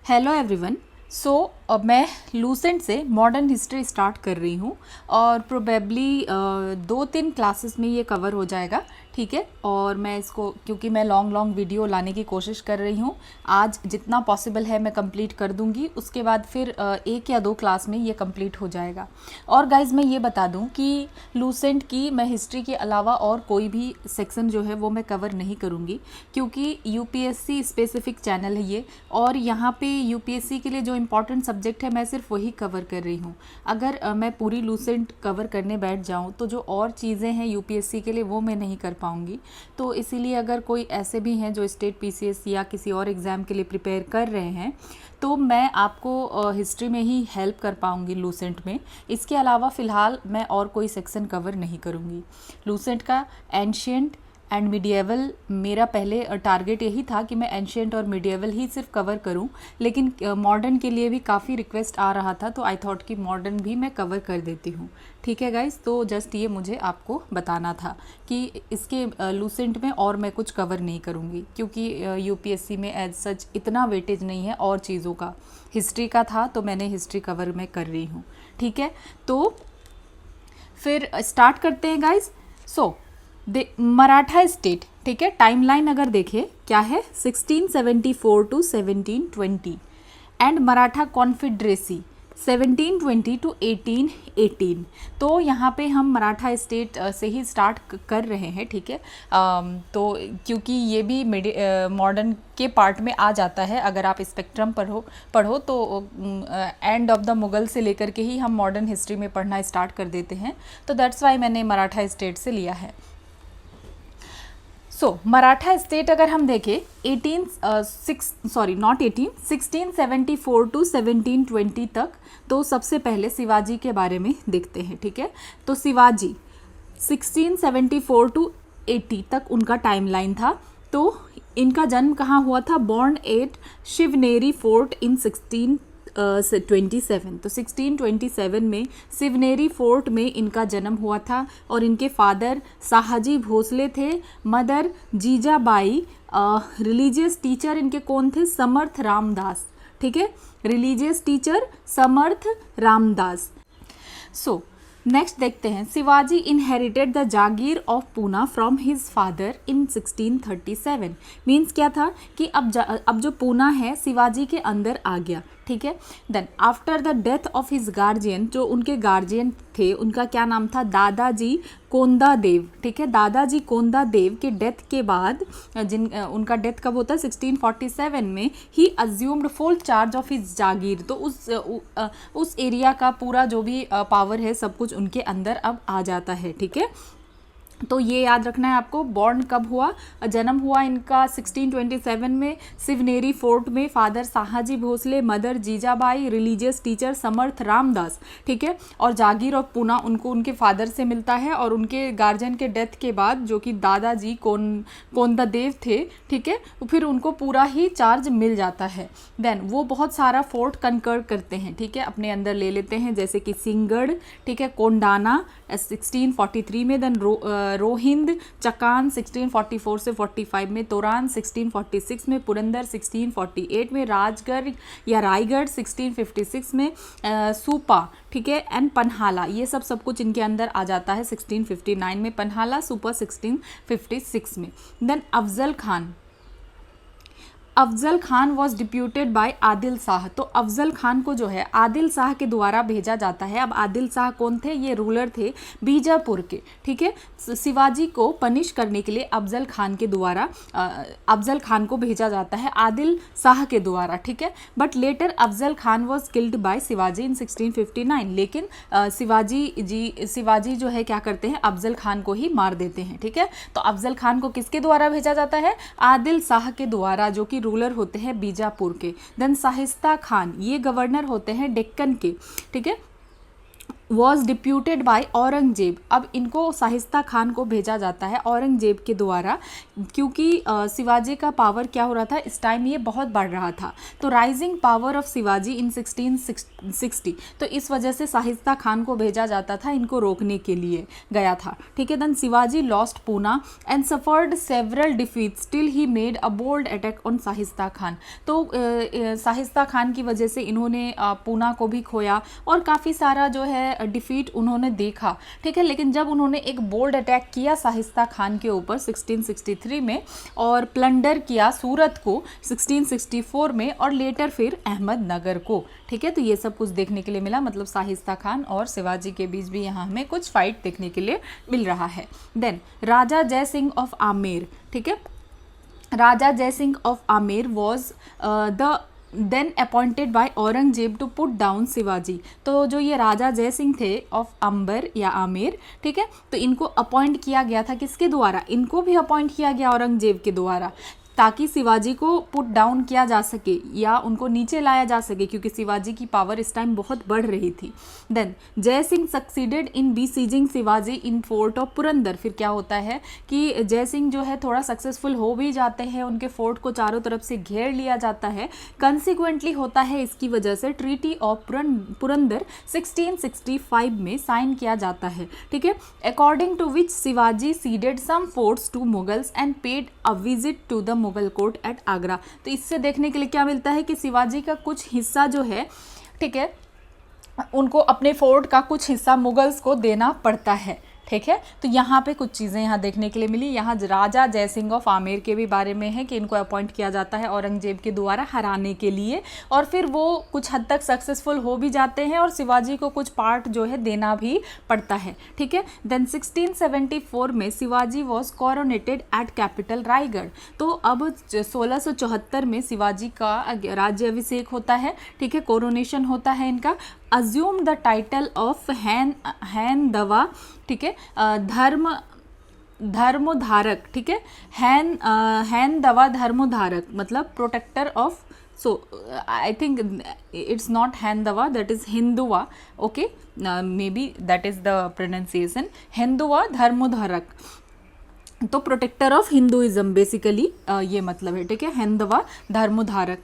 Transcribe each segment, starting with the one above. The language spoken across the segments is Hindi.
Hello everyone. अब मैं लूसेंट से मॉडर्न हिस्ट्री स्टार्ट कर रही हूँ और प्रोबेबली 2-3 क्लासेस में ये कवर हो जाएगा, ठीक है। और मैं इसको क्योंकि मैं लॉन्ग वीडियो लाने की कोशिश कर रही हूँ, आज जितना पॉसिबल है मैं कंप्लीट कर दूँगी, उसके बाद फिर 1 या 2 क्लास में ये कंप्लीट हो जाएगा। और गाइज मैं ये बता दूँ कि लूसेंट की मैं हिस्ट्री के अलावा और कोई भी सेक्शन जो है वो मैं कवर नहीं करूँगी, क्योंकि यूपीएससी स्पेसिफिक चैनल है ये, और यहाँ पे यूपीएससी के लिए जो इम्पॉर्टेंट सब्जेक्ट है मैं सिर्फ वही कवर कर रही हूँ। अगर मैं पूरी लूसेंट कवर करने बैठ जाऊँ तो जो और चीज़ें हैं यूपीएससी के लिए वो मैं नहीं कर पाऊँगी। तो इसीलिए अगर कोई ऐसे भी हैं जो स्टेट पीसीएस या किसी और एग्ज़ाम के लिए प्रिपेयर कर रहे हैं तो मैं आपको हिस्ट्री में ही हेल्प कर पाऊँगी लूसेंट में। इसके अलावा फ़िलहाल मैं और कोई सेक्शन कवर नहीं करूँगी। लूसेंट का एंशिएंट एंड मिडिएवल मेरा पहले टारगेट यही था कि मैं एंशिएंट और मिडिएवल ही सिर्फ कवर करूं, लेकिन मॉडर्न के लिए भी काफ़ी रिक्वेस्ट आ रहा था तो आई थॉट कि मॉडर्न भी मैं कवर कर देती हूं। ठीक है गाइस, तो जस्ट ये मुझे आपको बताना था कि इसके लूसेंट में और मैं कुछ कवर नहीं करूंगी, क्योंकि यूपीएससी में एज सच इतना वेटेज नहीं है और चीज़ों का। हिस्ट्री का था तो मैंने हिस्ट्री कवर में कर रही हूँ, ठीक है। तो फिर स्टार्ट करते हैं गाइस। मराठा स्टेट, ठीक है। टाइमलाइन अगर देखें क्या है, 1674 to 1720 and Maratha confederacy 1720 to 1818। तो यहाँ पे हम मराठा स्टेट से ही स्टार्ट कर रहे हैं, ठीक है। तो क्योंकि ये भी मॉडर्न के पार्ट में आ जाता है, अगर आप स्पेक्ट्रम पढ़ो तो एंड ऑफ द मुगल से लेकर के ही हम मॉडर्न हिस्ट्री में पढ़ना स्टार्ट कर देते हैं, तो दैट्स वाई मैंने मराठा स्टेट से लिया है। मराठा स्टेट अगर हम देखें 1674 टू 1720 तक, तो सबसे पहले शिवाजी के बारे में देखते हैं, ठीक है। तो शिवाजी 1674 टू 80 तक उनका टाइमलाइन था। तो इनका जन्म कहाँ हुआ था? बॉर्न एट शिवनेरी फोर्ट इन 1627। तो 1627 में शिवनेरी फोर्ट में इनका जन्म हुआ था, और इनके फादर साहजी भोसले थे, मदर जीजाबाई। रिलीजियस टीचर इनके कौन थे? समर्थ रामदास, ठीक है। Religious teacher Samarth Ramdas. Next देखते हैं, Shivaji inherited the Jagir of Poona from his father in 1637। Means क्या था कि अब जो पूना है शिवाजी के अंदर आ गया, ठीक है। Then after the death of his guardian, जो उनके गार्जियन थे उनका क्या नाम था? दादाजी कोंदादेव, ठीक है। दादाजी कोंदादेव के डेथ के बाद, उनका डेथ कब होता है? 1647 में। He assumed full charge of his जागीर। तो उस एरिया का पूरा जो भी पावर है सब कुछ उनके अंदर अब आ जाता है, ठीक है। तो ये याद रखना है आपको। बॉर्न कब हुआ? जन्म हुआ इनका 1627 में, शिवनेरी फोर्ट में। Father Shahaji Bhosale, mother Jijabai, religious teacher Samarth Ramdas, ठीक है। और जागीर और पूना उनको उनके फादर से मिलता है, और उनके गार्जियन के डेथ के बाद जो कि दादाजी कोंदादेव थे, ठीक है, फिर उनको पूरा ही चार्ज मिल जाता है। देन वो बहुत सारा फोर्ट कंकर करते हैं, ठीक है, अपने अंदर ले लेते हैं, जैसे कि सिंहगढ़, ठीक है, कोंडाना 1643 में। देन रोहिंद, चकान 1644 से 45 में, तोरान 1646 में, पुरंदर 1648 में, राजगढ़ या रायगढ़ 1656 में, सूपा, ठीक है, एंड पन्हाला। ये सब कुछ इनके अंदर आ जाता है 1659 में। पन्हाला, सूपा 1656 में। Then Afzal Khan was deputed by Adil Shah. तो अफजल खान को जो है आदिल शाह के द्वारा भेजा जाता है। अब आदिल शाह कौन थे? ये रूलर थे बीजापुर के, ठीक है। शिवाजी को पनिश करने के लिए अफजल खान के द्वारा अफजल खान को भेजा जाता है आदिल शाह के द्वारा, ठीक है। But later Afzal Khan was killed by Shivaji in 1659। लेकिन शिवाजी जो है क्या करते हैं? अफजल खान को ही मार देते हैं, ठीक है। तो अफजल खान को किसके द्वारा भेजा जाता है? आदिल शाह के द्वारा, जो कि रूलर होते हैं बीजापुर के। देन शाहिस्ता खान, ये गवर्नर होते हैं डेक्कन के, ठीक है। Was deputed by Aurangzeb. अब इनको शाहिस्ता खान को भेजा जाता है औरंगजेब के द्वारा, क्योंकि शिवाजी का पावर क्या हो रहा था इस टाइम, ये बहुत बढ़ रहा था। तो राइजिंग पावर ऑफ शिवाजी इन 1660, तो इस वजह से शाहिस्ता खान को भेजा जाता था, इनको रोकने के लिए गया था। ठीक है, then Shivaji lost Poona and suffered several defeat, still he made a bold attack on Shaista Khan. तो शाहिस्ता खान की वजह से इन्होंने पूना को भी खोया और काफ़ी सारा जो है डिफीट उन्होंने देखा। ठीक है, लेकिन जब उन्होंने एक बोल्ड अटैक किया शाहिस्ता खान के ऊपर 1663 में और प्लंडर किया सूरत को 1664 में और लेटर फिर अहमदनगर को। ठीक है, तो ये सब कुछ देखने के लिए मिला, मतलब शाहिस्ता खान और शिवाजी के बीच भी यहाँ हमें कुछ फाइट देखने के लिए मिल रहा है। Then Raja Jai Singh of Amer. ठीक है, Raja Jai Singh of Amer was the then appointed by Aurangzeb to put down Shivaji. तो जो ये राजा जय सिंह थे ऑफ अंबर या आमेर, ठीक है, तो इनको अपॉइंट किया गया था किसके द्वारा, इनको भी अपॉइंट किया गया औरंगजेब के द्वारा, ताकि शिवाजी को पुट डाउन किया जा सके या उनको नीचे लाया जा सके, क्योंकि शिवाजी की पावर इस टाइम बहुत बढ़ रही थी। Then Jai Singh succeeded in besieging Shivaji in fort of Purandar. फिर क्या होता है कि जय सिंह जो है थोड़ा सक्सेसफुल हो भी जाते हैं, उनके फोर्ट को चारों तरफ से घेर लिया जाता है। कंसिक्वेंटली होता है इसकी वजह से ट्रीटी ऑफ पुरंदर 1665 में साइन किया जाता है। ठीक है, according to which Shivaji ceded some forts to Mughals and paid a visit to the Mughal court at Agra. तो इससे देखने के लिए क्या मिलता है कि शिवाजी का कुछ हिस्सा जो है, ठीक है, उनको अपने फोर्ट का कुछ हिस्सा मुगल्स को देना पड़ता है। ठीक है, तो यहाँ पे कुछ चीज़ें यहाँ देखने के लिए मिली। यहाँ राजा जय सिंह ऑफ आमेर के भी बारे में है कि इनको अपॉइंट किया जाता है औरंगजेब के द्वारा हराने के लिए, और फिर वो कुछ हद तक सक्सेसफुल हो भी जाते हैं और शिवाजी को कुछ पार्ट जो है देना भी पड़ता है। ठीक है, देन 1674 में Shivaji was coronated at capital Raigad. तो अब 1674 में शिवाजी का राज्याभिषेक होता है। ठीक है, कोरोनेशन होता है इनका। Assume the title of Haindava, ठीक है, धर्मधारक। ठीक है, हैंदवा धर्मधारक मतलब protector of, so I think it's not Haindava, that is Hindua. Okay, maybe that is the pronunciation, Hindua Dharmadharak, तो प्रोटेक्टर ऑफ हिंदुइज्म बेसिकली ये मतलब है। ठीक है, हिंदवा धर्मधारक,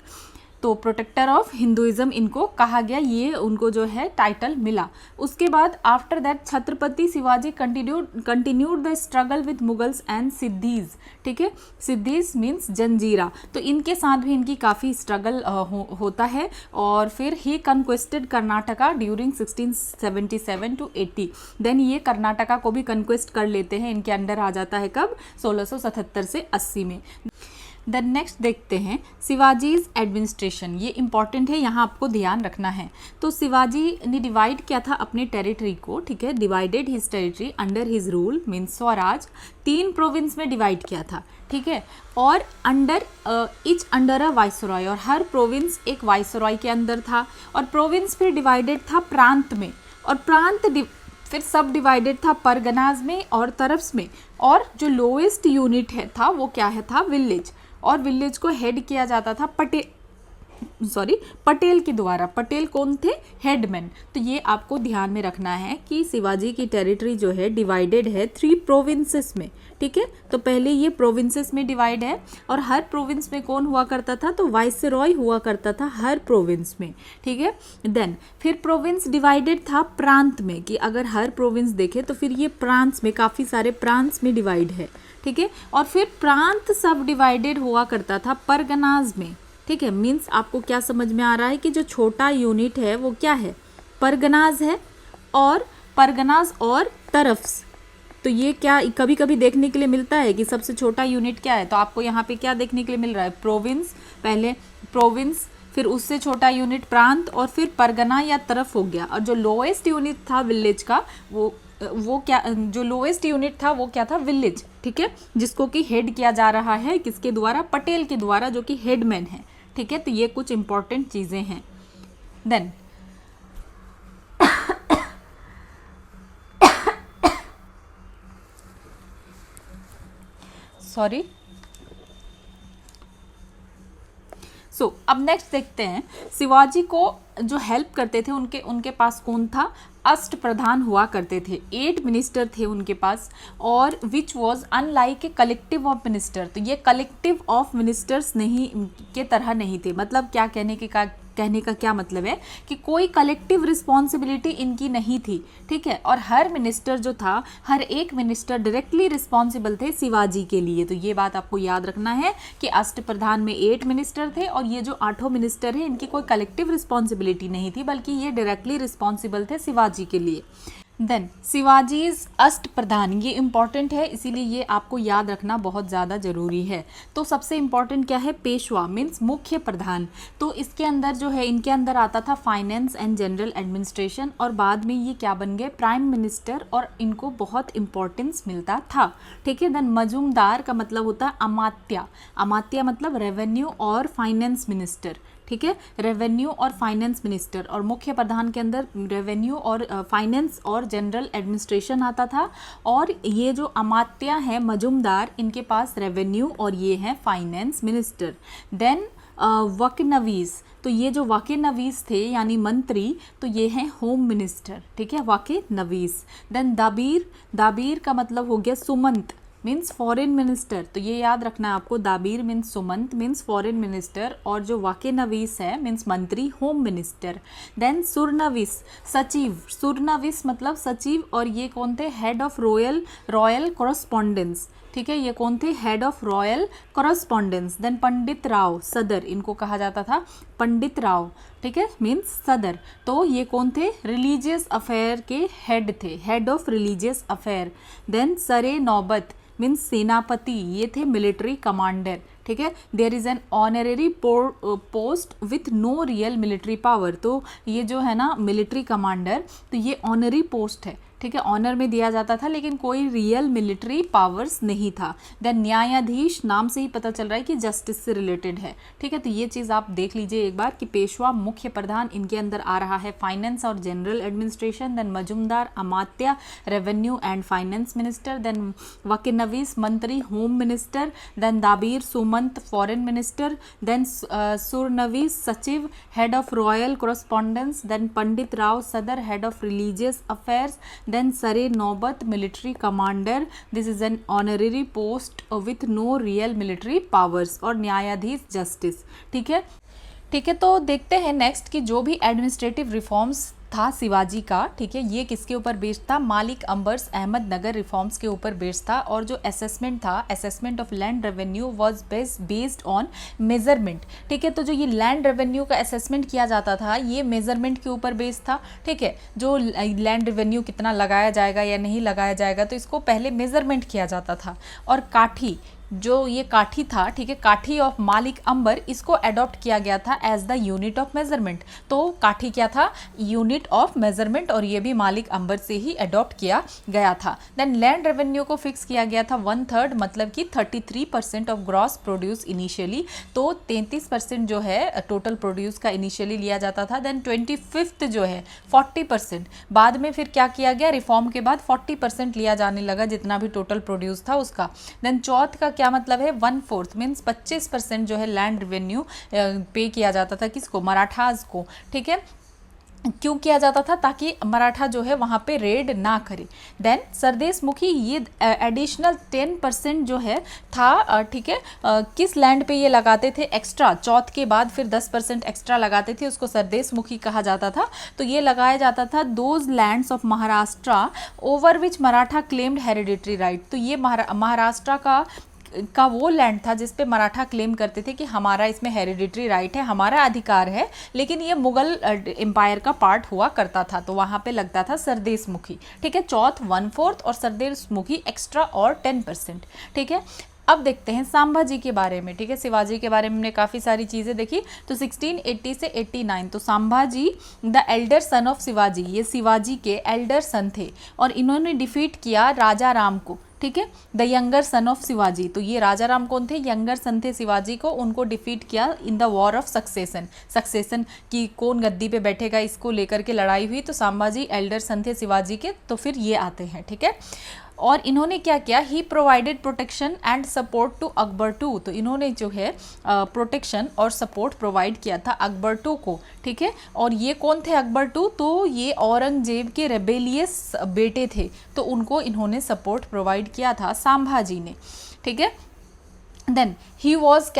तो प्रोटेक्टर ऑफ हिंदुइज्म इनको कहा गया, ये उनको जो है टाइटल मिला। उसके बाद after that Chhatrapati Shivaji continued the struggle with Mughals and Siddis. ठीक है, सिद्धीज मीन्स जंजीरा, तो इनके साथ भी इनकी काफ़ी स्ट्रगल होता है। और फिर ही कन्क्वेस्टेड कर्नाटका ड्यूरिंग 1677 to 80। देन ये कर्नाटका को भी कन्क्वेस्ट कर लेते हैं, इनके अंडर आ जाता है कब, 1677 से 80 में। देन नेक्स्ट देखते हैं शिवाजीज एडमिनिस्ट्रेशन, ये इंपॉर्टेंट है, यहाँ आपको ध्यान रखना है। तो शिवाजी ने डिवाइड किया था अपने टेरिटरी को। ठीक है, divided his territory under his rule means Swaraj, 3 province में डिवाइड किया था। ठीक है, और under etch under a viceroy, और हर प्रोविंस एक वाइसरॉय के अंदर था। और प्रोविंस फिर डिवाइडेड था प्रांत में, और प्रांत फिर सब डिवाइडेड था परगनाज में और तरफ्स में। और जो लोएस्ट यूनिट है था वो क्या है था, विलेज, और विलेज को हेड किया जाता था पटेल के द्वारा। पटेल कौन थे, हेडमैन। तो ये आपको ध्यान में रखना है कि शिवाजी की टेरिटरी जो है डिवाइडेड है 3 प्रोविंसेस में। ठीक है, तो पहले ये प्रोविंसेस में डिवाइड है, और हर प्रोविंस में कौन हुआ करता था, तो वाइसरॉय हुआ करता था हर प्रोविंस में। ठीक है, देन फिर प्रोविंस डिवाइडेड था प्रांत में, कि अगर हर प्रोविंस देखे तो फिर ये प्रांत्स में, काफ़ी सारे प्रांत्स में डिवाइड है। ठीक है, और फिर प्रांत सब डिवाइडेड हुआ करता था परगनाज में। ठीक है, मीन्स आपको क्या समझ में आ रहा है कि जो छोटा यूनिट है वो क्या है, परगनाज है, और परगनाज और तरफ्स। तो ये क्या कभी कभी देखने के लिए मिलता है कि सबसे छोटा यूनिट क्या है, तो आपको यहाँ पे क्या देखने के लिए मिल रहा है, प्रोविंस, पहले प्रोविंस, फिर उससे छोटा यूनिट प्रांत, और फिर परगना या तरफ हो गया। और जो लोएस्ट यूनिट था विलेज का, वो क्या, जो लोएस्ट यूनिट था वो क्या था, विलेज। ठीक है, जिसको कि हेड किया जा रहा है किसके द्वारा, पटेल के द्वारा, जो कि हेडमैन है। ठीक है, तो ये कुछ इंपॉर्टेंट चीजें हैं। देन सॉरी, अब नेक्स्ट देखते हैं शिवाजी को जो हेल्प करते थे उनके पास कौन था, अष्ट प्रधान हुआ करते थे, 8 मिनिस्टर थे उनके पास, और which was unlike a collective of minister. तो ये कलेक्टिव ऑफ मिनिस्टर्स नहीं के तरह नहीं थे। मतलब क्या कहने का क्या मतलब है कि कोई कलेक्टिव रिस्पॉन्सिबिलिटी इनकी नहीं थी, ठीक है। और हर मिनिस्टर जो था, हर एक मिनिस्टर डायरेक्टली रिस्पॉन्सिबल थे शिवाजी के लिए। तो ये बात आपको याद रखना है कि अष्ट प्रधान में 8 मिनिस्टर थे, और ये जो 8 मिनिस्टर हैं इनकी कोई कलेक्टिव रिस्पॉन्सिबिलिटी नहीं थी, बल्कि ये डायरेक्टली रिस्पॉन्सिबल थे शिवाजी के लिए। देन शिवाजीज अष्ट प्रधान, ये इंपॉर्टेंट है, इसीलिए ये आपको याद रखना बहुत ज़्यादा जरूरी है। तो सबसे इंपॉर्टेंट क्या है, पेशवा मीन्स मुख्य प्रधान। तो इसके अंदर जो है, इनके अंदर आता था फाइनेंस एंड जनरल एडमिनिस्ट्रेशन, और बाद में ये क्या बन गए, प्राइम मिनिस्टर, और इनको बहुत इंपॉर्टेंस मिलता था, ठीक है। देन मजूमदार का मतलब होता है अमात्या। अमात्या मतलब रेवेन्यू और फाइनेंस मिनिस्टर, ठीक है, रेवेन्यू और फाइनेंस मिनिस्टर। और मुख्य प्रधान के अंदर रेवेन्यू और फाइनेंस और जनरल एडमिनिस्ट्रेशन आता था। और ये जो अमात्या है मजूमदार, इनके पास रेवेन्यू और ये हैं फाइनेंस मिनिस्टर। देन वकीनवीस, तो ये जो वाकिनवीस थे यानी मंत्री, तो ये हैं होम मिनिस्टर, ठीक है, वाकिनवीस। देन दाबीर, दाबीर का मतलब हो गया सुमंत मीन्स फॉरेन मिनिस्टर। तो ये याद रखना है आपको, Dabir means Sumant means foreign minister, और जो वाकिनवीस है मीन्स मंत्री, होम मिनिस्टर। देन सुरनवीस सचिव, सुरनवीस मतलब सचिव, और ये कौन थे, हेड ऑफ रॉयल कॉरस्पॉन्डेंस, ठीक है, ये कौन थे, head of royal correspondence. Then Pandit Rao सदर, इनको कहा जाता था पंडित राव, ठीक है, मीन्स सदर। तो ये कौन थे, रिलीजियस अफेयर के हेड थे, head of religious affair. Then Sar Naubat means सेनापति, ये थे मिलिट्री कमांडर, ठीक है। There is an honorary post with no real military power. तो ये जो है ना मिलिट्री कमांडर, तो ये ऑनरी पोस्ट है, ठीक है, ऑनर में दिया जाता था, लेकिन कोई रियल मिलिट्री पावर्स नहीं था। देन न्यायाधीश, नाम से ही पता चल रहा है कि जस्टिस से रिलेटेड है, ठीक है। तो ये चीज़ आप देख लीजिए एक बार कि पेशवा मुख्य प्रधान, इनके अंदर आ रहा है फाइनेंस और general administration. Then Majumdar Amatya, revenue and finance minister. Then Waqianavis Mantri, home minister. Then Dabir Sumant, foreign minister. Then Surnavis Sachiv, head of royal correspondence. Then Pandit Rao सदर, head of religious affairs. Then Sare Naubat, military commander. This is an honorary post with no real military powers. और न्यायाधीश जस्टिस, ठीक है, ठीक है। तो देखते हैं नेक्स्ट कि जो भी एडमिनिस्ट्रेटिव रिफॉर्म्स था शिवाजी का, ठीक है, ये किसके ऊपर बेस्ड था, मालिक अंबर्स अहमदनगर रिफॉर्म्स के ऊपर बेस्ड था। और जो असेसमेंट था, assessment of land revenue was based on measurement, ठीक है। तो जो ये लैंड रेवेन्यू का असेसमेंट किया जाता था, ये मेजरमेंट के ऊपर बेस्ड था, ठीक है। जो लैंड रेवेन्यू कितना लगाया जाएगा या नहीं लगाया जाएगा, तो इसको पहले मेजरमेंट किया जाता था। और काठी, जो ये काठी था, ठीक है, काठी ऑफ मालिक अंबर, इसको अडॉप्ट किया गया था as the unit of measurement. तो काठी क्या था, यूनिट ऑफ मेजरमेंट, और ये भी मालिक अंबर से ही अडॉप्ट किया गया था। देन लैंड रेवेन्यू को फिक्स किया गया था 1/3, मतलब कि 33% ऑफ ग्रॉस प्रोड्यूस इनिशियली। तो 33% जो है टोटल प्रोड्यूस का इनिशियली लिया जाता था। देन 25th जो है 40%, बाद में फिर क्या किया गया, रिफॉर्म के बाद 40% लिया जाने लगा, जितना भी टोटल प्रोड्यूस था उसका। देन चौथ का क्या मतलब है, 1/4 मीन्स 25% जो है लैंड रेवेन्यू पे किया जाता था, किसको, मराठास को, ठीक है। क्यों किया जाता था, ताकि मराठा जो है वहाँ पे रेड ना करे। देन सरदेश मुखी, ये एडिशनल 10% जो है था, ठीक है, किस लैंड पे ये लगाते थे एक्स्ट्रा, चौथ के बाद फिर 10% एक्स्ट्रा लगाते थे, उसको सरदेश मुखी कहा जाता था। तो ये लगाया जाता था those lands of Maharashtra over which Maratha claimed hereditary right. तो ये महाराष्ट्र का वो लैंड था जिस पे मराठा क्लेम करते थे कि हमारा इसमें हेरिडिटरी राइट है, हमारा अधिकार है, लेकिन ये मुगल एम्पायर का पार्ट हुआ करता था, तो वहाँ पे लगता था सरदेश मुखी, ठीक है। चौथ 1/4 और सरदेश मुखी एक्स्ट्रा और 10%, ठीक है। अब देखते हैं संभाजी के बारे में, ठीक है, शिवाजी के बारे में हमने काफ़ी सारी चीज़ें देखी। तो 1680 से 89, तो Sambhaji the elder son of Shivaji, ये शिवाजी के एल्डर सन थे, और इन्होंने डिफीट किया राजा राम को, ठीक है, the younger son of Shivaji. तो ये राजा राम कौन थे, यंगर सन थे शिवाजी को, उनको डिफीट किया in the war of succession की कौन गद्दी पे बैठेगा, इसको लेकर के लड़ाई हुई। तो संभाजी एल्डर सन थे शिवाजी के, तो फिर ये आते हैं, ठीक है। और इन्होंने क्या किया, he provided protection and support to Akbar too, तो इन्होंने जो है प्रोटेक्शन और सपोर्ट प्रोवाइड किया था अकबर टू को, ठीक है। और ये कौन थे अकबर टू, तो ये औरंगजेब के रेबेलियस बेटे थे, तो उनको इन्होंने सपोर्ट प्रोवाइड किया था संभाजी ने, ठीक है। Then he was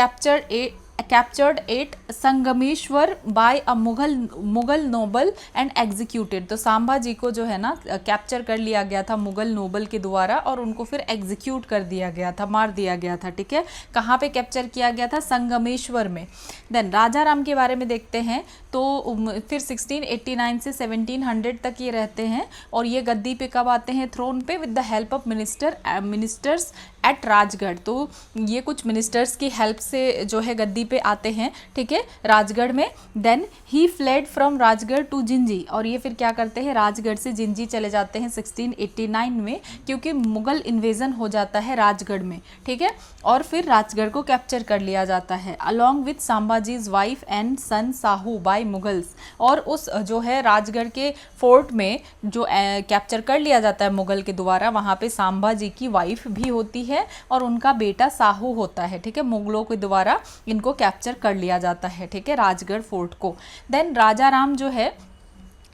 captured at Sangameshwar by a Mughal noble and executed, तो संभाजी को जो है ना कैप्चर कर लिया गया था मुगल नोबल के द्वारा और उनको फिर एग्जीक्यूट कर दिया गया था, मार दिया गया था, ठीक है। कहाँ पे कैप्चर किया गया था, संगमेश्वर में। देन राजा राम के बारे में देखते हैं, तो फिर 1689 से 1700 तक ये रहते हैं और ये गद्दी पे कब आते हैं, थ्रोन पे, with the help of ministers at Rajgarh, तो ये कुछ मिनिस्टर्स की हेल्प से जो है गद्दी पे आते हैं, ठीक है, राजगढ़ में। Then he fled from Rajgarh to Jinji, और ये फिर क्या करते हैं, राजगढ़ से जिंजी चले जाते हैं 1689 में, क्योंकि मुगल इन्वेजन हो जाता है राजगढ़ में, ठीक है, और फिर राजगढ़ को कैप्चर कर लिया जाता है along with Sambhaji's wife and son Sahu by Mughals, और उस जो है राजगढ़ के फोर्ट में जो कैप्चर कर लिया जाता है मुगल के द्वारा, वहाँ पे संभाजी की वाइफ भी होती है और उनका बेटा साहू होता है, ठीक है। मुगलों के द्वारा इनको कैप्चर कर लिया जाता है, ठीक है, राजगढ़ फोर्ट को। देन राजा राम जो है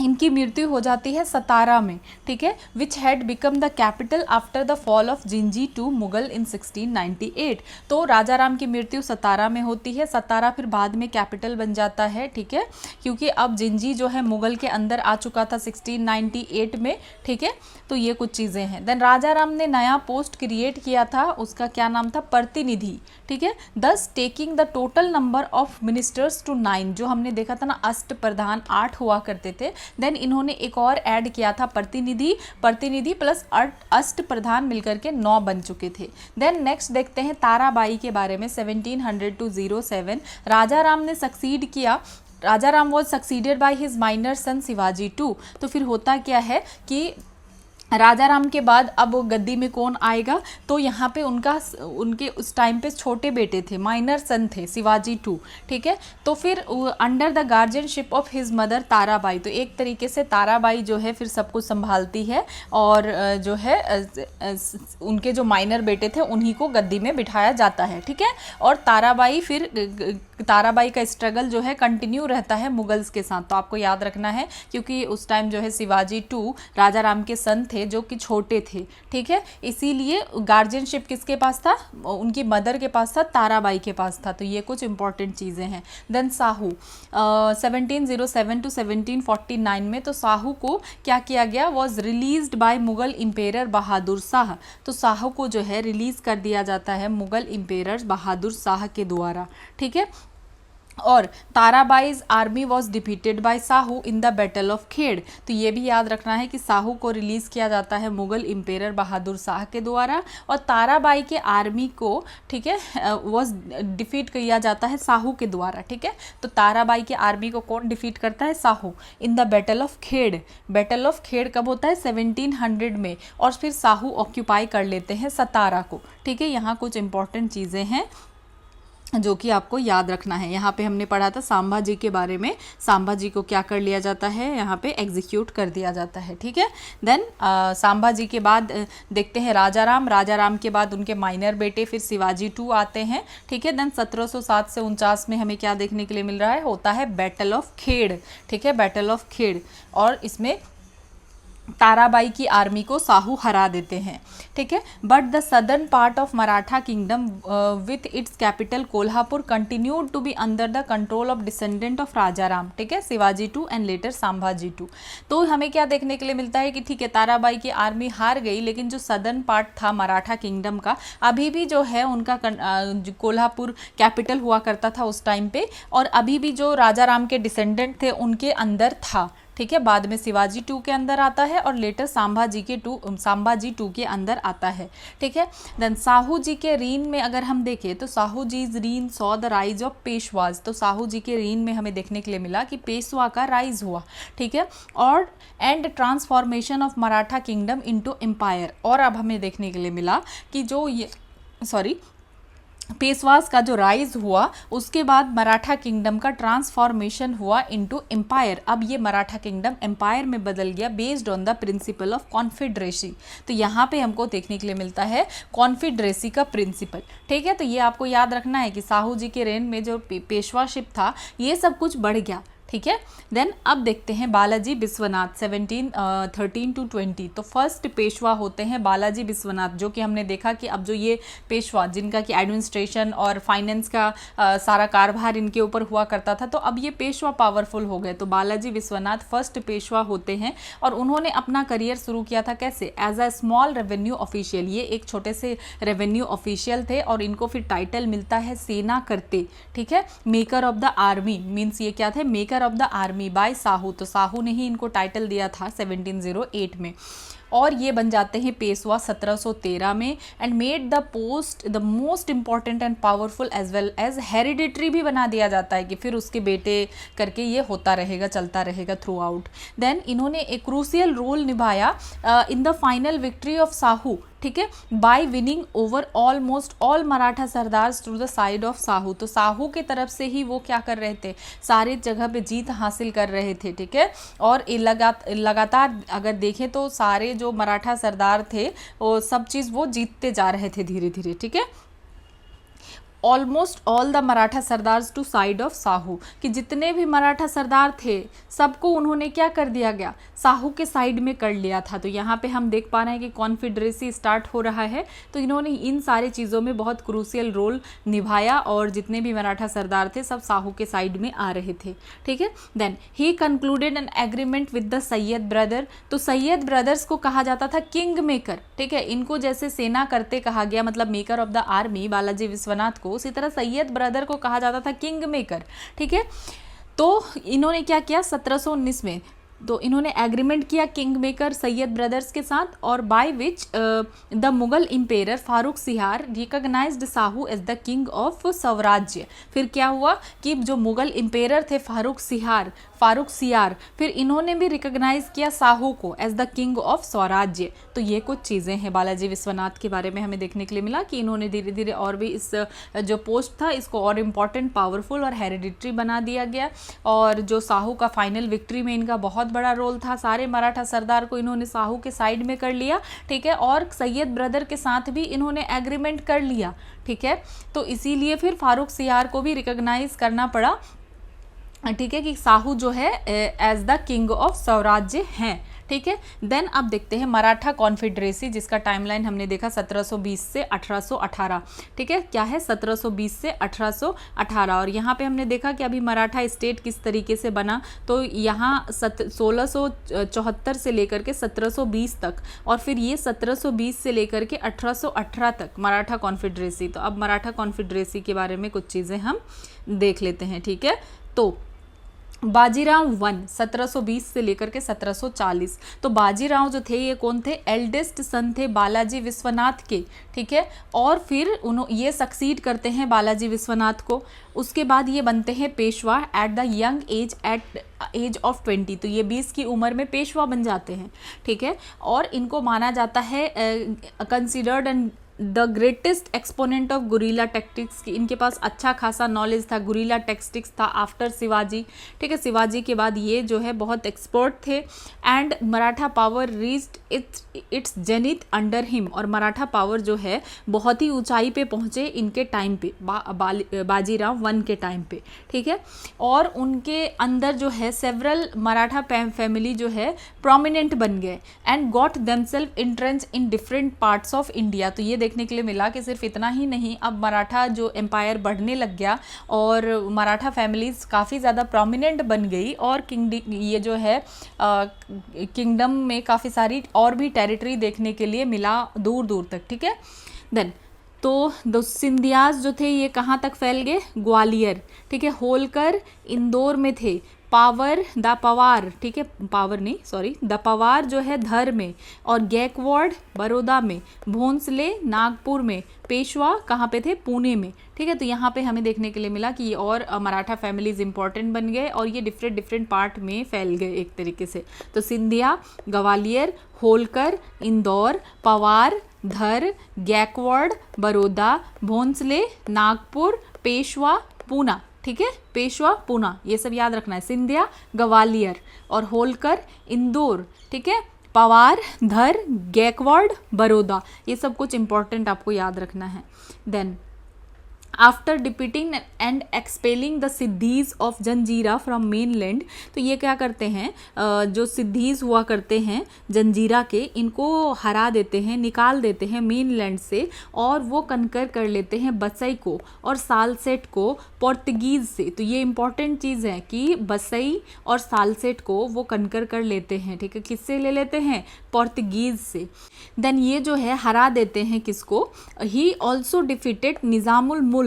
इनकी मृत्यु हो जाती है सतारा में, ठीक है, which had become the capital after the fall of Jinji to Mughal in 1698, तो राजा राम की मृत्यु सतारा में होती है, सतारा फिर बाद में कैपिटल बन जाता है, ठीक है, क्योंकि अब जिंजी जो है मुगल के अंदर आ चुका था 1698 में, ठीक है। तो ये कुछ चीज़ें हैं। देन राजा राम ने नया पोस्ट क्रिएट किया था, उसका क्या नाम था, प्रतिनिधि, ठीक है, thus taking the total number of ministers to 9, जो हमने देखा था ना अष्ट प्रधान 8 हुआ करते थे, देन इन्होंने एक और ऐड किया था प्रतिनिधि प्लस अष्ट प्रधान मिलकर के 9 बन चुके थे। देन नेक्स्ट देखते हैं ताराबाई के बारे में, 1700 to 07 राजा राम ने सक्सीड किया, Raja Ram was succeeded by his minor son Shivaji two, तो फिर होता क्या है कि राजा राम के बाद अब गद्दी में कौन आएगा, तो यहाँ पे उनके उस टाइम पे छोटे बेटे थे, माइनर सन थे, शिवाजी टू, ठीक है। तो फिर under the guardianship of his mother Tarabai, तो एक तरीके से ताराबाई जो है फिर सब कुछ संभालती है और जो है उनके जो माइनर बेटे थे उन्हीं को गद्दी में बिठाया जाता है, ठीक है। और ताराबाई का स्ट्रगल जो है कंटिन्यू रहता है मुगल्स के साथ, तो आपको याद रखना है, क्योंकि उस टाइम जो है शिवाजी टू राजा राम के सन थे जो कि छोटे थे, ठीक है, इसीलिए गार्जियनशिप किसके पास था, उनकी मदर के पास था, ताराबाई के पास था। तो ये कुछ इंपॉर्टेंट चीज़ें हैं। देन साहू 1707 to 1749 में, तो साहू को क्या किया गया, was released by Mughal emperor Bahadur Shah, तो साहू को जो है रिलीज कर दिया जाता है मुगल इम्पेरर बहादुर शाह के द्वारा, ठीक है। और Tarabai's army was defeated by Sahu in the battle of Khed, तो ये भी याद रखना है कि साहू को रिलीज़ किया जाता है मुगल इम्पेरर बहादुर शाह के द्वारा, और ताराबाई के आर्मी को, ठीक है, वॉज डिफीट किया जाता है साहू के द्वारा, ठीक है। तो ताराबाई के आर्मी को कौन डिफीट करता है, Sahu, in the battle of Khed. Battle of Khed कब होता है, 1700 में, और फिर साहू ऑक्यूपाई कर लेते हैं सतारा को, ठीक है। यहाँ कुछ इंपॉर्टेंट चीज़ें हैं जो कि आपको याद रखना है। यहाँ पे हमने पढ़ा था संभाजी के बारे में, संभाजी को क्या कर लिया जाता है, यहाँ पे एग्जीक्यूट कर दिया जाता है, ठीक है। देन संभाजी के बाद देखते हैं राजा राम के बाद उनके माइनर बेटे फिर शिवाजी टू आते हैं, ठीक है। देन 1707 से 49 में हमें क्या देखने के लिए मिल रहा है, होता है बैटल ऑफ खेड़, ठीक है, बैटल ऑफ खेड़, और इसमें ताराबाई की आर्मी को साहू हरा देते हैं, ठीक है। But the southern part of Maratha kingdom with its capital Kolhapur continued to be under the control of descendant of Raja Ram, ठीक है, Shivaji two and later Sambhaji two. तो हमें क्या देखने के लिए मिलता है कि ठीक है, ताराबाई की आर्मी हार गई, लेकिन जो सदर्न पार्ट था मराठा किंगडम का अभी भी जो है उनका कोल्हापुर कैपिटल हुआ करता था उस टाइम पे, और अभी भी जो राजा राम के डिसेंडेंट थे उनके अंदर था, ठीक है। बाद में शिवाजी टू के अंदर आता है और लेटर संभाजी टू के अंदर आता है, ठीक है। देन साहू जी के रीन में अगर हम देखें तो Sahu ji reign saw the rise of Peshwas, तो साहू जी के रीन में हमें देखने के लिए मिला कि पेशवा का राइज हुआ, ठीक है, और and transformation of Maratha kingdom into empire. और अब हमें देखने के लिए मिला कि जो ये पेशवास का जो राइज हुआ उसके बाद मराठा किंगडम का ट्रांसफॉर्मेशन हुआ इनटू एम्पायर। अब ये मराठा किंगडम एम्पायर में बदल गया based on the principle of confederacy. तो यहाँ पे हमको देखने के लिए मिलता है कॉन्फेडरेसी का प्रिंसिपल। ठीक है, तो ये आपको याद रखना है कि साहू जी के रेन में जो पेशवाशिप था ये सब कुछ बढ़ गया। ठीक है, देन अब देखते हैं बालाजी विश्वनाथ 1713 टू 20। तो फर्स्ट पेशवा होते हैं बालाजी विश्वनाथ, जो कि हमने देखा कि अब जो ये पेशवा जिनका कि एडमिनिस्ट्रेशन और फाइनेंस का सारा कारभार इनके ऊपर हुआ करता था, तो अब ये पेशवा पावरफुल हो गए। तो बालाजी विश्वनाथ फर्स्ट पेशवा होते हैं और उन्होंने अपना करियर शुरू किया था कैसे, as a small revenue official. ये एक छोटे से रेवेन्यू ऑफिशियल थे और इनको फिर टाइटल मिलता है सेना करते। ठीक है, maker of the army means ये क्या थे, maker of the army by Sahu. तो साहू ने ही इनको टाइटल दिया था 1708 में। और ये बन जाते हैं पेशवा 1713 में and made the post the most important and powerful as well as hereditary भी बना दिया जाता है कि फिर उसके बेटे करके ये होता रहेगा, चलता रहेगा थ्रू आउट। देन इन्होंने एक क्रूशियल रोल निभाया in the final victory of Sahu. ठीक है, by winning over almost all Maratha sardars to the side of Sahu. तो साहू के तरफ से ही वो क्या कर रहे थे, सारे जगह पे जीत हासिल कर रहे थे। ठीक है, और लगातार अगर देखें तो सारे जो मराठा सरदार थे वो सब चीज़ वो जीतते जा रहे थे धीरे धीरे। ठीक है, almost all the Maratha sardars to side of Sahu, कि जितने भी मराठा सरदार थे सबको उन्होंने क्या कर दिया गया, साहू के साइड में कर लिया था। तो यहाँ पे हम देख पा रहे हैं कि कॉन्फेडरेसी स्टार्ट हो रहा है। तो इन्होंने इन सारे चीज़ों में बहुत क्रूशियल रोल निभाया और जितने भी मराठा सरदार थे सब साहू के साइड में आ रहे थे। ठीक है, then he concluded an agreement with the Sayyid brother. तो सैयद ब्रदर्स को कहा जाता था किंग मेकर। ठीक है, इनको जैसे सेना करते कहा गया, मतलब maker of the army Balaji Vishwanath को, उसी तरह सैयद ब्रदर को कहा जाता था किंग मेकर। ठीक है, तो इन्होंने क्या किया 1719 में, तो इन्होंने एग्रीमेंट किया किंग मेकर सैयद ब्रदर्स के साथ, और by which the Mughal emperor Farrukh Siyar recognised Sahu as the king of Swarajya. फिर क्या हुआ कि जो मुगल इंपेयर थे फारूक सियार, फिर इन्होंने भी रिकॉग्नाइज किया साहू को एज द किंग ऑफ स्वराज्य। तो ये कुछ चीज़ें हैं बालाजी विश्वनाथ के बारे में हमें देखने के लिए मिला कि इन्होंने धीरे धीरे और भी इस जो पोस्ट था इसको और इम्पॉर्टेंट, पावरफुल और हेरिडिटरी बना दिया गया। और जो साहू का फाइनल विक्ट्री में इनका बहुत बड़ा रोल था, सारे मराठा सरदार को इन्होंने साहू के साइड में कर लिया। ठीक है, और सैयद ब्रदर के साथ भी इन्होंने एग्रीमेंट कर लिया। ठीक है, तो इसीलिए फिर फारूक सियार को भी रिकॉग्नाइज करना पड़ा। ठीक है, कि साहू जो है एज द किंग ऑफ स्वराज्य हैं। ठीक है, देन अब देखते हैं मराठा कॉन्फेडरेसी, जिसका टाइमलाइन हमने देखा 1720 से 1818। ठीक है, क्या है 1720 से 1818। और यहाँ पे हमने देखा कि अभी मराठा स्टेट किस तरीके से बना। तो यहाँ 1674 से लेकर के 1720 तक, और फिर ये 1720 से लेकर के 1818 तक मराठा कॉन्फेडरेसी। तो अब मराठा कॉन्फेडरेसी के बारे में कुछ चीज़ें हम देख लेते हैं। ठीक है, तो बाजीराव वन 1720 से लेकर के 1740। तो बाजीराव जो थे ये कौन थे, एल्डेस्ट सन थे बालाजी विश्वनाथ के। ठीक है, और फिर ये सक्सीड करते हैं बालाजी विश्वनाथ को। उसके बाद ये बनते हैं Peshwa at the young age of 20। तो ये 20 की उम्र में पेशवा बन जाते हैं। ठीक है, और इनको माना जाता है considered and the greatest exponent of guerrilla tactics की। इनके पास अच्छा खासा नॉलेज था, गुरिल्ला टैक्टिक्स था आफ्टर शिवाजी। ठीक है, शिवाजी के बाद ये जो है बहुत एक्सपर्ट थे। And Maratha power reached it's zenith under him. और मराठा पावर जो है बहुत ही ऊंचाई पे पहुँचे इनके टाइम पे, बाजीराव वन के टाइम पे। ठीक है, और उनके अंदर जो है सेवरल मराठा फैमिली जो है प्रोमिनेंट बन गए and got themselves entrench in different parts of India. तो ये देखने के लिए मिला कि सिर्फ इतना ही नहीं, अब मराठा जो एम्पायर बढ़ने लग गया और मराठा फैमिलीज काफ़ी ज़्यादा प्रोमिनेंट बन गई, और ये जो है किंगडम में काफ़ी सारी और भी टेरिटरी देखने के लिए मिला दूर दूर तक। ठीक है, देन तो द सिंधियाज जो थे ये कहाँ तक फैल गए, ग्वालियर। ठीक है, होलकर इंदौर में थे, द पवार, ठीक है पावर नहीं सॉरी द पवार जो है धर में, और गैकवाड़ बड़ौदा में, भोंसले नागपुर में, पेशवा कहाँ पे थे, पुणे में। ठीक है, तो यहाँ पे हमें देखने के लिए मिला कि ये और मराठा फैमिलीज इंपॉर्टेंट बन गए और ये डिफरेंट पार्ट में फैल गए एक तरीके से। तो सिंधिया, ग्वालियर, होलकर, इंदौर, पवार, धर, गैकवाड़, बड़ौदा, भोंसले, नागपुर, पेशवा, पूना। ठीक है, पेशवा, पूना, ये सब याद रखना है। सिंधिया, ग्वालियर, और होलकर, इंदौर। ठीक है, पवार, धर, गैकवाड़, बड़ौदा, ये सब कुछ इंपॉर्टेंट आपको याद रखना है। Then after defeating and expelling the Siddis of Janjira from mainland, तो ये क्या करते हैं, जो सिद्धीज हुआ करते हैं जंजीरा के, इनको हरा देते हैं, निकाल देते हैं मेनलैंड से, और वो कनकर कर लेते हैं बसई को और सालसेट को पोर्तुगीज़ से। तो ये इंपॉर्टेंट चीज़ है कि बसई और सालसेट को वो कनकर कर लेते हैं। ठीक है, किससे ले लेते हैं, पोर्तुगीज़ से। देन ये जो है हरा देते हैं किसको, ही ऑल्सो डिफीटेड निज़ामुल मुल्क।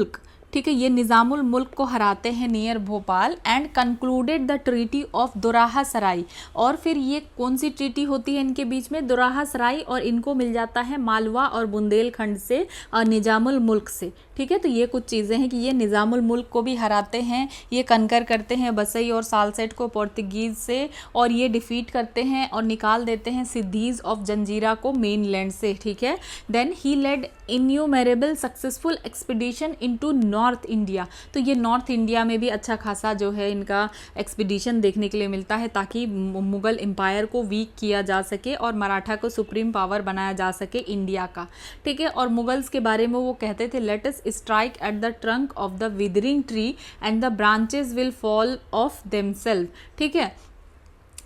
ठीक है, ये निज़ामुल मुल्क को हराते हैं near Bhopal, and concluded the treaty of Doraha Sarai. और फिर ये कौन सी ट्रीटी होती है इनके बीच में, दोराहा सराई, और इनको मिल जाता है मालवा और बुंदेलखंड से और निज़ामुल मुल्क से। ठीक है, तो ये कुछ चीज़ें हैं कि ये निज़ामुल मुल्क को भी हराते हैं, ये कनकर करते हैं बसई और सालसेट को पोर्तुगीज़ से, और ये डिफीट करते हैं और निकाल देते हैं सिद्धीज ऑफ जंजीरा को मेनलैंड से। ठीक है, then he led innumerable successful expedition into north India. तो ये नॉर्थ इंडिया में भी अच्छा खासा जो है इनका एक्सपीडिशन देखने के लिए मिलता है, ताकि मुगल एम्पायर को वीक किया जा सके और मराठा को सुप्रीम पावर बनाया जा सके इंडिया का। ठीक है, और मुगल्स के बारे में वो कहते थे, let us strike at the trunk of the withering tree and the branches will fall off themselves. ठीक है,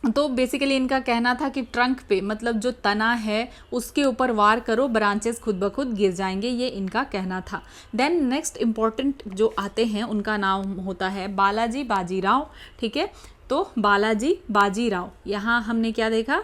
तो बेसिकली इनका कहना था कि ट्रंक पे, मतलब जो तना है उसके ऊपर वार करो, ब्रांचेस खुद ब खुद गिर जाएंगे, ये इनका कहना था। देन नेक्स्ट इंपॉर्टेंट जो आते हैं उनका नाम होता है बालाजी बाजीराव। ठीक है, तो बालाजी बाजीराव, यहाँ हमने क्या देखा,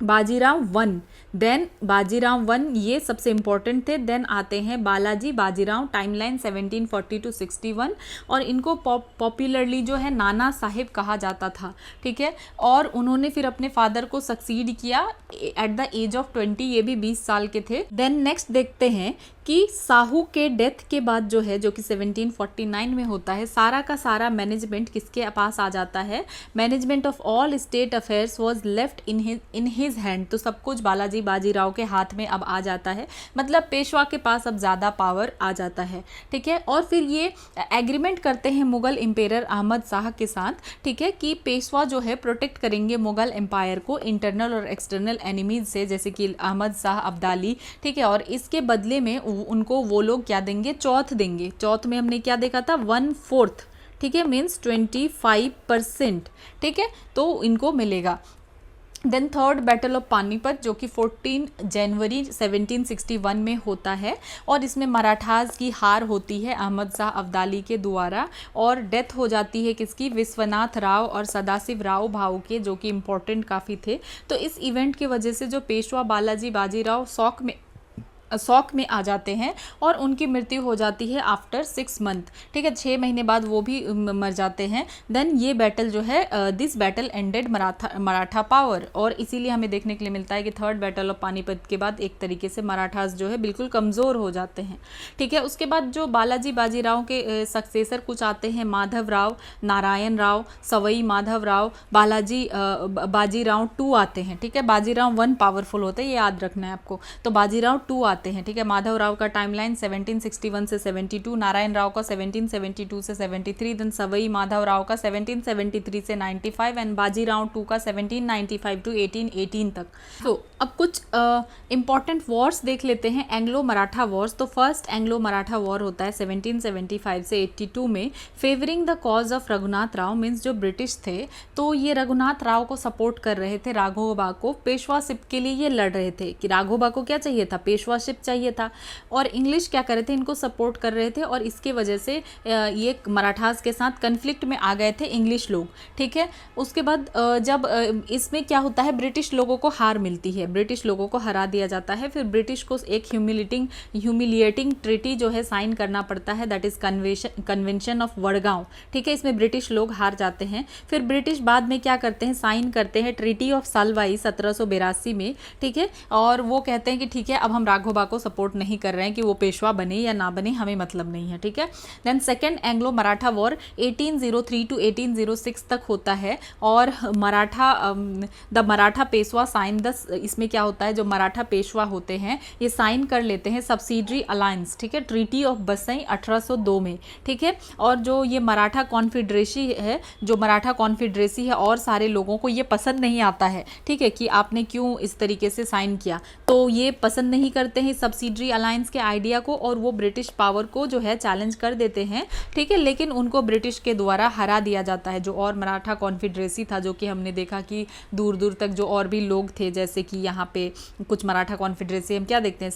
बाजीराव वन। देन बाजीराव वन ये सबसे इंपॉर्टेंट थे। देन आते हैं बालाजी बाजीराव, टाइमलाइन 1740 to 61, और इनको पॉपुलरली जो है नाना साहिब कहा जाता था। ठीक है, और उन्होंने फिर अपने फादर को सक्सीड किया एट द एज ऑफ 20, ये भी 20 साल के थे। देन नेक्स्ट देखते हैं कि साहू के डेथ के बाद जो है, जो कि 1749 में होता है, सारा का सारा मैनेजमेंट किसके पास आ जाता है, management of all state affairs was left in his hand. तो सब कुछ बालाजी बाजीराव के हाथ में अब आ जाता है, मतलब पेशवा के पास अब ज़्यादा पावर आ जाता है। ठीक है, और फिर ये एग्रीमेंट करते हैं मुगल एम्पायर अहमद शाह के साथ। ठीक है, कि पेशवा जो है प्रोटेक्ट करेंगे मुगल एम्पायर को इंटरनल और एक्सटर्नल एनिमीज से, जैसे कि अहमद शाह अब्दाली। ठीक है, और इसके बदले में उनको वो लोग क्या देंगे, चौथ देंगे। चौथ में हमने क्या देखा था, 1/4। ठीक है, मीन्स 25%। ठीक है, तो इनको मिलेगा। Then third battle of Panipat, जो कि 14 जनवरी 1761 में होता है, और इसमें मराठास की हार होती है अहमद शाह अब्दाली के द्वारा, और डेथ हो जाती है किसकी, विश्वनाथ राव और सदाशिव राव भाऊ के, जो कि इम्पोर्टेंट काफ़ी थे। तो इस इवेंट की वजह से जो पेशवा बालाजी बाजीराव शौक में आ जाते हैं, और उनकी मृत्यु हो जाती है आफ्टर 6 मंथ। ठीक है, 6 महीने बाद वो भी मर जाते हैं। देन ये बैटल जो है, this battle ended Maratha power, और इसीलिए हमें देखने के लिए मिलता है कि थर्ड बैटल ऑफ पानीपत के बाद एक तरीके से मराठास जो है बिल्कुल कमज़ोर हो जाते हैं। ठीक है, उसके बाद जो बालाजी बाजीराव के सक्सेसर कुछ आते हैं, माधव राव, नारायण राव, सवई माधव राव, बाजीराव 2 आते हैं। ठीक है, बाजीराव 1 पावरफुल होते हैं, ये याद रखना है आपको। तो बाजीराव 2 आते हैं। ठीक है, माधव राव का टाइमलाइन 1761 से 72, नारायण राव का 1772 से 73, देन सवई माधव राव का 1773 से 95, एंड बाजीराव 2 का 1795 to 1818 तक। तो अब कुछ इंपॉर्टेंट वॉर्स देख लेते हैं, एंग्लो मराठा वॉर्स। तो फर्स्ट एंग्लो मराठा वॉर होता है 1775 से 82 में, favouring the cause of Raghunath Rao, means जो ब्रिटिश थे तो ये रघुनाथ राव को सपोर्ट कर रहे थे, राघोबा को पेशवाशिप के लिए ये लड़ रहे थे कि राघोबा को क्या चाहिए था, पेशवाशिप चाहिए था, और इंग्लिश क्या कर रहे थे, इनको सपोर्ट कर रहे थे, और इसके वजह से ये मराठास के साथ कन्फ्लिक्ट में आ गए थे इंग्लिश लोग। ठीक है, उसके बाद जब इसमें क्या होता है, ब्रिटिश लोगों को हार मिलती है, ब्रिटिश लोगों को हरा दिया जाता है, फिर ब्रिटिश को एक ह्यूमिलिएटिंग ट्रीटी जो है साइन करना पड़ता है, that is convention of Wadgaon. ठीक है, इसमें ब्रिटिश लोग हार जाते हैं। फिर ब्रिटिश बाद में क्या करते हैं, साइन करते हैं ट्रीटी ऑफ सालवाई 1782 में। ठीक है, और वो कहते हैं कि ठीक है, अब हम राघोबा पेशवा को सपोर्ट नहीं कर रहे हैं कि वो पेशवा बने या ना बने, हमें मतलब नहीं है, ठीक है। Then second Anglo Maratha war 1803 to 1806 तक होता है, और द मराठा पेशवा साइन इसमें क्या होता है, जो मराठा पेशवा होते हैं ये साइन कर लेते हैं सब्सिडरी अलायंस, ठीक है, ट्रीटी ऑफ बसई 1802 में, ठीक है। और जो ये मराठा कॉन्फेडरेसी है, जो मराठा कॉन्फेडरेसी है, और सारे लोगों को ये पसंद नहीं आता है, ठीक है, कि आपने क्यों इस तरीके से साइन किया, तो ये पसंद नहीं करते हैं सब्सिडरी अलायंस के आइडिया को, और वो ब्रिटिश पावर को जो है चैलेंज कर देते हैं, ठीक है। लेकिन उनको ब्रिटिश के द्वारा हरा दिया जाता है। जो और मराठा कॉन्फेडरेसी था, जो कि हमने देखा कि दूर दूर तक जो और भी लोग थे, जैसे कि यहाँ पे कुछ मराठा कॉन्फेडरेसी हम क्या देखते हैं,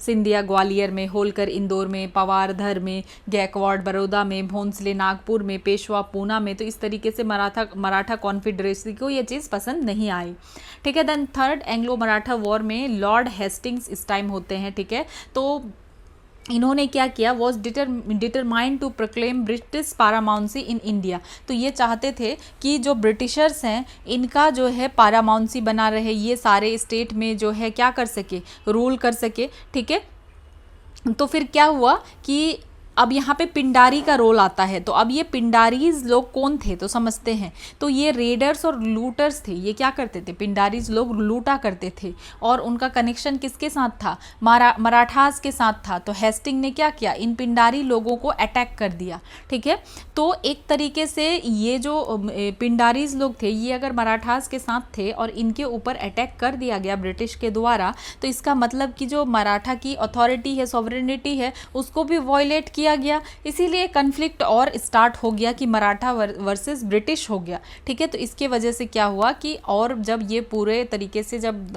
सिंधिया ग्वालियर में, होलकर इंदौर में, पवारधर में, गायकवाड़ बड़ौदा में, भोंसले नागपुर में, पेशवा पूना में, तो इस तरीके से मराठा कॉन्फेडरेसी को ये चीज़ पसंद नहीं आई, ठीक है। Then third Anglo Maratha war में लॉर्ड हेस्टिंग्स इस टाइम होते हैं, ठीक है। तो इन्होंने क्या किया, was determined to proclaim British paramountcy in India. तो ये चाहते थे कि जो ब्रिटिशर्स हैं इनका जो है पारामाउंसी बना रहे, ये सारे स्टेट में जो है क्या कर सके, रूल कर सके, ठीक है। तो फिर क्या हुआ कि अब यहाँ पे पिंडारी का रोल आता है। तो अब ये पिंडारीज लोग कौन थे, तो समझते हैं। तो ये रेडर्स और लूटर्स थे। ये क्या करते थे, पिंडारीज लोग लूटा करते थे, और उनका कनेक्शन किसके साथ था, मराठास के साथ था। तो हेस्टिंग ने क्या किया, इन पिंडारी लोगों को अटैक कर दिया, ठीक है। तो एक तरीके से ये जो पिंडारीज लोग थे, ये अगर मराठास के साथ थे और इनके ऊपर अटैक कर दिया गया ब्रिटिश के द्वारा, तो इसका मतलब कि जो मराठा की अथॉरिटी है, सॉवरेनिटी है, उसको भी वॉयलेट किया गया। इसीलिए कन्फ्लिक्ट और स्टार्ट हो गया कि मराठा वर्सेस ब्रिटिश हो गया, ठीक है। तो इसके वजह से क्या हुआ कि और जब ये पूरे तरीके से जब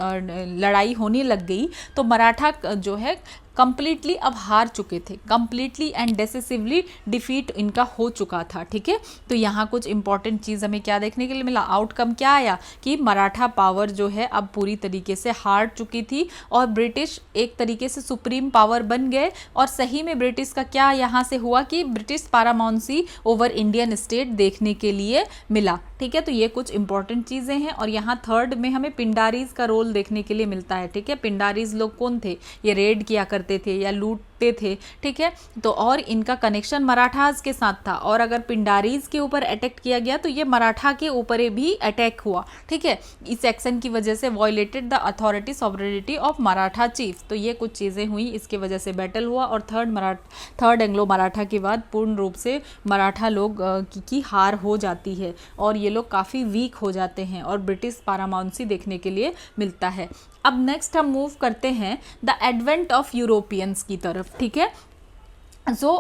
लड़ाई होने लग गई, तो मराठा जो है कंप्लीटली अब हार चुके थे, कंप्लीटली एंड डिसिसिवली डिफीट इनका हो चुका था, ठीक है। तो यहाँ कुछ इंपॉर्टेंट चीज़ हमें क्या देखने के लिए मिला, आउटकम क्या आया कि मराठा पावर जो है अब पूरी तरीके से हार चुकी थी, और ब्रिटिश एक तरीके से सुप्रीम पावर बन गए। और सही में ब्रिटिश का क्या यहाँ से हुआ कि ब्रिटिश पारामाउंसी ओवर इंडियन स्टेट देखने के लिए मिला, ठीक है। तो ये कुछ इंपॉर्टेंट चीज़ें हैं। और यहाँ थर्ड में हमें पिंडारीज का रोल देखने के लिए मिलता है, ठीक है। पिंडारीज लोग कौन थे, ये रेड किया करते थे या लूटते थे, ठीक है। तो और इनका कनेक्शन मराठास के साथ था, और अगर पिंडारीज के ऊपर अटैक किया गया तो ये मराठा के ऊपर भी अटैक हुआ, ठीक है। इस एक्शन की वजह से violated the authority sovereignty of Maratha chief. तो ये कुछ चीज़ें हुई, इसके वजह से बैटल हुआ, और थर्ड एंग्लो मराठा के बाद पूर्ण रूप से मराठा लोग की हार हो जाती है, और ये लोग काफ़ी वीक हो जाते हैं, और ब्रिटिश पारामाउंसी देखने के लिए मिलता है। अब नेक्स्ट हम मूव करते हैं द एडवेंट ऑफ यूरोपियंस की तरफ, ठीक है।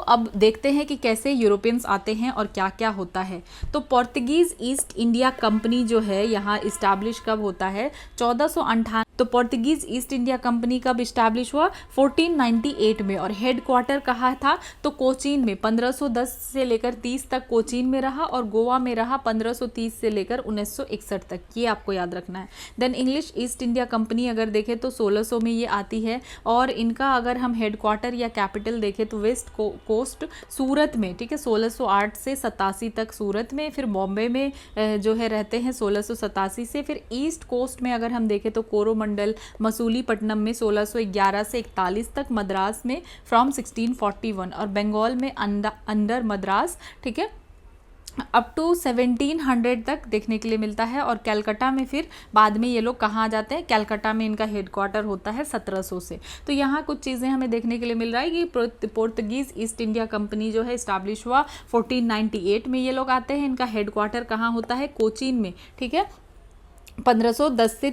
अब देखते हैं कि कैसे यूरोपियंस आते हैं और क्या क्या होता है। तो पोर्तुगीज़ ईस्ट इंडिया कंपनी जो है यहाँ इस्टेब्लिश कब होता है, 1458। तो पोर्तुगीज़ ईस्ट इंडिया कंपनी कब इस्टेब्लिश हुआ, 1498 में, और हेड क्वार्टर कहाँ था, तो कोचीन में। 1510 से लेकर 30 तक कोचीन में रहा, और गोवा में रहा 1530 से लेकर 1961 तक, ये आपको याद रखना है। Then English East India Company अगर देखें तो 1600 में ये आती है, और इनका अगर हम हेड क्वार्टर या कैपिटल देखें तो वेस्ट कोस्ट सूरत में, ठीक है, 1608 से 87 तक सूरत में। फिर बॉम्बे में जो है रहते हैं 1687 से। फिर ईस्ट कोस्ट में अगर हम देखें तो कोरोमंडल, मसूलीपट्टनम में 1611 से 41 तक, मद्रास में फ्रॉम 1641, और बंगाल में अंडर मद्रास, ठीक है, अप टू 1700 तक देखने के लिए मिलता है। और कलकत्ता में फिर बाद में ये लोग कहाँ आ जाते हैं, कलकत्ता में इनका हेडक्वार्टर होता है 1700 से। तो यहाँ कुछ चीज़ें हमें देखने के लिए मिल रहा है कि पोर्तुगीज़ ईस्ट इंडिया कंपनी जो है इस्टेब्लिश हुआ 1498 में, ये लोग आते हैं। इनका हेडक्वार्टर कहाँ होता है, कोचीन में, ठीक है। 1510 से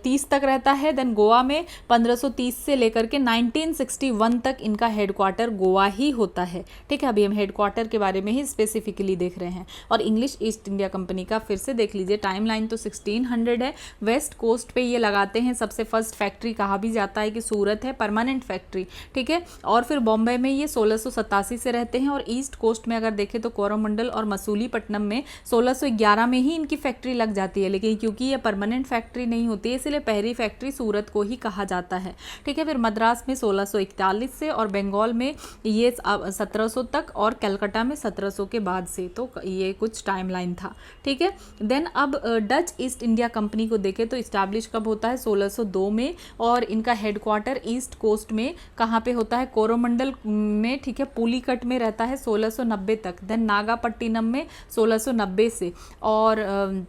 30 तक रहता है। देन गोवा में 1530 से लेकर के 1961 तक इनका हेडक्वार्टर गोवा ही होता है, ठीक है। अभी हम हेडक्वार्टर के बारे में ही स्पेसिफिकली देख रहे हैं। और इंग्लिश ईस्ट इंडिया कंपनी का फिर से देख लीजिए, टाइमलाइन तो 1600 है। वेस्ट कोस्ट पे ये लगाते हैं, सबसे फर्स्ट फैक्ट्री कहा भी जाता है कि सूरत है, परमानेंट फैक्ट्री, ठीक है। और फिर बॉम्बे में ये 1687 से रहते हैं। और ईस्ट कोस्ट में अगर देखें तो कोरोमंडल और मसूलीपट्टनम में 1611 में ही इनकी फैक्ट्री लग जाती है, लेकिन क्योंकि या परमानेंट फैक्ट्री नहीं होती है, इसलिए पहली फैक्ट्री सूरत को ही कहा जाता है। ठीक है, फिर मद्रास में 1641 से और बंगाल में ये 1700 तक और कलकत्ता में 1700 के बाद से, तो ये कुछ टाइमलाइन था। ठीक है, देन अब डच ईस्ट इंडिया कंपनी को देखें तो इस्टेब्लिश कब होता है 1602 में, और इनका हेडक्वार्टर ईस्ट कोस्ट में कहाँ पे होता है, कोरोमंडल में। ठीक है, पुलिकट में रहता है 1690 तक, देन नागापट्टिनम में 1690 से, और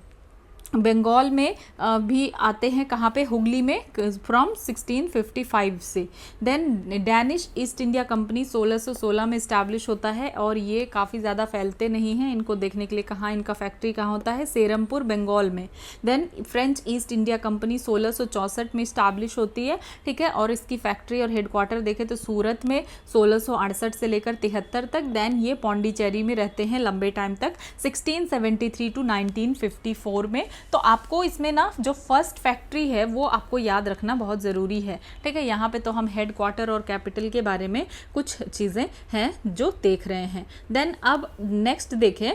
बंगाल में भी आते हैं कहाँ पे, हुगली में फ्रॉम 1655 से। Then Danish East India Company 1616 में इस्टेब्लिश होता है, और ये काफ़ी ज़्यादा फैलते नहीं हैं, इनको देखने के लिए कहाँ इनका फैक्ट्री कहाँ होता है, सेरमपुर बंगाल में। Then French East India Company 1664 में इस्टेब्लिश होती है। ठीक है, और इसकी फैक्ट्री और हेडक्वार्टर देखें तो सूरत में 1668 से लेकर 73 तक। देन ये पौंडीचेरी में रहते हैं लंबे टाइम तक 1673 टू 1954 में। तो आपको इसमें ना जो फर्स्ट फैक्ट्री है वो आपको याद रखना बहुत ज़रूरी है। ठीक है, यहाँ पे तो हम हेडक्वार्टर और कैपिटल के बारे में कुछ चीज़ें हैं जो देख रहे हैं। देन अब नेक्स्ट देखें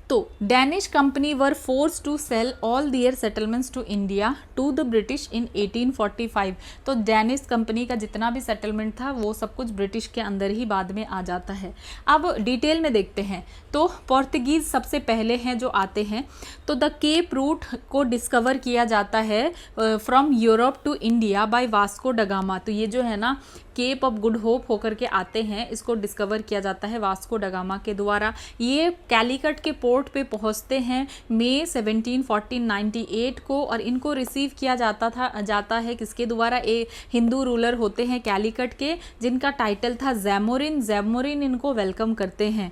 तो Danish company were forced to sell all their settlements to India to the British in 1845। तो डैनिश कंपनी का जितना भी सेटलमेंट था वो सब कुछ ब्रिटिश के अंदर ही बाद में आ जाता है। अब डिटेल में देखते हैं तो पोर्तुगीज़ सबसे पहले हैं जो आते हैं। तो द केप रूट को डिस्कवर किया जाता है from Europe to India by Vasco da Gama. तो ये जो है ना केप ऑफ गुड होप होकर के आते हैं, इसको डिस्कवर किया जाता है वास्को ड गामा के द्वारा। ये कैलीकट के पोर्ट पे पहुंचते हैं मई 1498 को, और इनको रिसीव किया जाता है किसके द्वारा, एक हिंदू रूलर होते हैं कैलीकट के जिनका टाइटल था जैमोरिन इनको वेलकम करते हैं।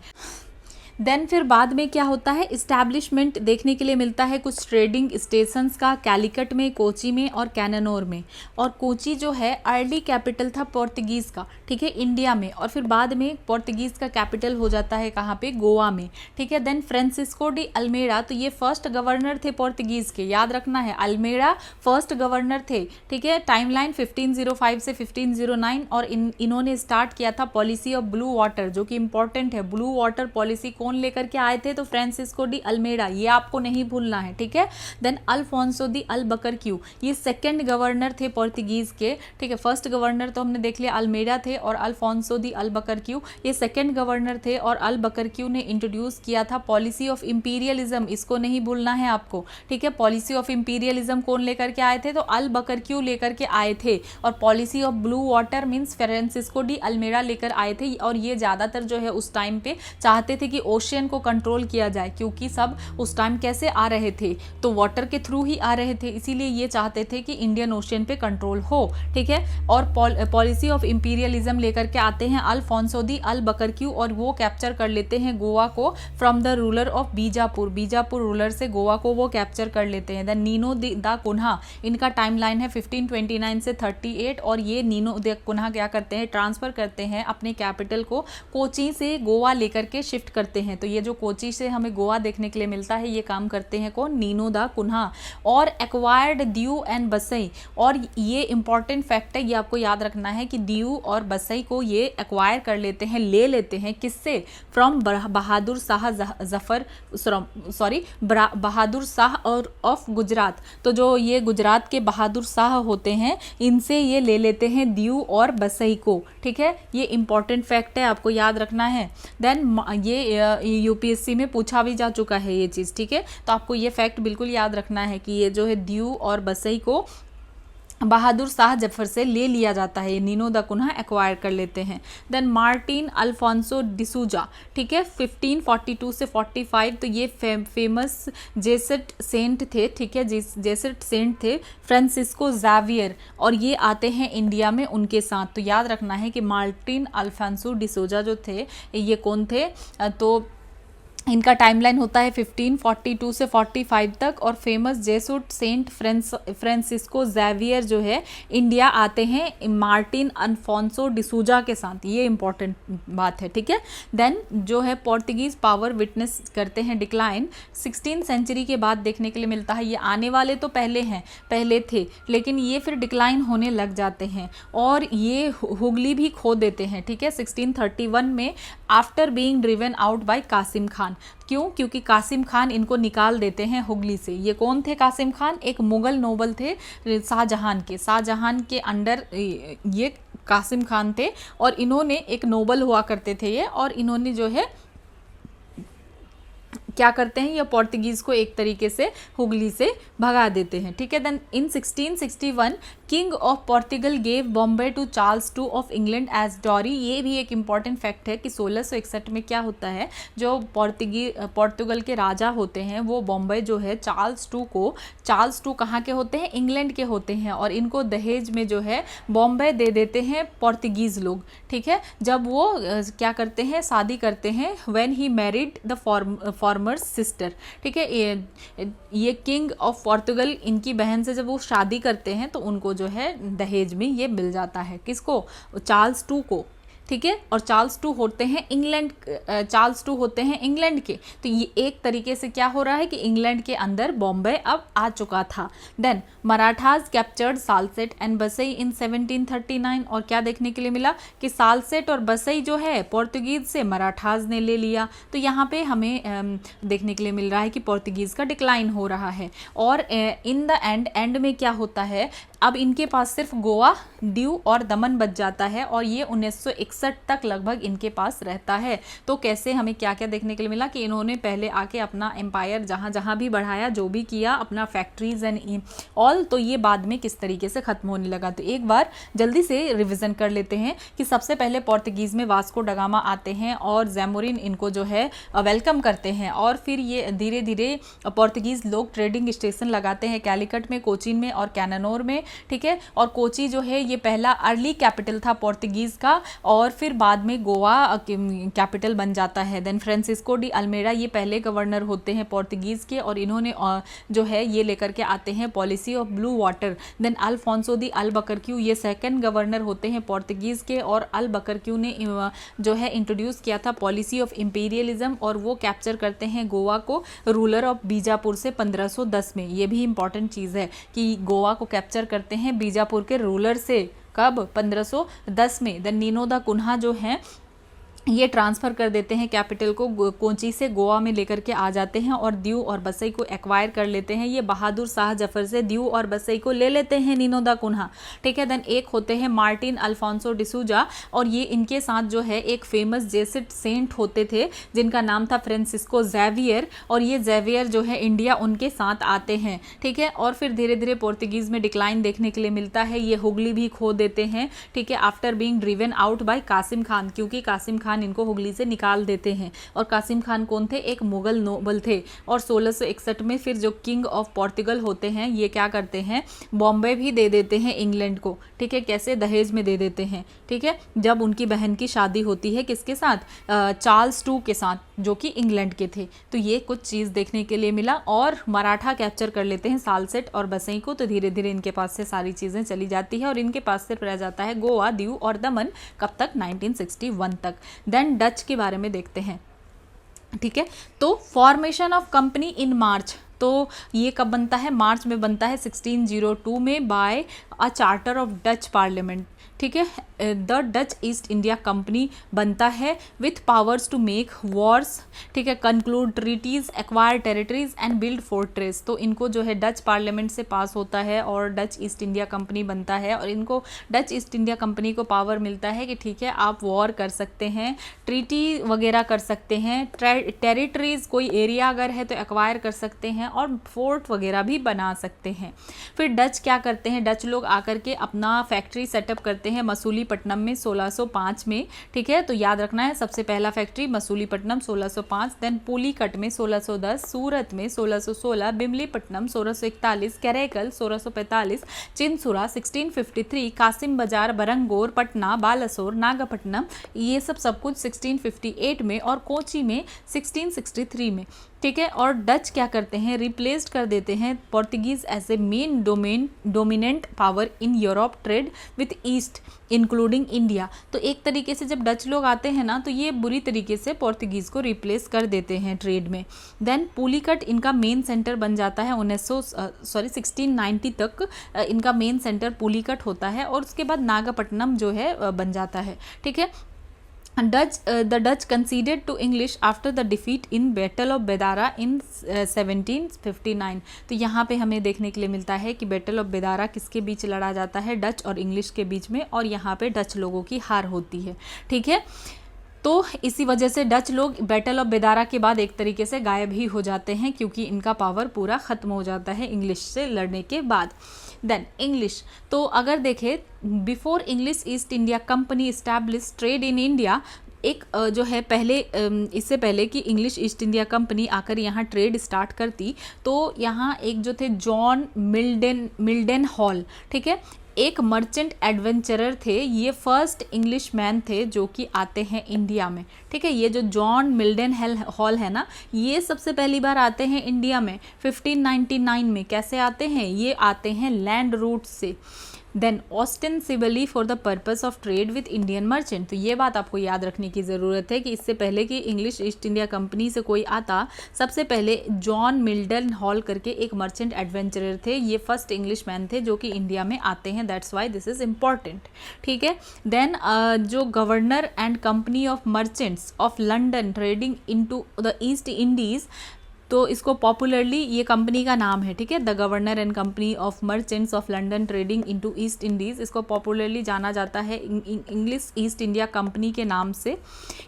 देन फिर बाद में क्या होता है, इस्टेब्लिशमेंट देखने के लिए मिलता है कुछ ट्रेडिंग स्टेशंस का कैलीकट में, कोची में और कैनानोर में। और कोची जो है अर्ली कैपिटल था पोर्तुगीज़ का, ठीक है, इंडिया में, और फिर बाद में पोर्तुगीज़ का कैपिटल हो जाता है कहाँ पे, गोवा में। ठीक है, देन फ्रांसिस्को डी अल्मेड़ा, तो ये फर्स्ट गवर्नर थे पोर्तुगीज़ के, याद रखना है, अल्मेड़ा फर्स्ट गवर्नर थे। ठीक है, टाइमलाइन 1505 से 1509, और इन्होंने स्टार्ट किया था पॉलिसी ऑफ ब्लू वाटर, जो कि इंपॉर्टेंट है। ब्लू वाटर पॉलिसी कौन लेकर के आए थे, तो फ्रांसिस्को डी अल्मेड़ा, ये आपको नहीं भूलना है। ठीक है, देन अल्फोंसो दी अल्बकरक्यू, ये सेकंड गवर्नर थे पोर्तुगीज के। ठीक है, फर्स्ट गवर्नर तो हमने देख लिया अल्मेड़ा थे, और अल्फोंसो दी अल्बकरक्यू ये सेकंड गवर्नर थे, और अल्बकरक्यू ने इंट्रोड्यूस किया था पॉलिसी ऑफ इंपीरियलिज्म, इसको नहीं भूलना है आपको। ठीक है, पॉलिसी ऑफ इंपीरियलिज्म कौन लेकर के आए थे, तो अल्बकरक्यू लेकर के आए थे, और policy of blue water means Francisco de Almeida लेकर आए थे। और ये ज़्यादातर जो है उस टाइम पे चाहते थे कि ओशियन को कंट्रोल किया जाए, क्योंकि सब उस टाइम कैसे आ रहे थे, तो वाटर के थ्रू ही आ रहे थे, इसीलिए ये चाहते थे कि इंडियन ओशियन पे कंट्रोल हो। ठीक है, और पॉलिसी ऑफ इंपीरियलिज्म लेकर के आते हैं अल्फोंसो दी अल्बकरक्यू, और वो कैप्चर कर लेते हैं गोवा को from the ruler of Bijapur ruler से गोवा को वो कैप्चर कर लेते हैं। देन नीनो दा कुन्हा, इनका टाइमलाइन है 1529 से 38, और ये नीनो दा कुन्हा क्या करते हैं, ट्रांसफर करते हैं अपने कैपिटल को कोची से गोवा लेकर के शिफ्ट करते हैं। तो ये जो कोची से हमें गोवा देखने के लिए मिलता है, ये काम करते हैं कौन, नीनो दा कुन्हा। और एक्वायर्ड दीव एंड बसई, और ये इंपॉर्टेंट फैक्ट है, ये आपको याद रखना है कि दीव और बसई को ये एक्वायर कर लेते हैं, ले लेते हैं, किससे, फ्रॉम बहादुर शाह बहादुर शाह और ऑफ गुजरात। तो जो ये गुजरात के बहादुर शाह होते हैं, इनसे ये ले लेते हैं दीव और बसई को। ठीक है, ये इंपॉर्टेंट फैक्ट है, आपको याद रखना है। देन ये यूपीएससी में पूछा भी जा चुका है ये चीज़। ठीक है, तो आपको ये फैक्ट बिल्कुल याद रखना है कि ये जो है दीव और बसई को बहादुर शाह जफर से ले लिया जाता है, नीनो दा कुन्हा एक्वायर कर लेते हैं। देन मार्टिन अल्फोंसो डिसूजा, ठीक है, 1542 से 45, तो ये फेमस जेसट सेंट थे। ठीक है, जेसट सेंट थे फ्रांसिस्को ज़ावियर, और ये आते हैं इंडिया में उनके साथ। तो याद रखना है कि मार्टिन अल्फोंसो डिसूजा जो थे ये कौन थे, तो इनका टाइमलाइन होता है 1542 से 45 तक, और फेमस जेसुट सेंट फ्रांसिस्को ज़ावियर जो है इंडिया आते हैं मार्टिन अल्फोंसो डिसूजा के साथ, ये इंपॉर्टेंट बात है। ठीक है, देन जो है पोर्तुगीज़ पावर विटनेस करते हैं डिक्लाइन 16th सेंचुरी के बाद देखने के लिए मिलता है। ये आने वाले तो पहले थे, लेकिन ये फिर डिक्लाइन होने लग जाते हैं, और ये हुगली भी खो देते हैं। ठीक है, 1631 में after being driven out by Qasim Khan. Khan. क्यों? क्योंकि कासिम खान इनको निकाल देते हैं हुगली से। ये कौन थे कासिम खान? एक मुगल नोबल थे शाहजहां के अंडर ये कासिम खान थे, और इन्होंने एक नोबल हुआ करते थे ये, और इन्होंने जो है क्या करते हैं, ये पोर्तुगीज़ को एक तरीके से हुगली से भगा देते हैं। ठीक है। Then in 1661 king of Portugal gave Bombay to Charles two of England as dowry. ये भी एक इम्पॉर्टेंट फैक्ट है कि 1661 में क्या होता है, जो पोर्तुगल के राजा होते हैं वो बॉम्बे जो है चार्ल्स टू कहाँ के होते हैं? इंग्लैंड के होते हैं, और इनको दहेज में जो है बॉम्बे दे देते हैं पोर्तुगीज़ लोग। ठीक है। जब वो क्या करते हैं, शादी करते हैं, when he married the former sister. ठीक है। ये किंग ऑफ पोर्तुगल इनकी बहन से जब वो शादी करते हैं तो उनको जो है दहेज में ये मिल जाता है। किसको? चार्ल्स टू को। ठीक है। और चार्ल्स टू होते हैं इंग्लैंड के। तो ये एक तरीके से क्या हो रहा है कि इंग्लैंड के अंदर बॉम्बे अब आ चुका था। Then Marathas captured Salsette and Bassein in 1739। और क्या देखने के लिए मिला कि सालसेट और बसई जो है पोर्तुगीज से मराठाज ने ले लिया। तो यहाँ पे हमें देखने के लिए मिल रहा है कि पोर्तुगीज का डिक्लाइन हो रहा है। और इन द एंड में क्या होता है, अब इनके पास सिर्फ गोवा, दीव और दमन बच जाता है, और ये 1961 तक लगभग इनके पास रहता है। तो कैसे हमें क्या क्या देखने के लिए मिला कि इन्होंने पहले आके अपना एम्पायर जहाँ जहाँ भी बढ़ाया, जो भी किया, अपना फैक्ट्रीज एंड ऑल, तो ये बाद में किस तरीके से ख़त्म होने लगा। तो एक बार जल्दी से रिविज़न कर लेते हैं कि सबसे पहले पोर्तुगीज़ में वास्को ड गामा आते हैं और जैमोरिन इनको जो है वेलकम करते हैं, और फिर ये धीरे धीरे पोर्तुगीज़ लोग ट्रेडिंग स्टेशन लगाते हैं कैलिकट में, कोचीन में और कैनानोर में। ठीक है। और कोची जो है ये पहला अर्ली कैपिटल था पोर्तुगीज़ का, और फिर बाद में गोवा कैपिटल बन जाता है। देन फ्रांसिस्को डी अल्मेडा ये पहले गवर्नर होते हैं पोर्तुगीज़ के, और इन्होंने जो है ये लेकर के आते हैं policy of blue water. Then Alfonso de Albuquerque ये सेकंड गवर्नर होते हैं पोर्तुगीज़ के, और अल्बकरक्यू ने जो है इंट्रोड्यूस किया था पॉलिसी ऑफ इम्पीरियलिज्म, और वो कैप्चर करते हैं गोवा को रूलर ऑफ बीजापुर से 1510 में। ये भी इंपॉर्टेंट चीज़ है कि गोवा को कैप्चर करते हैं बीजापुर के रूलर से। कब? 1510 में। देन नीनो दा कुन्हा जो है ये ट्रांसफ़र कर देते हैं कैपिटल को कोची से गोवा में लेकर के आ जाते हैं, और दीव और बसई को एक्वायर कर लेते हैं। ये बहादुर शाह जफर से दीव और बसई को ले लेते हैं नीनो दा कुन्हा। ठीक है। देन एक होते हैं मार्टिन अल्फोंसो डिसूजा, और ये इनके साथ जो है एक फेमस जेसिट सेंट होते थे जिनका नाम था फ्रांसिस्को ज़ेवियर, और ये ज़ेवियर जो है इंडिया उनके साथ आते हैं। ठीक है। और फिर धीरे धीरे पोर्तुगीज़ में डिक्लाइन देखने के लिए मिलता है। ये हुगली भी खो देते हैं। ठीक है। After being driven out by Qasim Khan, क्योंकि कासिम खान इनको हुगली से निकाल देते हैं। और कासिम खान कौन थे? एक मुगल नोबल थे। और 1661 में फिर जो किंग ऑफ पोर्तुगल होते हैं ये क्या करते हैं, बॉम्बे भी दे देते हैं इंग्लैंड को। ठीक है। कैसे? दहेज में दे देते हैं। ठीक है। जब उनकी बहन की शादी होती है किसके साथ? चार्ल्स टू के साथ, जो कि इंग्लैंड के थे। तो ये कुछ चीज़ देखने के लिए मिला। और मराठा कैप्चर कर लेते हैं सालसेट और बसई को, तो धीरे धीरे इनके पास से सारी चीज़ें चली जाती है, और इनके पास सिर्फ रह जाता है गोवा, दीव और दमन। कब तक? 1961 तक। देन डच के बारे में देखते हैं। ठीक है। तो फॉर्मेशन ऑफ कंपनी इन मार्च, तो ये कब बनता है? मार्च में बनता है 1602 में by a charter of Dutch parliament. ठीक है। The Dutch East India Company बनता है with powers to make wars. ठीक है। Conclude treaties, acquire territories and build fortress. तो इनको जो है डच पार्लियामेंट से पास होता है और डच ईस्ट इंडिया कंपनी बनता है, और इनको डच ईस्ट इंडिया कंपनी को पावर मिलता है कि ठीक है आप वॉर कर सकते हैं, ट्रीटी वगैरह कर सकते हैं, टेरिटरीज कोई एरिया अगर है तो एक्वायर कर सकते हैं, और फोर्ट वगैरह भी बना सकते हैं। फिर डच क्या करते हैं? डच लोग आकर के अपना फैक्ट्री सेटअप करते हैं मसूलीपट्टनम में 1605 में। ठीक है। तो याद रखना है, सबसे पहला फैक्ट्री मसूलीपट्टनम 1605, देन पुलीकट में 1610, सूरत में 1616, बिमलीपट्टनम 1641, कैरेकल 1645, चिंसुरा 1653, कासिम बाजार, बरंगोर, पटना, बालासोर, नागपट्टनम, ये सब कुछ 1658 में, और कोची में 1663 में। ठीक है। और डच क्या करते हैं? रिप्लेस्ड कर देते हैं Portuguese as a main dominant power in Europe trade with East including India. तो एक तरीके से जब डच लोग आते हैं ना, तो ये बुरी तरीके से पोर्तुगीज़ को रिप्लेस कर देते हैं ट्रेड में। देन पुलीकट इनका मेन सेंटर बन जाता है 1690 तक इनका मेन सेंटर पुलीकट होता है, और उसके बाद नागपट्टनम जो है बन जाता है। ठीक है। The Dutch conceded to English after the defeat in Battle of Bedara in 1759। तो यहाँ पे हमें देखने के लिए मिलता है कि बैटल ऑफ बेदारा किसके बीच लड़ा जाता है, डच और इंग्लिश के बीच में, और यहाँ पे डच लोगों की हार होती है। ठीक है, तो इसी वजह से डच लोग बैटल ऑफ बेदारा के बाद एक तरीके से गायब ही हो जाते हैं, क्योंकि इनका पावर पूरा ख़त्म हो जाता है इंग्लिश से लड़ने के बाद। देन इंग्लिश, तो अगर देखें before English East India company establish trade in India, एक जो है पहले इससे पहले कि इंग्लिश ईस्ट इंडिया कंपनी आकर यहाँ ट्रेड स्टार्ट करती, तो यहाँ एक जो थे जॉन मिल्डन हॉल, ठीक है, एक मर्चेंट एडवेंचरर थे। ये फर्स्ट इंग्लिश मैन थे जो कि आते हैं इंडिया में। ठीक है, ये जो जॉन मिल्डन हॉल है ना, ये सबसे पहली बार आते हैं इंडिया में 1599 में। कैसे आते हैं? ये आते हैं लैंड रूट से। Then ostensibly for the purpose of trade with Indian merchant. तो ये बात आपको याद रखने की ज़रूरत है कि इससे पहले कि इंग्लिश ईस्ट इंडिया कंपनी से कोई आता, सबसे पहले जॉन मिल्डन हॉल करके एक मर्चेंट एडवेंचरर थे। ये फर्स्ट इंग्लिश मैन थे जो कि इंडिया में आते हैं, that's why this is important. ठीक है, देन जो governor and company of Merchants of London trading into the east Indies, तो इसको पॉपुलरली, ये कंपनी का नाम है, ठीक है, the governor and company of Merchants of London trading into east Indies, इसको पॉपुलरली जाना जाता है इंग्लिश ईस्ट इंडिया कंपनी के नाम से।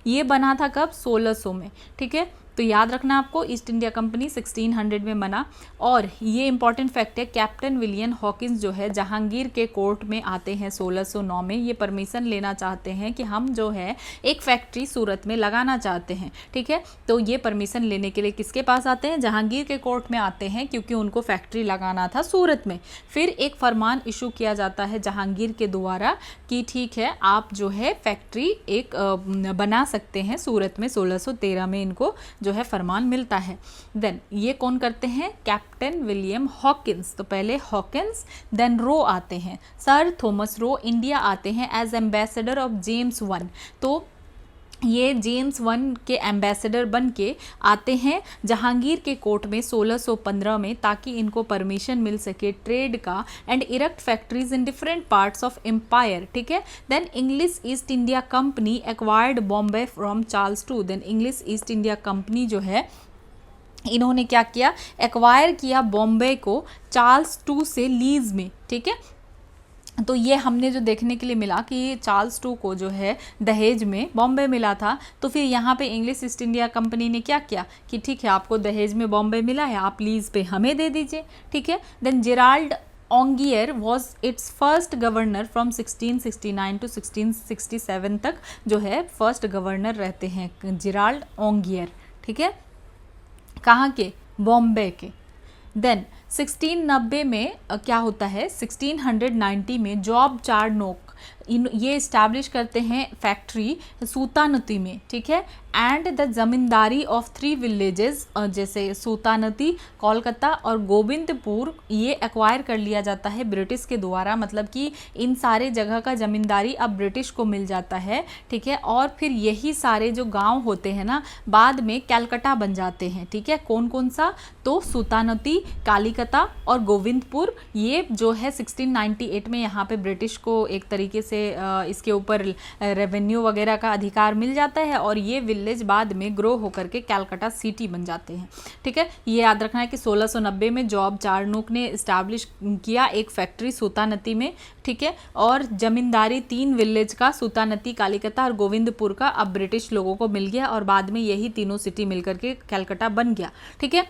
ये बना था कब? 1600 में। ठीक है, तो याद रखना आपको, ईस्ट इंडिया कंपनी 1600 में बना। और ये इंपॉर्टेंट फैक्ट है, कैप्टन विलियम हॉकिंस जो है जहांगीर के कोर्ट में आते हैं 1609 में। ये परमिशन लेना चाहते हैं कि हम जो है एक फैक्ट्री सूरत में लगाना चाहते हैं। ठीक है, तो ये परमिशन लेने के लिए किसके पास आते हैं? जहांगीर के कोर्ट में आते हैं, क्योंकि उनको फैक्ट्री लगाना था सूरत में। फिर एक फरमान इशू किया जाता है जहांगीर के द्वारा कि ठीक है, आप जो है फैक्ट्री एक बना सकते हैं सूरत में। 1613 में इनको जो है फरमान मिलता है। देन ये कौन करते हैं? Captain William Hawkins. तो पहले हॉकिंस, देन रो आते हैं, सर थॉमस रो इंडिया आते हैं as ambassador of James one. तो ये जेम्स वन के एम्बेसडर बन के आते हैं जहांगीर के कोर्ट में 1615 में, ताकि इनको परमिशन मिल सके ट्रेड का and erect factories in different parts of empire. ठीक है, then English East India Company acquired Bombay from Charles two. Then English East India Company जो है, इन्होंने क्या किया? एक्वायर किया बॉम्बे को चार्ल्स टू से लीज में। ठीक है, तो ये हमने जो देखने के लिए मिला कि चार्ल्स टू को जो है दहेज में बॉम्बे मिला था। तो फिर यहाँ पे इंग्लिश ईस्ट इंडिया कंपनी ने क्या किया कि ठीक है, आपको दहेज में बॉम्बे मिला है, आप लीज पे हमें दे दीजिए। ठीक है, then Gerald Aungier was its first governor from 1669 to 1667 तक जो है फर्स्ट गवर्नर रहते हैं जेराल्ड ओंगियर। ठीक है, कहाँ के? बॉम्बे के। देन 1690 में क्या होता है? 1690 में जॉब चार्नोक ये इस्टेब्लिश करते हैं फैक्ट्री सूतानती में। ठीक है, एंड द ज़मींदारी ऑफ 3 विलेजेस जैसे सूतानती, कोलकाता और गोविंदपुर, ये एक्वायर कर लिया जाता है ब्रिटिश के द्वारा। मतलब कि इन सारे जगह का ज़मींदारी अब ब्रिटिश को मिल जाता है। ठीक है, और फिर यही सारे जो गांव होते हैं ना, बाद में कैलकटा बन जाते हैं। ठीक है, कौन कौन सा? तो सूतानती, कालीकता और गोविंदपुर, ये जो है 1698 में यहाँ पे ब्रिटिश को एक तरीके से इसके ऊपर रेवेन्यू वगैरह का अधिकार मिल जाता है, और ये विलेज बाद में ग्रो होकर के कैलकाटा सिटी बन जाते हैं। ठीक है, ये याद रखना है कि 1690 में जॉब चार्नोक ने इस्टेब्लिश किया एक फैक्ट्री सूतानती में। ठीक है, और जमींदारी 3 विलेज का, सूतानती, कालीकता और गोविंदपुर का, अब ब्रिटिश लोगों को मिल गया, और बाद में यही तीनों सिटी मिलकर के कैलकाटा बन गया। ठीक है,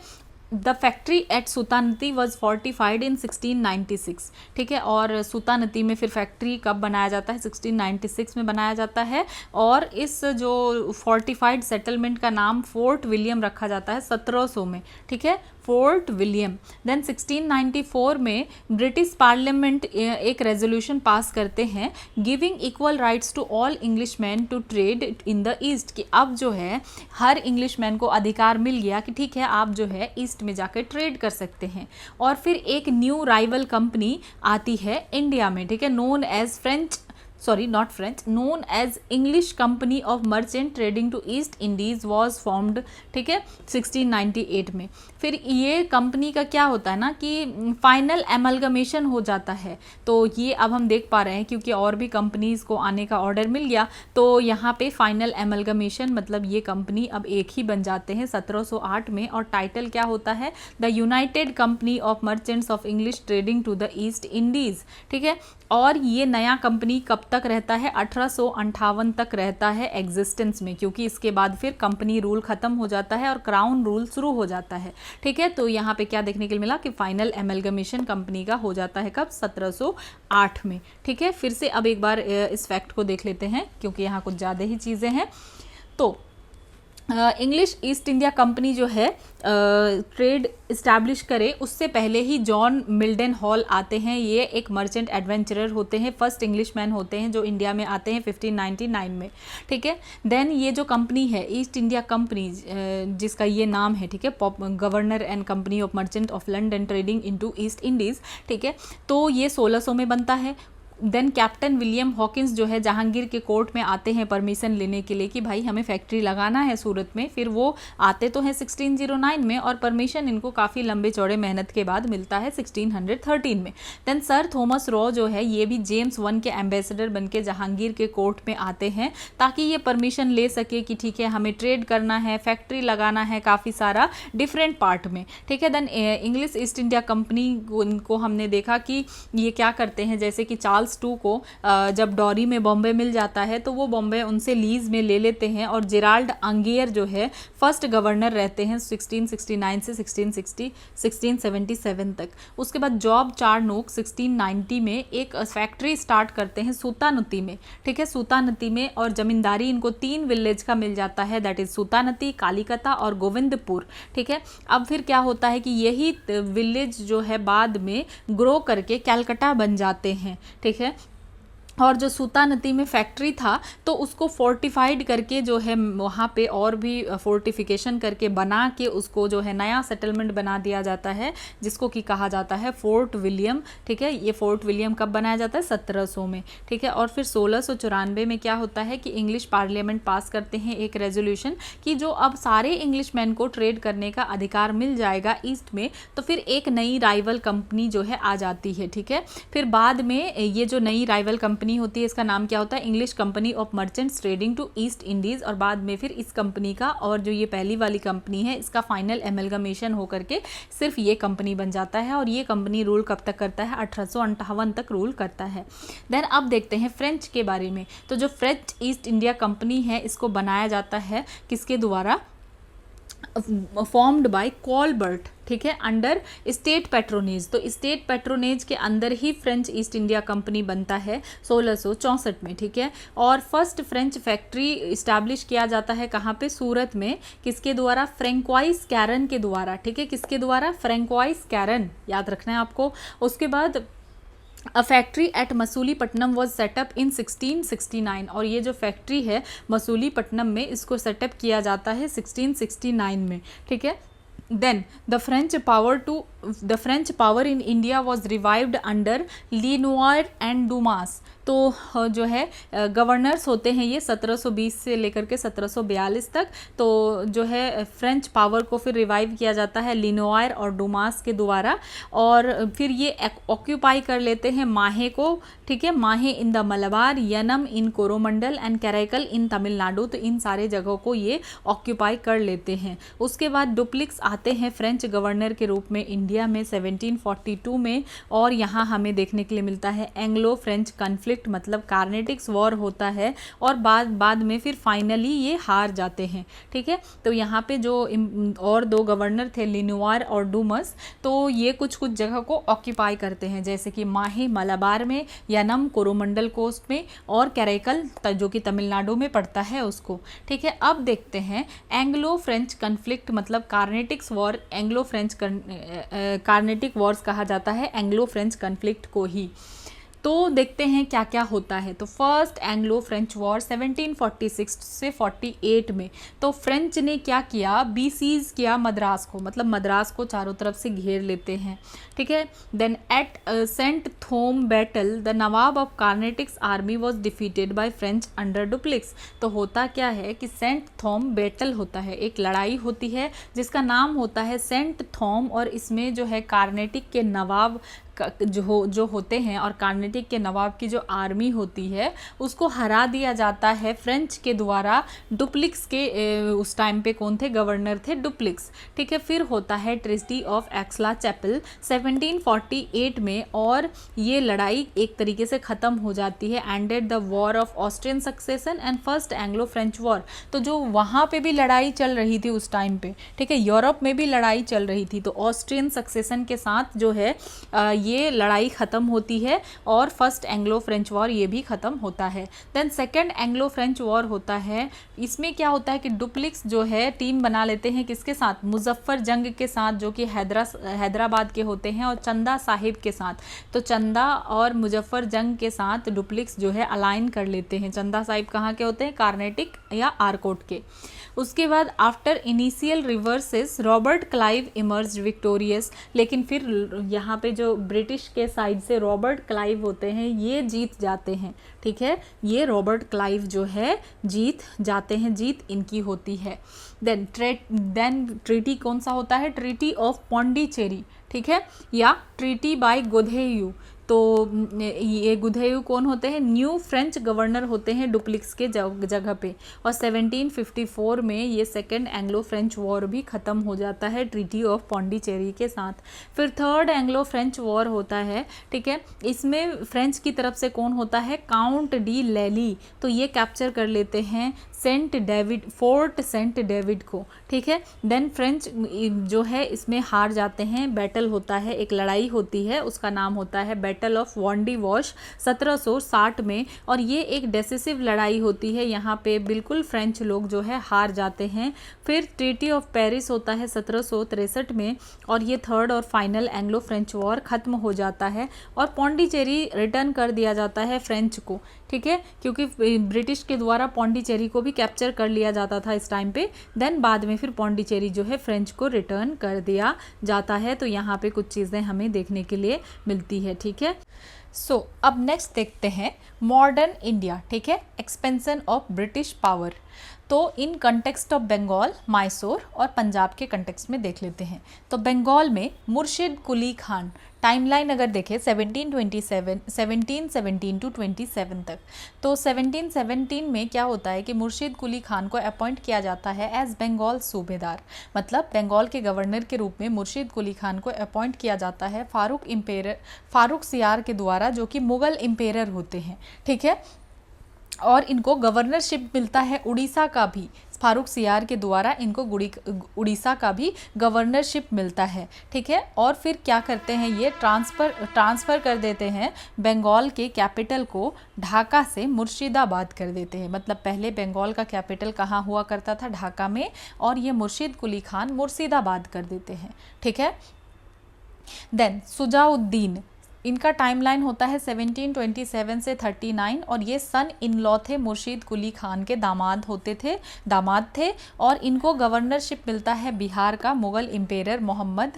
the factory at Sutanati was fortified in 1696। ठीक है, और सूतानती में फिर फैक्ट्री कब बनाया जाता है? 1696 में बनाया जाता है, और इस जो फोर्टिफाइड सेटलमेंट का नाम फोर्ट विलियम रखा जाता है 1700 में। ठीक है, फोर्ट विलियम। देन 1694 में ब्रिटिश पार्लियामेंट एक रेजोल्यूशन पास करते हैं giving equal rights to all Englishman to trade in the East, कि अब जो है हर इंग्लिशमैन को अधिकार मिल गया कि ठीक है, आप जो है ईस्ट में जाकर ट्रेड कर सकते हैं। और फिर एक न्यू राइवल कंपनी आती है इंडिया में। ठीक है, known as French sorry not French, known as English company of merchant trading to East Indies was formed, ठीक है, 1698 में। फिर ये कंपनी का क्या होता है ना कि फाइनल एमलगमेशन हो जाता है, तो ये अब हम देख पा रहे हैं क्योंकि और भी कंपनीज को आने का ऑर्डर मिल गया, तो यहाँ पे फाइनल एमलगमेशन मतलब ये कंपनी अब एक ही बन जाते हैं 1708 में, और टाइटल क्या होता है, the United Company of Merchants of English trading to the East Indies, ठीक है। और ये नया कंपनी कब तक रहता है, 1858 तक रहता है एग्जिस्टेंस में, क्योंकि इसके बाद फिर कंपनी रूल खत्म हो जाता है और क्राउन रूल शुरू हो जाता है, ठीक है। तो यहाँ पे क्या देखने के लिए मिला कि फाइनल एमलगमेशन कंपनी का हो जाता है कब, 1708 में, ठीक है। फिर से अब एक बार इस फैक्ट को देख लेते हैं क्योंकि यहाँ कुछ ज़्यादा ही चीज़ें हैं। तो इंग्लिश ईस्ट इंडिया कंपनी जो है ट्रेड इस्टेब्लिश करे उससे पहले ही जॉन मिल्डन हॉल आते हैं। ये एक मर्चेंट एडवेंचरर होते हैं, फर्स्ट इंग्लिश मैन होते हैं जो इंडिया में आते हैं 1599 में, ठीक है। देन ये जो कंपनी है ईस्ट इंडिया कंपनी जिसका ये नाम है, ठीक है, governor and company of merchant of London trading into east Indies, ठीक है। तो ये 1600 में बनता है। देन कैप्टन विलियम हॉकिंस जो है जहांगीर के कोर्ट में आते हैं परमिशन लेने के लिए कि भाई हमें फैक्ट्री लगाना है सूरत में। फिर वो आते तो हैं 1609 में और परमिशन इनको काफ़ी लंबे चौड़े मेहनत के बाद मिलता है 1613 में। देन सर थॉमस रॉ जो है ये भी जेम्स वन के एम्बेसडर बन के जहांगीर के कोर्ट में आते हैं ताकि ये परमिशन ले सके कि ठीक है हमें ट्रेड करना है, फैक्ट्री लगाना है काफ़ी सारा डिफरेंट पार्ट में, ठीक है। Then English East India Company को हमने देखा कि ये क्या करते हैं, जैसे कि चार्ल्स टू को जब डॉरी में बॉम्बे मिल जाता है तो वो बॉम्बे उनसे लीज में ले लेते हैं और जेराल्ड अंगियर जो है फर्स्ट गवर्नर रहते हैं 1669 से 1677 तक। उसके बाद जॉब चार्नोक 1690 में एक फैक्ट्री स्टार्ट करते हैं सूतानती में, ठीक है, सूतानती में, और जमींदारी इनको 3 विलेज का मिल जाता है, दैट इज सूतानती, कालीकता और गोविंदपुर, ठीक है। अब फिर क्या होता है कि यही विलेज जो है बाद में ग्रो करके कैलकाटा बन जाते हैं, ठीक है। और जो सूतानती में फैक्ट्री था तो उसको फोर्टिफाइड करके जो है वहाँ पे और भी फोर्टिफिकेशन करके बना के उसको जो है नया सेटलमेंट बना दिया जाता है जिसको कि कहा जाता है फोर्ट विलियम, ठीक है। ये फोर्ट विलियम कब बनाया जाता है, 1700 में, ठीक है। और फिर 1694 में क्या होता है कि इंग्लिश पार्लियामेंट पास करते हैं एक रेजोल्यूशन कि जो अब सारे इंग्लिश मैन को ट्रेड करने का अधिकार मिल जाएगा ईस्ट में, तो फिर एक नई राइवल कंपनी जो है आ जाती है, ठीक है। फिर बाद में ये जो नई राइवल कंपनी होती है इसका नाम क्या होता है, English company of Merchants trading to East Indies, और बाद में फिर इस कंपनी का और जो ये पहली वाली कंपनी है इसका फाइनल एमलगमेशन होकर के सिर्फ ये कंपनी बन जाता है। और ये कंपनी रूल कब तक करता है, 1858 तक रूल करता है। देन अब देखते हैं फ्रेंच के बारे में। तो जो फ्रेंच ईस्ट इंडिया कंपनी है इसको बनाया जाता है किसके द्वारा, फॉर्म्ड बाय कॉलबर्ट, ठीक है, अंडर स्टेट पैट्रोनेज। तो स्टेट पैट्रोनेज के अंदर ही फ्रेंच ईस्ट इंडिया कंपनी बनता है 1664 में, ठीक है। और फर्स्ट फ्रेंच फैक्ट्री इस्टेब्लिश किया जाता है कहाँ पे, सूरत में, किसके द्वारा, फ्रैंकोइस कैरन के द्वारा, ठीक है, किसके द्वारा, फ्रैंकोइस कैरन, याद रखना है आपको। उसके बाद a factory at Masulipatnam was set up in 1669, और ये जो फैक्ट्री है मसूलीपट्टनम में इसको सेटअप किया जाता है 1669 में, ठीक है। Then the French power in India was revived under Lenoir and Dumas. तो जो है गवर्नर्स होते हैं ये 1720 से लेकर के 1742 तक। तो जो है फ्रेंच पावर को फिर रिवाइव किया जाता है लिनोयर और डुमास के द्वारा, और फिर ये ऑक्यूपाई कर लेते हैं माहे को, ठीक है, Mahe in the Malabar, Yanam in Coromandel and Karaikal in Tamil. Nadu इन सारे जगहों को ये ऑक्यूपाई कर लेते हैं। उसके बाद डुप्लिक्स आते हैं फ्रेंच गवर्नर के रूप में इंडिया में 1742 में, और यहाँ हमें देखने के लिए मिलता है एंग्लो फ्रेंच कन्फ्लिक्ट, मतलब कार्नेटिक्स वॉर होता है, और बाद में फिर फाइनली ये हार जाते हैं, ठीक है। तो यहाँ पे जो और 2 गवर्नर थे लिनोयर और डुमस, तो ये कुछ जगह को ऑक्यूपाई करते हैं, जैसे कि माहे मलाबार में, यनम कोरोमंडल कोस्ट में, और कैरेकल जो कि तमिलनाडु में पड़ता है उसको, ठीक है। अब देखते हैं एंग्लो फ्रेंच कन्फ्लिक्ट, मतलब Carnatics war, Anglo French Carnatic wars कहा जाता है एंग्लो फ्रेंच कन्फ्लिक्ट को ही। तो देखते हैं क्या क्या होता है। तो फर्स्ट एंग्लो फ्रेंच वॉर 1746 से 48 में, तो फ्रेंच ने क्या किया, बीसीज किया मद्रास को, मतलब मद्रास को चारों तरफ से घेर लेते हैं, ठीक है। Then at St Thome battle the nawab of Carnatic's army was defeated by French under Dupleix. तो होता क्या है कि सेंट थोम बैटल होता है, एक लड़ाई होती है जिसका नाम होता है सेंट थोम, और इसमें जो है कार्नेटिक के नवाब जो होते हैं और कार्नेटिक के नवाब की जो आर्मी होती है उसको हरा दिया जाता है फ्रेंच के द्वारा। डुप्लिक्स के उस टाइम पे कौन थे, गवर्नर थे डुप्लिक्स, ठीक है। फिर होता है ट्रिस्टी ऑफ एक्सला चैपल 1748 में, और ये लड़ाई एक तरीके से ख़त्म हो जाती है। Ended the war of Austrian succession and first Anglo French war. तो जो वहाँ पे भी लड़ाई चल रही थी उस टाइम पे, ठीक है, यूरोप में भी लड़ाई चल रही थी, तो ऑस्ट्रियन सक्सेशन के साथ जो है ये लड़ाई ख़त्म होती है, और फर्स्ट एंग्लो फ्रेंच वॉर ये भी ख़त्म होता है। Then second Anglo French war होता है, इसमें क्या होता है कि डुप्लिक्स जो है टीम बना लेते हैं किसके साथ, मुजफ्फर जंग के साथ, जो कि हैदराबाद के होते हैं, और चंदा साहिब के साथ। तो चंदा और मुजफ्फर जंग के साथ डुप्लिक्स जो है अलाइन कर लेते हैं। चंदा साहिब कहाँ के होते हैं, कार्नेटिक या आरकोट के। उसके बाद after initial reverses Robert Clive emerge victorious, लेकिन फिर यहाँ पे जो ब्रिटिश के साइड से रॉबर्ट क्लाइव होते हैं ये जीत जाते हैं, ठीक है, ये रॉबर्ट क्लाइव जो है जीत जाते हैं, जीत इनकी होती है। देन ट्रीटी कौन सा होता है, ट्रीटी ऑफ पौंडीचेरी, ठीक है, या ट्रीटी बाय गोधेयू। तो ये गुधेयू कौन होते हैं, न्यू फ्रेंच गवर्नर होते हैं डुप्लिक्स के जगह पे। और 1754 में ये सेकेंड एंग्लो फ्रेंच वॉर भी ख़त्म हो जाता है ट्रीटी ऑफ पौंडीचेरी के साथ। फिर थर्ड एंग्लो फ्रेंच वॉर होता है, ठीक है, इसमें फ्रेंच की तरफ से कौन होता है, काउंट डी लैली। तो ये कैप्चर कर लेते हैं Saint David, Fort Saint David को, ठीक है। देन फ्रेंच जो है इसमें हार जाते हैं, बैटल होता है, एक लड़ाई होती है, उसका नाम होता है बैटल ऑफ वॉन्डी वॉश 1760 में, और ये एक डेसिसिव लड़ाई होती है, यहाँ पे बिल्कुल फ्रेंच लोग जो है हार जाते हैं। फिर ट्रीटी ऑफ पेरिस होता है 1763 में, और ये थर्ड और फाइनल एंग्लो फ्रेंच वॉर ख़त्म हो जाता है, और पौंडीचेरी रिटर्न कर दिया जाता है फ्रेंच को, ठीक है, क्योंकि ब्रिटिश के द्वारा पौंडीचेरी को भी कैप्चर कर लिया जाता था इस टाइम पे। देन बाद में फिर पौंडीचेरी जो है फ्रेंच को रिटर्न कर दिया जाता है। तो यहाँ पे कुछ चीज़ें हमें देखने के लिए मिलती है, ठीक है। सो अब नेक्स्ट देखते हैं मॉडर्न इंडिया, ठीक है, एक्सपेंशन ऑफ ब्रिटिश पावर। तो in context of Bengal, Mysore और पंजाब के कंटेक्स्ट में देख लेते हैं। तो बंगाल में मुर्शिद कुली खान, टाइमलाइन अगर देखें 1717 टू 27 तक, तो 1717 में क्या होता है कि मुर्शिद कुली खान को अपॉइंट किया जाता है एज बंगाल सूबेदार, मतलब बंगाल के गवर्नर के रूप में मुर्शिद कुली खान को अपॉइंट किया जाता है फारूक सियार के द्वारा, जो कि मुगल इम्पेरर होते हैं, ठीक है। और इनको गवर्नरशिप मिलता है उड़ीसा का भी, फारूक सियार के द्वारा इनको उड़ीसा का भी गवर्नरशिप मिलता है, ठीक है। और फिर क्या करते हैं, ये ट्रांसफ़र कर देते हैं बंगाल के कैपिटल को ढाका से मुर्शिदाबाद कर देते हैं। मतलब पहले बंगाल का कैपिटल कहाँ हुआ करता था, ढाका में, और ये मुर्शिद कुली खान मुर्शिदाबाद कर देते हैं, ठीक है। देन सुजाउद्दीन, इनका टाइमलाइन होता है 1727 से 39, और ये सन इन लॉ थे मुर्शिद कुली खान के दामाद थे, और इनको गवर्नरशिप मिलता है बिहार का मुगल इम्पेरर मोहम्मद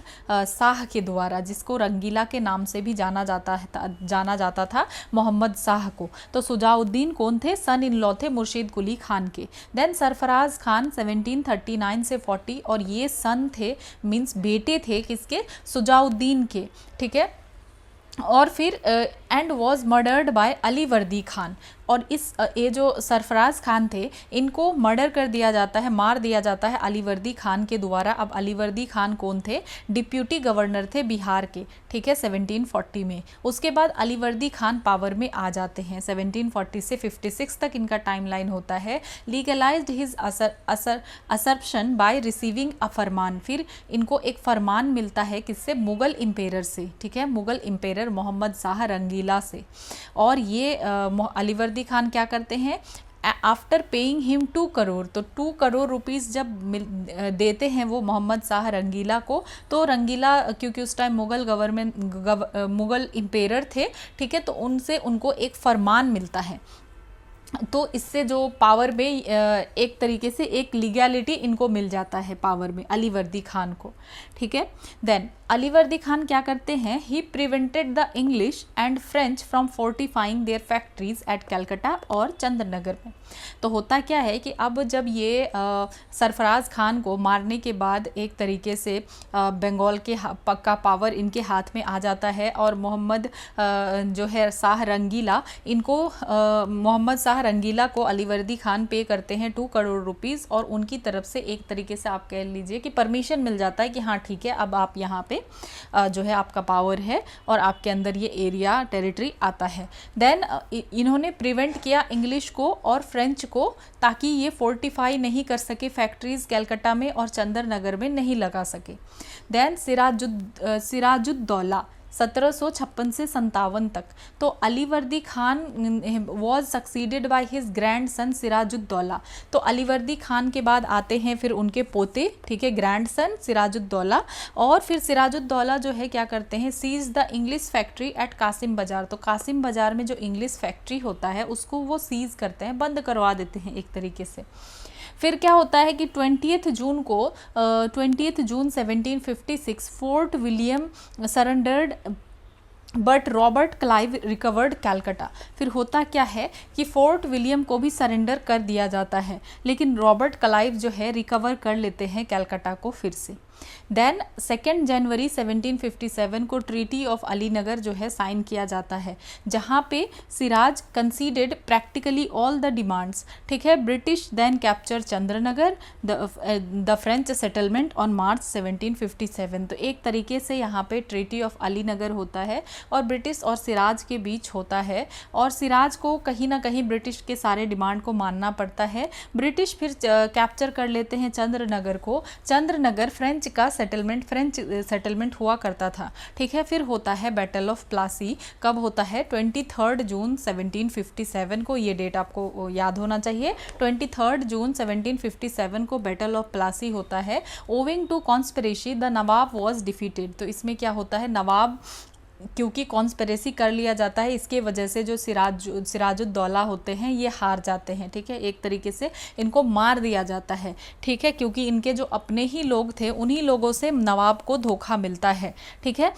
शाह के द्वारा, जिसको रंगीला के नाम से भी जाना जाता था मोहम्मद शाह को। तो सुजाउद्दीन कौन थे, सन इन लॉ थे मुर्शिद कुली खान के। देन सरफराज खान 1739 से 40, और ये सन थे, मीन्स बेटे थे किसके, सुजाउद्दीन के, ठीक है। और फिर and was murdered by Ali वर्दी खान, और ये जो सरफराज खान थे इनको मर्डर कर दिया जाता है, मार दिया जाता है अली वर्दी खान के द्वारा। अब अली वर्दी खान कौन थे, डिप्यूटी गवर्नर थे बिहार के, ठीक है, 1740 में। उसके बाद अली वर्दी खान पावर में आ जाते हैं 1740 से 56 तक इनका टाइमलाइन होता है। Legalised his usurpation by receiving a farman, फिर इनको एक फरमान मिलता है किससे, मुगल इम्पेरर से, ठीक है, मुगल इम्पेरर मोहम्मद शाह रंगीला से। और ये अली वर्दी खान क्या करते हैं, आफ्टर पेइंग हिम 2 करोड़, तो 2 करोड़ रुपीस जब देते हैं वो मोहम्मद शाह रंगीला को, तो रंगीला क्योंकि उस टाइम मुगल इम्पेरर थे, ठीक है, तो उनसे उनको एक फरमान मिलता है, तो इससे जो पावर में एक तरीके से एक लीगैलिटी इनको मिल जाता है पावर में, अलीवर्दी खान को, ठीक है। देन अलीवर्दी खान क्या करते हैं, he prevented the English and French from fortifying their factories at Calcutta और चंद्रनगर में। तो होता क्या है कि अब जब ये सरफराज खान को मारने के बाद एक तरीके से बंगाल के का पावर इनके हाथ में आ जाता है, और मोहम्मद जो है शाह रंगीला, इनको मोहम्मद शाह रंगीला को अलीवर्दी खान पे करते हैं 2 करोड़ रुपीस, और उनकी तरफ से एक तरीके से आप कह लीजिए कि परमिशन मिल जाता है कि हाँ ठीक है, अब आप यहाँ पे जो है आपका पावर है और आपके अंदर ये एरिया टेरिटरी आता है। देन इन्होंने प्रिवेंट किया इंग्लिश को और फ्रेंच को, ताकि ये फोर्टिफाई नहीं कर सके फैक्ट्रीज कलकत्ता में और चंद्रनगर में नहीं लगा सके। देन सिराजुद्दौला 1756 से 57 तक, तो Alivardi Khan was succeeded by his grand son Sirajuddaula. तो अलीवर्दी खान के बाद आते हैं फिर उनके पोते, ठीक है, ग्रैंड सन सिराजुद्दौला, और फिर सिराजुद्दौला जो है क्या करते हैं, seize the English factory at Kasim Bazar. तो कासिम बाजार में जो इंग्लिश फैक्ट्री होता है उसको वो सीज करते हैं, बंद करवा देते हैं एक तरीके से। फिर क्या होता है कि 20 जून 1756 fort William surrendered but Robert Clive recovered Calcutta. फिर होता क्या है कि फोर्ट विलियम को भी सरेंडर कर दिया जाता है, लेकिन रॉबर्ट क्लाइव जो है रिकवर कर लेते हैं कैलकाटा को फिर से। देन 2 जनवरी 1757 को ट्रीटी ऑफ अलीनगर जो है साइन किया जाता है, जहाँ पे Siraj conceded practically all the demands, ठीक है। British then capture Chandranagar, the French settlement on March 1757। तो एक तरीके से यहाँ पे ट्रीटी ऑफ अलीनगर होता है और ब्रिटिश और सिराज के बीच होता है, और सिराज को कहीं ना कहीं ब्रिटिश के सारे डिमांड को मानना पड़ता है। ब्रिटिश फिर कैप्चर कर लेते हैं चंद्रनगर को। चंद्रनगर फ्रेंच का फ्रेंच सेटलमेंट हुआ करता था, ठीक है। फिर होता है बैटल ऑफ प्लासी, कब होता है, 23 जून 1757 को, ये डेट आपको याद होना चाहिए। 23 जून 1757 को बैटल ऑफ प्लासी होता है। Owing to conspiracy the nawab was defeated. तो इसमें क्या होता है, नवाब क्योंकि कॉन्स्पिरेसी कर लिया जाता है, इसके वजह से जो सिराजुद्दौला होते हैं ये हार जाते हैं, ठीक है। एक तरीके से इनको मार दिया जाता है, ठीक है, क्योंकि इनके जो अपने ही लोग थे उन्हीं लोगों से नवाब को धोखा मिलता है, ठीक है।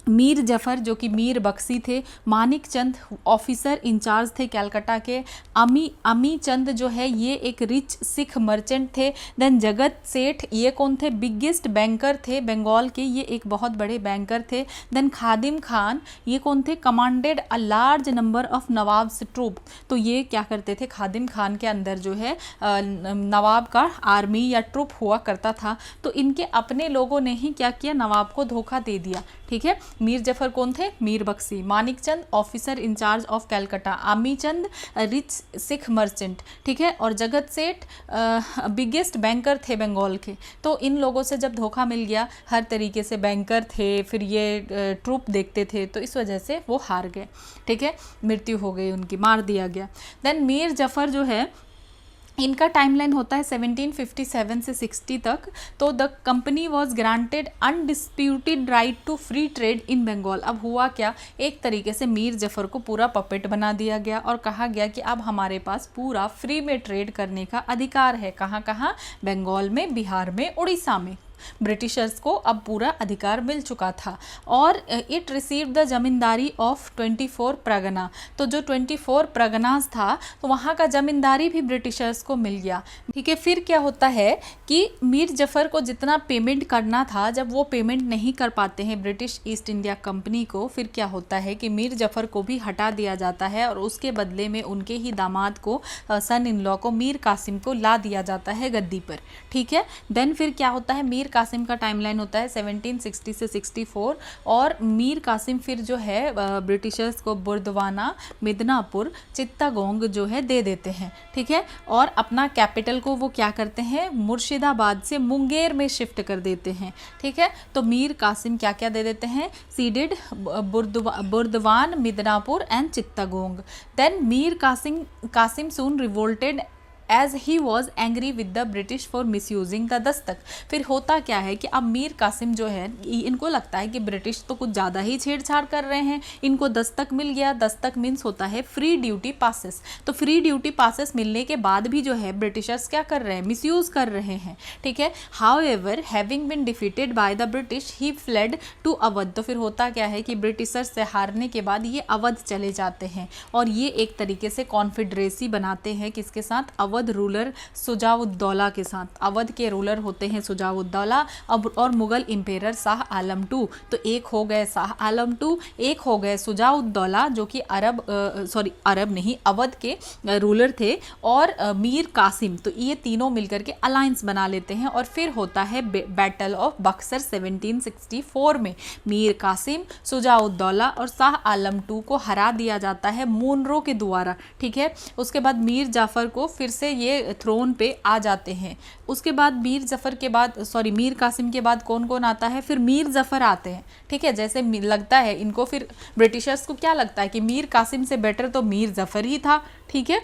मीर जफ़र जो कि मीर बख्शी थे, मानिक चंद ऑफिसर इंचार्ज थे कैलकाटा के, अमी चंद जो है ये एक रिच सिख मर्चेंट थे। देन जगत सेठ, ये कौन थे, बिगेस्ट बैंकर थे बंगाल के, ये एक बहुत बड़े बैंकर थे। देन खादिम खान, ये कौन थे, commanded a large number of nawabs troop. तो ये क्या करते थे, खादिम खान के अंदर जो है नवाब का आर्मी या ट्रूप हुआ करता था। तो इनके अपने लोगों ने ही क्या किया, नवाब को धोखा दे दिया, ठीक है। मीर जफर कौन थे, मीर बख्शी। मानिक चंद ऑफिसर इंचार्ज ऑफ कैलकाटा। आमी चंद रिच सिख मर्चेंट, ठीक है। और जगत सेठ बिगेस्ट बैंकर थे बंगाल के। तो इन लोगों से जब धोखा मिल गया, हर तरीके से बैंकर थे, फिर ये ट्रूप देखते थे, तो इस वजह से वो हार गए, ठीक है, मृत्यु हो गई उनकी, मार दिया गया। देन मीर जफर जो है, इनका टाइमलाइन होता है 1757 से 60 तक। तो the company was granted undisputed right to free trade in Bengal. अब हुआ क्या, एक तरीके से मीर जफर को पूरा पपेट बना दिया गया और कहा गया कि अब हमारे पास पूरा फ्री में ट्रेड करने का अधिकार है। कहाँ कहाँ, बंगाल में, बिहार में, उड़ीसा में। ब्रिटिशर्स को अब पूरा अधिकार मिल चुका था। और it received the zamindari of 24 Pargana. तो जो 24 परगनास था, तो वहाँ का जमींदारी भी ब्रिटिशर्स को मिल गया, ठीक है। फिर क्या होता है कि मीर जफर को जितना पेमेंट करना था, जब वो पेमेंट नहीं कर पाते हैं ब्रिटिश ईस्ट इंडिया कंपनी को, फिर क्या होता है कि मीर जफर को भी हटा दिया जाता है और उसके बदले में उनके ही दामाद को, सन इन लॉ को, मीर कासिम को ला दिया जाता है गद्दी पर, ठीक है। देन फिर क्या होता है, मीर कासिम का टाइमलाइन होता है 1760 से 64, और मीर कासिम फिर जो है ब्रिटिशर्स को बुर्दवाना, मिदनापुर, चित्तागोंग जो है दे देते हैं, ठीक है। और अपना कैपिटल को वो क्या करते हैं, मुर्शिदाबाद से मुंगेर में शिफ्ट कर देते हैं, ठीक है। तो मीर कासिम क्या क्या दे देते हैं, ceded Burdwan, Midnapur and Chittagong. Then Mir Kasim soon revolted as he was angry with the British for misusing the dastak. फिर होता क्या है कि अब मीर कासिम जो है, इनको लगता है कि ब्रिटिश तो कुछ ज़्यादा ही छेड़छाड़ कर रहे हैं, इनको दस्तक मिल गया। दस्तक मीन्स होता है फ्री ड्यूटी पासेस। तो फ्री ड्यूटी पासेस मिलने के बाद भी जो है ब्रिटिशर्स क्या कर रहे हैं, मिसयूज कर रहे हैं, ठीक है। However having been defeated by the British he fled to Awadh. तो फिर होता क्या है कि ब्रिटिशर्स से हारने के बाद ये अवध चले जाते हैं, और ये एक तरीके से कॉन्फेडरेसी बनाते हैं, किसके साथ, अवध रूलर सुजाउद्दौला के साथ। अवध के रूलर होते हैं सुजाउद्दौला और मुगल इंपेरर शाह आलम टू। तो एक हो गए शाह आलम टू, एक हो गए सुजाउद्दौला जो कि अरब नहीं, अवध के रूलर थे, और मीर कासिम। तो ये तीनों मिलकर के अलायंस बना लेते हैं, और फिर होता है बैटल ऑफ बक्सर 1764 में मीर कासिम, सुजाउद्दौला और शाह आलम टू को हरा दिया जाता है मुनरो के द्वारा, ठीक है। उसके बाद मीर जाफर को फिर से ये थ्रोन पे आ जाते हैं। उसके बाद मीर कासिम के बाद कौन कौन आता है, फिर मीर जफर आते हैं, ठीक है। जैसे लगता है इनको, फिर ब्रिटिशर्स को क्या लगता है कि मीर कासिम से बेटर तो मीर जफर ही था, ठीक है।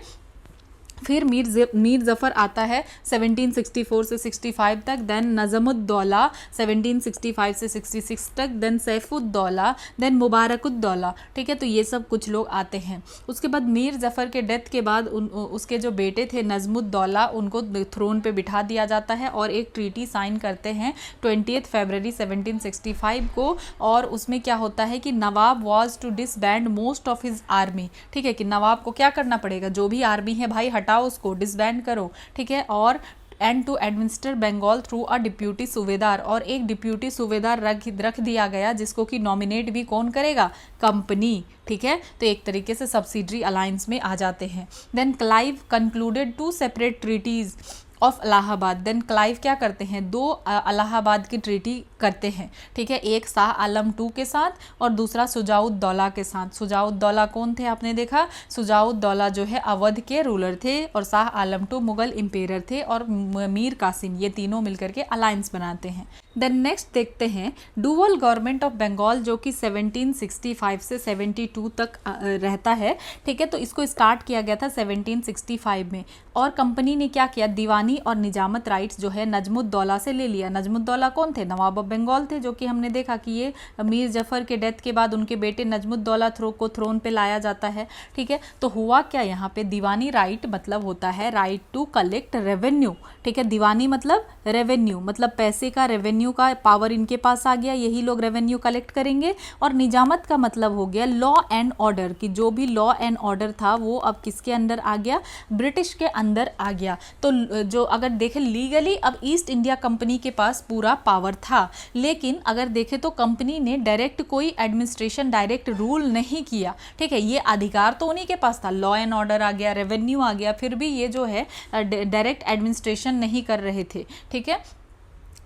फिर मीर जफ़र आता है 1764 से 65 तक, देन नज़मुद्दौला 1765 से 66 तक, देन सैफुद्दौला, देन मुबारकुद्दौला, ठीक है। तो ये सब कुछ लोग आते हैं। उसके बाद मीर जफ़र के डेथ के बाद उसके जो बेटे थे नज़मुद्दौला, उनको थ्रोन पे बिठा दिया जाता है, और एक ट्रीटी साइन करते हैं 20 फरवरी 1765 को। और उसमें क्या होता है कि nawab was to disband most of his army, ठीक है, कि नवाब को क्या करना पड़ेगा, जो भी आर्मी है भाई हटाओ उसको, डिसबैंड करो, ठीक है। और and to administer Bengal through a deputy subedar, और एक डिप्यूटी सूबेदार रख दिया गया, जिसको कि नॉमिनेट भी कौन करेगा, कंपनी, ठीक है। तो एक तरीके से सब्सिडरी अलायंस में आ जाते हैं। Then Clive concluded 2 separate treaties of Allahabad. Then Clive क्या करते हैं, 2 इलाहाबाद की ट्रीटी करते हैं, ठीक है। एक शाह आलम टू के साथ और दूसरा सुजाउद्दौला के साथ। सुजाउद्दौला कौन थे, आपने देखा, सुजाउद्दौला जो है अवध के रूलर थे, और शाह आलम टू मुगल इंपेरर थे, और मीर कासिम, ये तीनों मिलकर के अलायंस बनाते हैं। देन नेक्स्ट देखते हैं डुअल गवर्नमेंट ऑफ बंगाल, जो कि 1765 से 72 तक रहता है, ठीक है। तो इसको स्टार्ट किया गया था 1765 में, और कंपनी ने क्या किया, दीवानी और निजामत राइट्स जो है नजमुद्दौला से ले लिया। नजमुद्दौला कौन थे, नवाब ऑफ बंगाल थे, जो कि हमने देखा कि ये मीर जफर के डेथ के बाद उनके बेटे नजमुद्दौला को थ्रोन पे लाया जाता है, ठीक है। तो हुआ क्या, यहाँ पे दीवानी राइट मतलब होता है राइट टू कलेक्ट रेवेन्यू, ठीक है। दीवानी मतलब रेवेन्यू, मतलब पैसे का, रेवेन्यू का पावर इनके पास आ गया, यही लोग रेवेन्यू कलेक्ट करेंगे। और निजामत का मतलब हो गया लॉ एंड ऑर्डर, कि जो भी लॉ एंड ऑर्डर था वो अब किसके अंदर आ गया, ब्रिटिश के अंदर आ गया। तो जो अगर देखें लीगली अब ईस्ट इंडिया कंपनी के पास पूरा पावर था, लेकिन अगर देखें तो कंपनी ने डायरेक्ट कोई एडमिनिस्ट्रेशन, डायरेक्ट रूल नहीं किया, ठीक है। ये अधिकार तो उन्हीं के पास था, लॉ एंड ऑर्डर आ गया, रेवेन्यू आ गया, फिर भी ये जो है डायरेक्ट एडमिनिस्ट्रेशन नहीं कर रहे थे, ठीक है।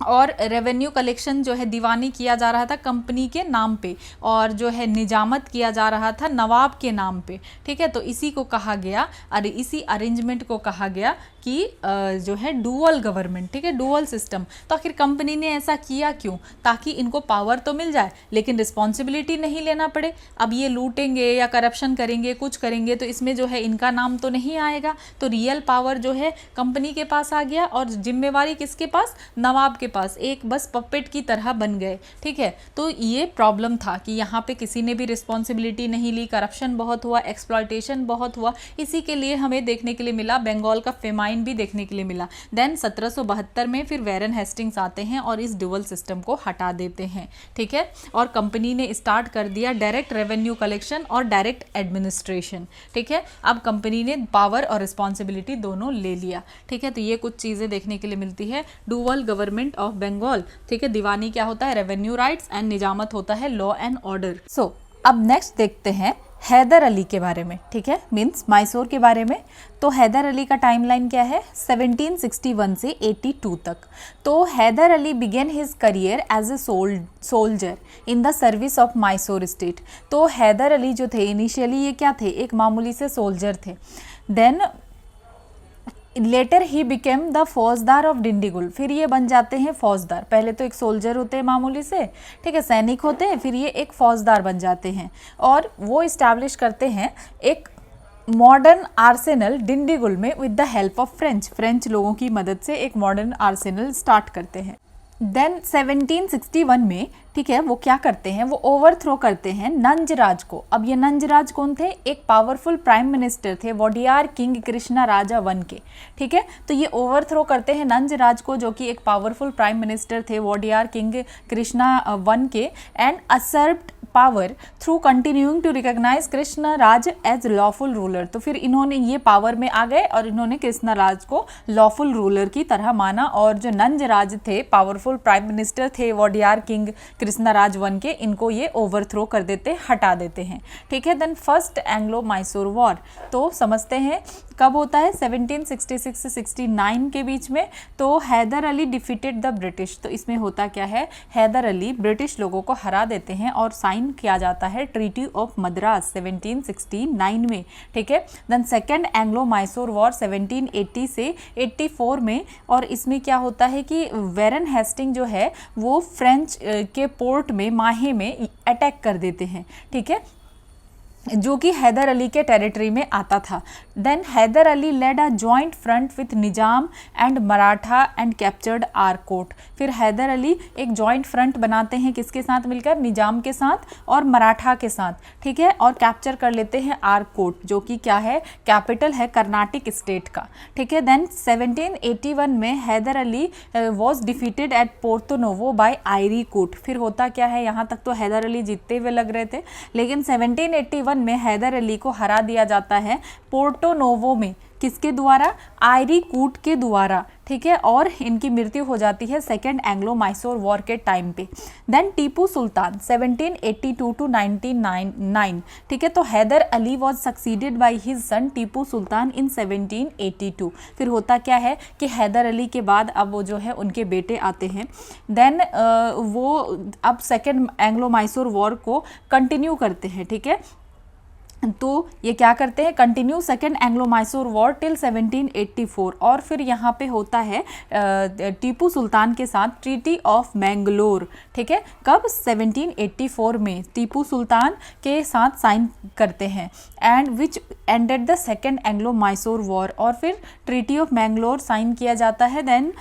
और रेवेन्यू कलेक्शन जो है दीवानी किया जा रहा था कंपनी के नाम पे, और जो है निजामत किया जा रहा था नवाब के नाम पे, ठीक है। तो इसी को कहा गया, और इसी अरेंजमेंट को कहा गया कि जो है डुअल गवर्नमेंट, ठीक है, डुअल सिस्टम। तो आखिर कंपनी ने ऐसा किया क्यों, ताकि इनको पावर तो मिल जाए लेकिन रिस्पॉन्सिबिलिटी नहीं लेना पड़े। अब ये लूटेंगे या करप्शन करेंगे, कुछ करेंगे, तो इसमें जो है इनका नाम तो नहीं आएगा। तो रियल पावर जो है कंपनी के पास आ गया, और जिम्मेवारी किसके पास, नवाब के पास, एक बस पपेट की तरह बन गए, ठीक है। तो ये प्रॉब्लम था कि यहाँ पे किसी ने भी रिस्पॉन्सिबिलिटी नहीं ली, करप्शन बहुत हुआ, एक्सप्लॉयटेशन बहुत हुआ। इसी के लिए हमें देखने के लिए मिला बंगाल का फेमाइन भी देखने के लिए मिला। देन 1772 में फिर वेरन हेस्टिंग्स आते हैं और इस डुअल सिस्टम को हटा देते हैं, ठीक है। और कंपनी ने स्टार्ट कर दिया डायरेक्ट रेवेन्यू कलेक्शन और डायरेक्ट एडमिनिस्ट्रेशन, ठीक है। अब कंपनी ने पावर और रिस्पॉन्सिबिलिटी दोनों ले लिया, ठीक है। तो ये कुछ चीज़ें देखने के लिए मिलती है डुअल गवर्नमेंट ऑफ बंगाल, ठीक है। दीवानी क्या होता है, रेवेन्यू राइट्स, एंड निजामत होता है लॉ एंड ऑर्डर। सो अब नेक्स्ट देखते हैं हैदर अली के बारे में, ठीक है, मीन्स मैसूर के बारे में। तो हैदर अली का टाइमलाइन क्या है, 1761 से 82 तक। तो Hyder Ali began his career as a soldier in the service of Mysore state. तो हैदर अली जो थे इनिशियली ये क्या थे, एक मामूली से सोल्जर थे। Then later he became the faujdar of Dindigul, फिर ये बन जाते हैं फौजदार। पहले तो एक सोल्जर होते हैं मामूली से, ठीक है, सैनिक होते हैं, फिर ये एक फौजदार बन जाते हैं और वो इस्टेब्लिश करते हैं एक मॉडर्न आर्सेनल डिंडीगुल में with the help of French लोगों की मदद से एक मॉडर्न आर्सेनल स्टार्ट करते हैं। देन 1761 में, ठीक है, वो क्या करते हैं, वो ओवरथ्रो करते हैं नंजराज को। अब ये नंजराज कौन थे, एक पावरफुल प्राइम मिनिस्टर थे वोडियार किंग कृष्णा राजा वन के, ठीक है। तो ये ओवरथ्रो करते हैं नंजराज को, जो कि एक पावरफुल प्राइम मिनिस्टर थे वोडियार किंग कृष्णा वन के, and assert power through continuing to recognise Krishna Raj as lawful ruler. तो फिर इन्होंने ये पावर में आ गए और इन्होंने कृष्ण राज को लॉफुल रूलर की तरह माना, और जो नंजराज थे पावरफुल प्राइम मिनिस्टर थे वोडियार किंग कृष्ण राज वन के, इनको ये ओवरथ्रो कर देते, हटा देते हैं, ठीक है। Then first Anglo Mysore war, तो समझते हैं कब होता है, 1766 से 69 के बीच में। तो Hyder Ali defeated the British, तो इसमें होता क्या है, हैदर अली ब्रिटिश लोगों को हरा देते हैं और साइन किया जाता है ट्रीटी ऑफ मद्रास 1769 में, ठीक है। Then second Anglo Mysore war 1780 से 84 में, और इसमें क्या होता है कि वेरन हेस्टिंग जो है वो फ्रेंच के पोर्ट में माहे में अटैक कर देते हैं, ठीक है, जो कि हैदर अली के टेरिटरी में आता था। Then Hyder Ali led a joint front with Nizam and Maratha and captured Arcot. फिर हैदर अली एक जॉइंट फ्रंट बनाते हैं किसके साथ मिलकर, निजाम के साथ और मराठा के साथ, ठीक है, और कैप्चर कर लेते हैं आरकोट, जो कि क्या है, कैपिटल है कर्नाटक स्टेट का, ठीक है। देन 1781 में Hyder Ali was defeated at Porto Novo by Eyre Coote. फिर होता क्या है, यहाँ तक तो हैदर अली जीतते हुए लग रहे थे, लेकिन 1781 में हैदर अली को हरा दिया जाता है पोर्टो नोवो में, किसके द्वारा, आयरी कूट के द्वारा, ठीक है, और इनकी मृत्यु हो जाती है सेकेंड एंग्लो मैसूर वॉर के टाइम पे। देन टीपू सुल्तान 1782 टू 1909, ठीक है। तो Hyder Ali was succeeded by his son Tipu Sultan in 1782। फिर होता क्या है कि हैदर अली के बाद अब वो जो है उनके बेटे आते हैं। देन वो अब सेकेंड एंग्लो मैसूर वॉर को कंटिन्यू करते हैं, ठीक है। तो ये क्या करते हैं, continue second Anglo Mysore war till 1784, और फिर यहाँ पे होता है टीपू सुल्तान के साथ ट्रीटी ऑफ मैंगलोर, ठीक है, कब, 1784 में टीपू सुल्तान के साथ साइन करते हैं, and which ended the second Anglo Mysore war, और फिर ट्रीटी ऑफ मैंगलोर साइन किया जाता है। देन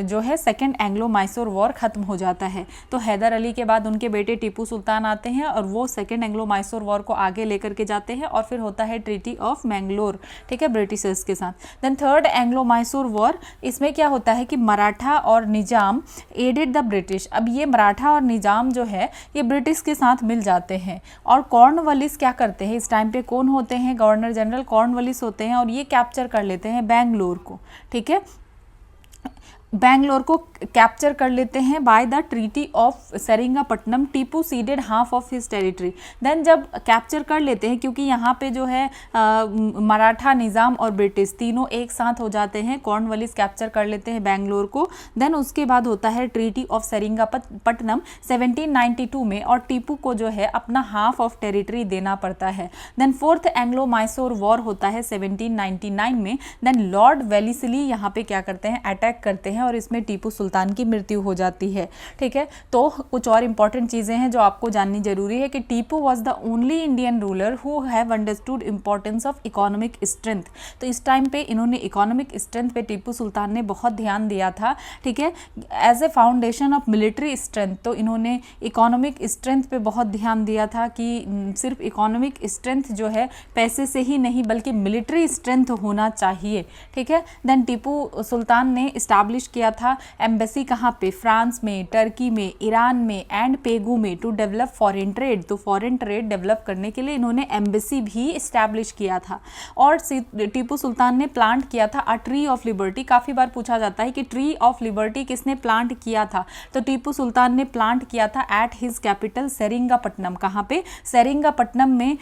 जो है सेकेंड एंग्लो मैसूर वॉर खत्म हो जाता है। तो हैदर अली के बाद उनके बेटे टीपू सुल्तान आते हैं और वो सेकेंड एंग्लो मैसूर वॉर को आगे करके जाते हैं, और फिर होता है ट्रीटी ऑफ मैंगलोर, ठीक है, ब्रिटिशर्स के साथ। Then third Anglo Mysore war, इसमें क्या होता है कि मराठा और निजाम एडेड द ब्रिटिश। अब ये मराठा और निजाम जो है ये ब्रिटिश के साथ मिल जाते हैं, और कॉर्नवालिस क्या करते हैं, इस टाइम पे कौन होते हैं, गवर्नर जनरल कॉर्नवालिस होते हैं, और ये कैप्चर कर लेते हैं बैंगलोर को, ठीक है, बैंगलोर को कैप्चर कर लेते हैं by the treaty of Seringapatam. Tipu ceded half of his territory. Then जब कैप्चर कर लेते हैं, क्योंकि यहाँ पे जो है मराठा, निज़ाम और ब्रिटिश तीनों एक साथ हो जाते हैं, कॉर्नवालिस कैप्चर कर लेते हैं बैंगलोर को। देन उसके बाद होता है ट्रीटी ऑफ सेरिंगापट्टनम 1792 में, और टीपू को जो है अपना हाफ ऑफ टेरिटरी देना पड़ता है। Then fourth Anglo Mysore war होता है 1799 में। देन लॉर्ड वेलिस्ली यहाँ पे क्या करते हैं, अटैक करते हैं, और इसमें टीपू सुल्तान की मृत्यु हो जाती है, ठीक है। तो कुछ और इंपॉर्टेंट चीज़ें हैं जो आपको जाननी जरूरी है कि Tipu was the only Indian ruler who have understood importance of economic strength. तो इस टाइम पे इन्होंने इकोनॉमिक स्ट्रेंथ पे टीपू सुल्तान ने बहुत ध्यान दिया था, ठीक है, as a foundation of military strength. तो इन्होंने इकोनॉमिक स्ट्रेंथ पे बहुत ध्यान दिया था कि सिर्फ इकोनॉमिक स्ट्रेंथ जो है पैसे से ही नहीं बल्कि मिलिट्री स्ट्रेंथ होना चाहिए, ठीक है। देन टीपू सुल्तान ने इस्टेब्लिश किया था एम्बेसी कहाँ पे, फ्रांस में, टर्की में, ईरान में एंड पेगू में, टू डेवलप फॉरेन ट्रेड। तो फॉरेन ट्रेड डेवलप करने के लिए इन्होंने एम्बेसी भी इस्टेब्लिश किया था। और टीपू सुल्तान ने प्लांट किया था अ ट्री ऑफ लिबर्टी। काफ़ी बार पूछा जाता है कि ट्री ऑफ लिबर्टी किसने प्लांट किया था, तो टीपू सुल्तान ने प्लांट किया था एट हिज कैपिटल सेरिंगापट्टनम। कहाँ पे, सेरिंगापट्टनम में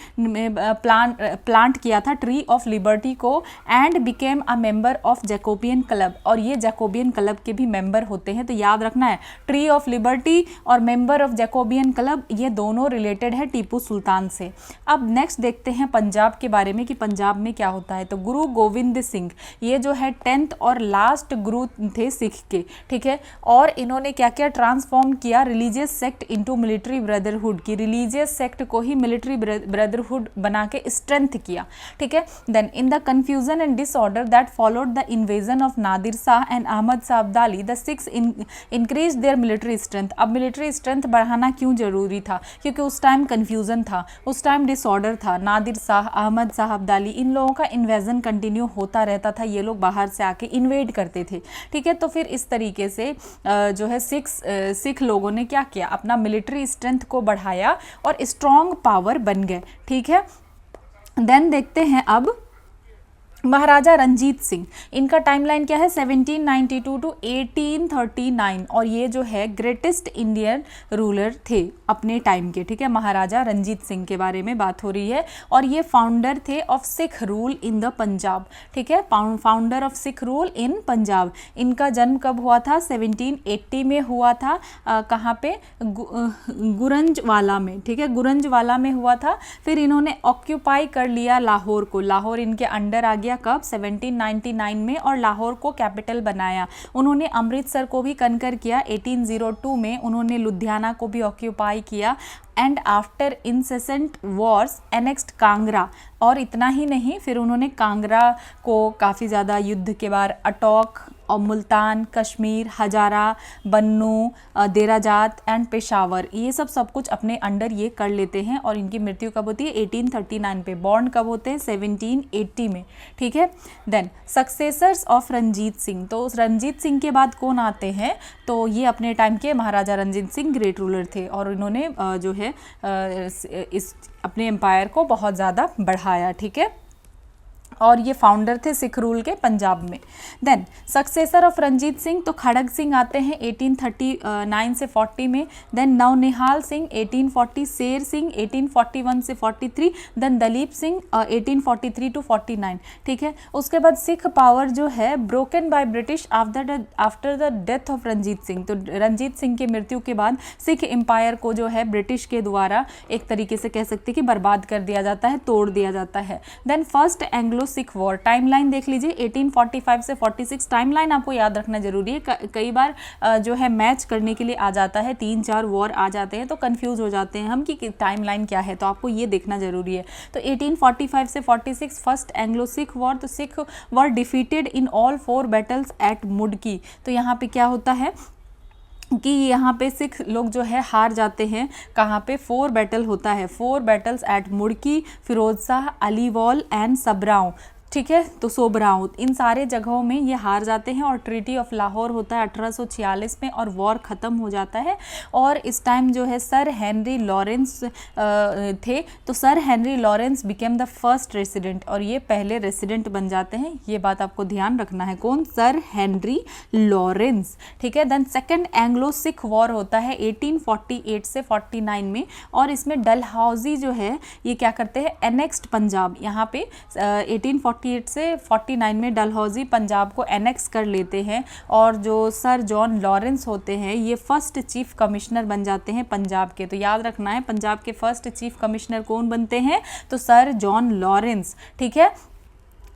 प्लांट किया था ट्री ऑफ लिबर्टी को, and became a member of Jacobin club. और ये जैकोबियन क्लब के भी मेंबर होते हैं, तो याद रखना है ट्री ऑफ लिबर्टी और मेंबर ऑफ जैकोबियन क्लब, ये दोनों रिलेटेड है टीपू सुल्तान से। अब नेक्स्ट देखते हैं पंजाब के बारे में कि पंजाब में क्या होता है। तो गुरु गोविंद सिंह, ये जो है 10th और लास्ट गुरु थे सिख के, ठीक है। और इन्होंने क्या किया, ट्रांसफॉर्म किया religious sect into military brotherhood की, रिलीजियस सेक्ट को ही मिलिट्री ब्रदरहुड बना के स्ट्रेंथ किया, ठीक है। Then in the confusion and disorder that followed the invasion of Nadir Shah and Ahmad Shah Abdali, the Sikhs increase their military strength. अब मिलिट्री स्ट्रेंथ बढ़ाना क्यों जरूरी था, क्योंकि उस टाइम कन्फ्यूजन था, उस टाइम डिसऑर्डर था। नादिर शाह, अहमद शाह अब्दाली, इन लोगों का इन्वेजन कंटिन्यू होता रहता था, ये लोग बाहर से आके इन्वेड करते थे, ठीक है। तो फिर इस तरीके से जो है सिख लोगों ने क्या किया, अपना मिलिट्री स्ट्रेंथ को बढ़ाया और स्ट्रॉन्ग पावर बन गए, ठीक है। देन देखते हैं अब महाराजा रंजीत सिंह, इनका टाइमलाइन क्या है, 1792 टू 1839, और ये जो है ग्रेटेस्ट इंडियन रूलर थे अपने टाइम के, ठीक है। महाराजा रंजीत सिंह के बारे में बात हो रही है, और ये फाउंडर थे of sick rule in the Punjab, ठीक है, founder of sick rule in Punjab. इनका जन्म कब हुआ था, 1780 में हुआ था। कहाँ पे, गुरंजवाला में, ठीक है, गुरंजवाला में हुआ था। फिर इन्होंने ऑक्यूपाई कर लिया लाहौर को, लाहौर इनके अंडर आ गया कब, 1799 में, और लाहौर को कैपिटल बनाया। उन्होंने अमृतसर को भी कनकर किया 1802 में, उन्होंने लुधियाना को भी ऑक्यूपाई किया, and after incessant Wars annexed Kangra. और इतना ही नहीं, फिर उन्होंने कांगड़ा को काफ़ी ज़्यादा युद्ध के बाद अटोक और मुल्तान, कश्मीर, हजारा, बन्नू, देराजात एंड पेशावर, ये सब कुछ अपने अंडर ये कर लेते हैं। और इनकी मृत्यु कब होती है, 1839 पे। बॉर्न कब होते हैं, 1780 में, ठीक है। Then successors of Ranjit Singh, तो रंजीत सिंह के बाद कौन आते हैं, तो ये अपने टाइम के महाराजा रंजीत सिंह ग्रेट रूलर थे, और इन्होंने जो है इस अपने एम्पायर को बहुत ज़्यादा बढ़ाया, ठीक है। और ये फाउंडर थे सिख रूल के पंजाब में। Then successor of Ranjit Singh, तो खड़ग सिंह आते हैं 1839 से 40 में। देन नवनिहाल सिंह 1840, शेर सिंह 1841 से 43, देन दलीप सिंह 1843 टू 49, ठीक है। उसके बाद सिख पावर जो है broken by British after the death of Ranjit Singh, तो रंजीत सिंह की मृत्यु के बाद सिख एम्पायर को जो है ब्रिटिश के द्वारा एक तरीके से कह सकते हैं कि बर्बाद कर दिया जाता है, तोड़ दिया जाता है। Then first Anglo Sikh war, timeline देख लीजिए 1845 से 46। टाइमलाइन आपको याद रखना जरूरी है, कई बार जो है मैच करने के लिए आ जाता है, 3-4 वॉर आ जाते हैं तो कंफ्यूज हो जाते हैं हम कि टाइमलाइन क्या है, तो आपको ये देखना जरूरी है। तो 1845 से 46 फर्स्ट एंग्लो सिख वॉर, तो Sikh were defeated in all 4 battles at Mudki. तो यहाँ पे क्या होता है कि यहाँ पे सिख लोग जो है हार जाते हैं, कहाँ पे, 4 बैटल होता है, 4 battles at Mudki, Feroze Shah, Aliwal and Sobraon, ठीक है, तो सोबराव, इन सारे जगहों में ये हार जाते हैं। और ट्रीटी ऑफ लाहौर होता है 1846 में, और वॉर ख़त्म हो जाता है। और इस टाइम जो है सर हेनरी लॉरेंस थे, तो sir Henry Lawrence became the first resident, और ये पहले रेसिडेंट बन जाते हैं। ये बात आपको ध्यान रखना है, कौन, सर हेनरी लॉरेंस, ठीक है। Then second Anglo Sikh war होता है 1848 से 49 में, और इसमें डलहौजी जो है ये क्या करते हैं, एनेक्स्ड पंजाब, यहाँ पे 1848 से 49 में डलहौजी पंजाब को एनेक्स कर लेते हैं। और जो सर जॉन लॉरेंस होते हैं ये फर्स्ट चीफ कमिश्नर बन जाते हैं पंजाब के। तो याद रखना है पंजाब के फर्स्ट चीफ कमिश्नर कौन बनते हैं, तो सर जॉन लॉरेंस, ठीक है।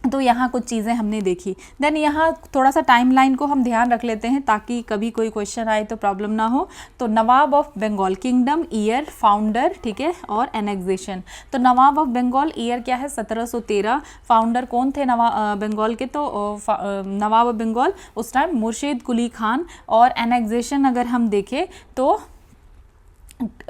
तो यहाँ कुछ चीज़ें हमने देखी। देन यहाँ थोड़ा सा टाइमलाइन को हम ध्यान रख लेते हैं ताकि कभी कोई क्वेश्चन आए तो प्रॉब्लम ना हो। तो nawab of Bengal, kingdom, year, founder, ठीक है, और एनेक्सेशन। तो नवाब ऑफ बंगाल ईयर क्या है, 1713। फाउंडर कौन थे बंगाल के, तो नवाब ऑफ बंगाल उस टाइम मुर्शीद कुली खान। और एनेक्सेशन अगर हम देखें तो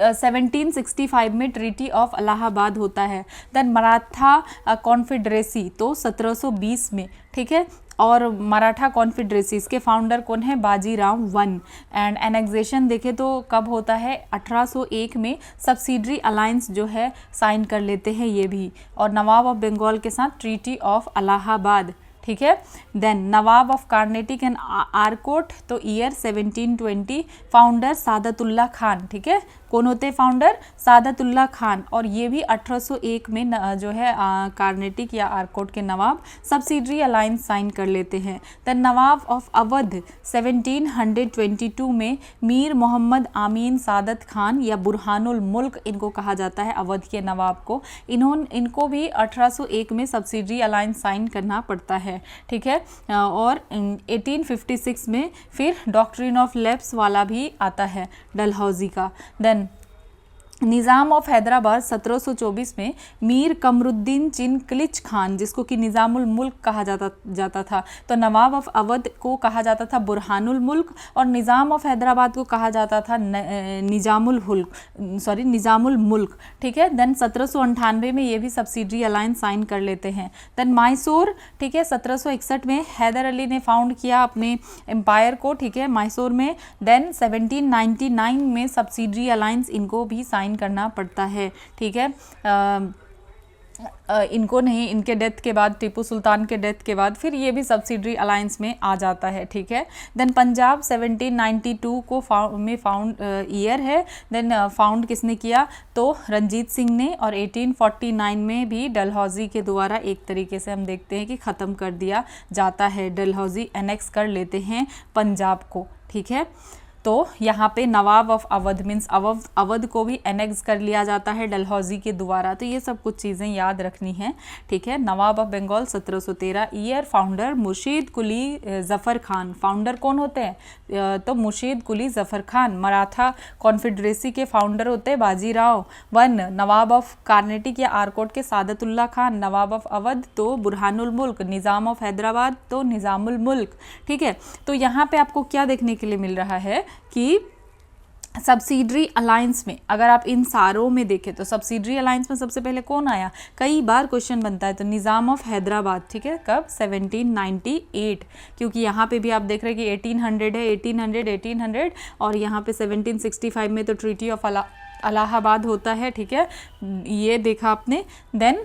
1765 में ट्रीटी ऑफ इलाहाबाद होता है। देन मराठा कॉन्फेडरेसी तो 1720 में, ठीक है। और मराठा कॉन्फेडरेसी, इसके फाउंडर कौन है? बाजीराव वन। एंड एनेक्सेशन देखें तो कब होता है? 1801 में सब्सिडरी अलायंस जो है साइन कर लेते हैं ये भी, और नवाब ऑफ बंगाल के साथ ट्रीटी ऑफ इलाहाबाद, ठीक है। Then nawab of Carnatic and Arcot, तो ईयर 1720, फाउंडर सादतुल्ला खान, ठीक है। कौन होते हैं फाउंडर? सादतुल्ला खान। और ये भी 1801 में जो है कार्नेटिक या आरकोट के नवाब सब्सिडरी अलायंस साइन कर लेते हैं। देन नवाब ऑफ अवध 1722 में मीर मोहम्मद आमीन सादत खान या बुरहानुल मुल्क इनको कहा जाता है, अवध के नवाब को, इनको भी 1801 में सब्सिडरी अलायंस साइन करना पड़ता है, ठीक है। और 1856 में फिर डॉक्ट्रिन ऑफ लेप्स वाला भी आता है डलहौजी का। देन निज़ाम ऑफ हैदराबाद 1724 में मीर कमरुद्दीन चिनकलिच खान, जिसको कि निज़ामुल मुल्क कहा जाता था, तो नवाब ऑफ अवध को कहा जाता था बुरहानुल मुल्क, और निज़ाम ऑफ हैदराबाद को कहा जाता था निज़ामुल मुल्क, ठीक है। देन 1798 में ये भी सब्सिडरी अलायंस साइन कर लेते हैं। देन मैसूर, ठीक है, 1761 में हैदर अली ने फाउंड किया अपने एम्पायर को, ठीक है, मैसूर में। देन 1799 में सब्सिडरी अलायंस इनको भी साइन करना पड़ता है, ठीक है। इनको नहीं, इनके डेथ के बाद, टीपू सुल्तान के डेथ के बाद फिर ये भी सब्सिडरी अलायंस में आ जाता है, ठीक है। देन पंजाब 1792 को फाउंड ईयर है। देन फाउंड किसने किया? तो रंजीत सिंह ने, और 1849 में भी डलहौजी के द्वारा एक तरीके से हम देखते हैं कि ख़त्म कर दिया जाता है, डलहौजी एनेक्स कर लेते हैं पंजाब को, ठीक है। तो यहाँ पे नवाब ऑफ अवध मीन्स अवध को भी एनेक्स कर लिया जाता है डलहौजी के द्वारा, तो ये सब कुछ चीज़ें याद रखनी है, ठीक है। Nawab of Bengal 1713, year founder Murshid Quli Zafar Khan, founder कौन होते हैं? तो मुर्शीद कुली ज़फ़र खान। मराठा कॉन्फेडरेसी के फाउंडर होते हैं बाजीराव वन। नवाब ऑफ कार्नेटिक या आरकोट के सादतुल्ला खान। नवाब ऑफ अवध तो बुरहानुल मुल्क। निज़ाम ऑफ हैदराबाद तो निज़ामुल मुल्क, ठीक है। तो यहाँ पे आपको क्या देखने के लिए मिल रहा है कि सब्सिडरी अलायंस में, अगर आप इन सारों में देखें तो सब्सिडरी अलायंस में सबसे पहले कौन आया? कई बार क्वेश्चन बनता है, तो निज़ाम ऑफ हैदराबाद, ठीक है। कब? 1798, क्योंकि यहाँ पे भी आप देख रहे हैं कि 1800 है, 1800 और यहाँ पे 1765 में तो ट्रीटी ऑफ इलाहाबाद होता है, ठीक है, ये देखा आपने। देन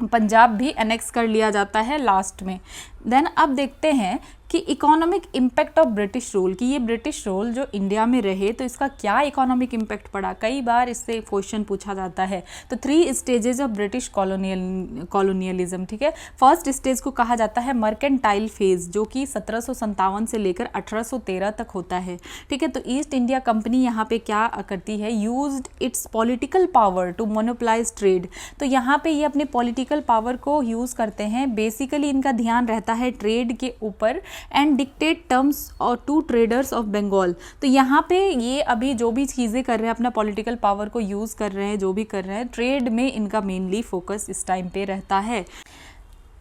पंजाब भी एनेक्स कर लिया जाता है लास्ट में। देन अब देखते हैं कि economic impact of British rule, कि ये ब्रिटिश रूल जो इंडिया में रहे तो इसका क्या इकोनॉमिक इम्पैक्ट पड़ा, कई बार इससे क्वेश्चन पूछा जाता है। तो 3 स्टेजेस ऑफ ब्रिटिश कॉलोनियलिज्म, ठीक है। फर्स्ट स्टेज को कहा जाता है मर्केंटाइल फेज, जो कि 1757 से लेकर 1813 तक होता है, ठीक है। तो ईस्ट इंडिया कंपनी यहाँ पे क्या करती है? Used its political power to monopolise trade, तो यहाँ पे ये अपने पॉलिटिकल पावर को यूज़ करते हैं, बेसिकली इनका ध्यान रहता है ट्रेड के ऊपर, एंड डिक्टेट टर्म्स और टू ट्रेडर्स ऑफ बंगाल। तो यहाँ पे ये अभी जो भी चीज़ें कर रहे हैं, अपना पॉलिटिकल पावर को यूज़ कर रहे हैं, जो भी कर रहे हैं, ट्रेड में इनका मेनली फोकस इस टाइम पे रहता है।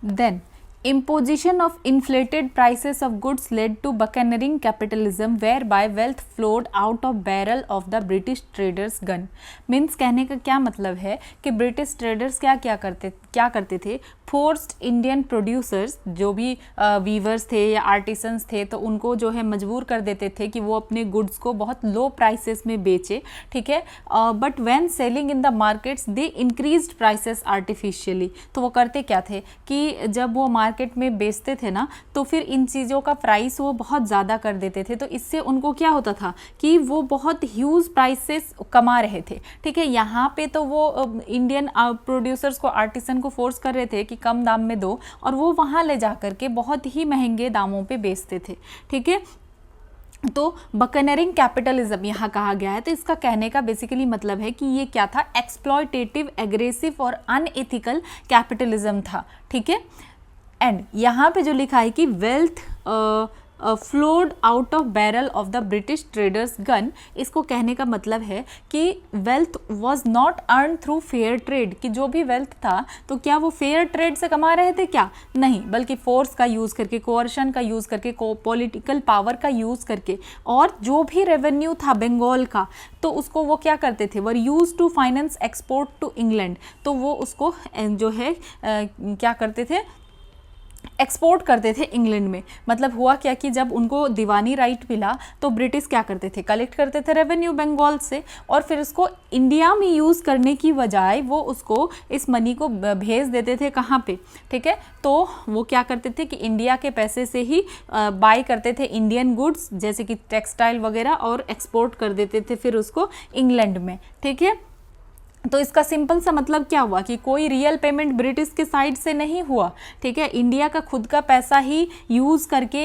Then imposition of inflated prices of goods led to buccaneering capitalism whereby wealth flowed out of barrel of the British traders gun। Means कहने का क्या मतलब है कि ब्रिटिश ट्रेडर्स क्या करते थे? फोर्स्ड इंडियन प्रोड्यूसर्स, जो भी वीवर्स थे या आर्टिसंस थे, तो उनको जो है मजबूर कर देते थे कि वो अपने गुड्स को बहुत लो प्राइसेस में बेचे, ठीक है। But when selling in the markets they increased prices artificially. तो वो करते क्या थे कि जब वो मार्केट में बेचते थे ना, तो फिर इन चीज़ों का प्राइस वो बहुत ज़्यादा कर देते थे, तो इससे उनको क्या होता था कि वो बहुत ह्यूज प्राइसेस कमा रहे थे, ठीक है। यहाँ पे तो वो इंडियन प्रोड्यूसर्स को, आर्टिसन को फोर्स कर रहे थे कि कम दाम में दो, और वो वहाँ ले जा करके बहुत ही महंगे दामों पे बेचते थे, ठीक है। तो बकनरिंग कैपिटलिज्म यहाँ कहा गया है, तो इसका कहने का बेसिकली मतलब है कि ये क्या था? एक्सप्लॉयटेटिव, एग्रेसिव और अनएथिकल कैपिटलिज्म था, ठीक है। एंड यहाँ पे जो लिखा है कि wealth flowed out of barrel of the British traders gun, इसको कहने का मतलब है कि wealth was not earn through fair trade, कि जो भी वेल्थ था तो क्या वो फेयर ट्रेड से कमा रहे थे? क्या नहीं, बल्कि फोर्स का यूज़ करके, कोअर्शन का यूज़ करके, पॉलिटिकल पावर का यूज़ करके, और जो भी रेवेन्यू था बंगाल का, तो उसको वो क्या करते थे? Were used to finance export to England, तो वो उसको जो है क्या करते थे? एक्सपोर्ट करते थे इंग्लैंड में। मतलब हुआ क्या कि जब उनको दीवानी राइट मिला तो ब्रिटिश क्या करते थे, कलेक्ट करते थे रेवेन्यू बंगाल से, और फिर उसको इंडिया में यूज़ करने की बजाय वो उसको इस मनी को भेज देते थे कहाँ पे, ठीक है। तो वो क्या करते थे कि इंडिया के पैसे से ही बाय करते थे इंडियन गुड्स जैसे कि टेक्सटाइल वगैरह, और एक्सपोर्ट कर देते थे फिर उसको इंग्लैंड में, ठीक है। तो इसका सिंपल सा मतलब क्या हुआ कि कोई रियल पेमेंट ब्रिटिश के साइड से नहीं हुआ, ठीक है। इंडिया का खुद का पैसा ही यूज़ करके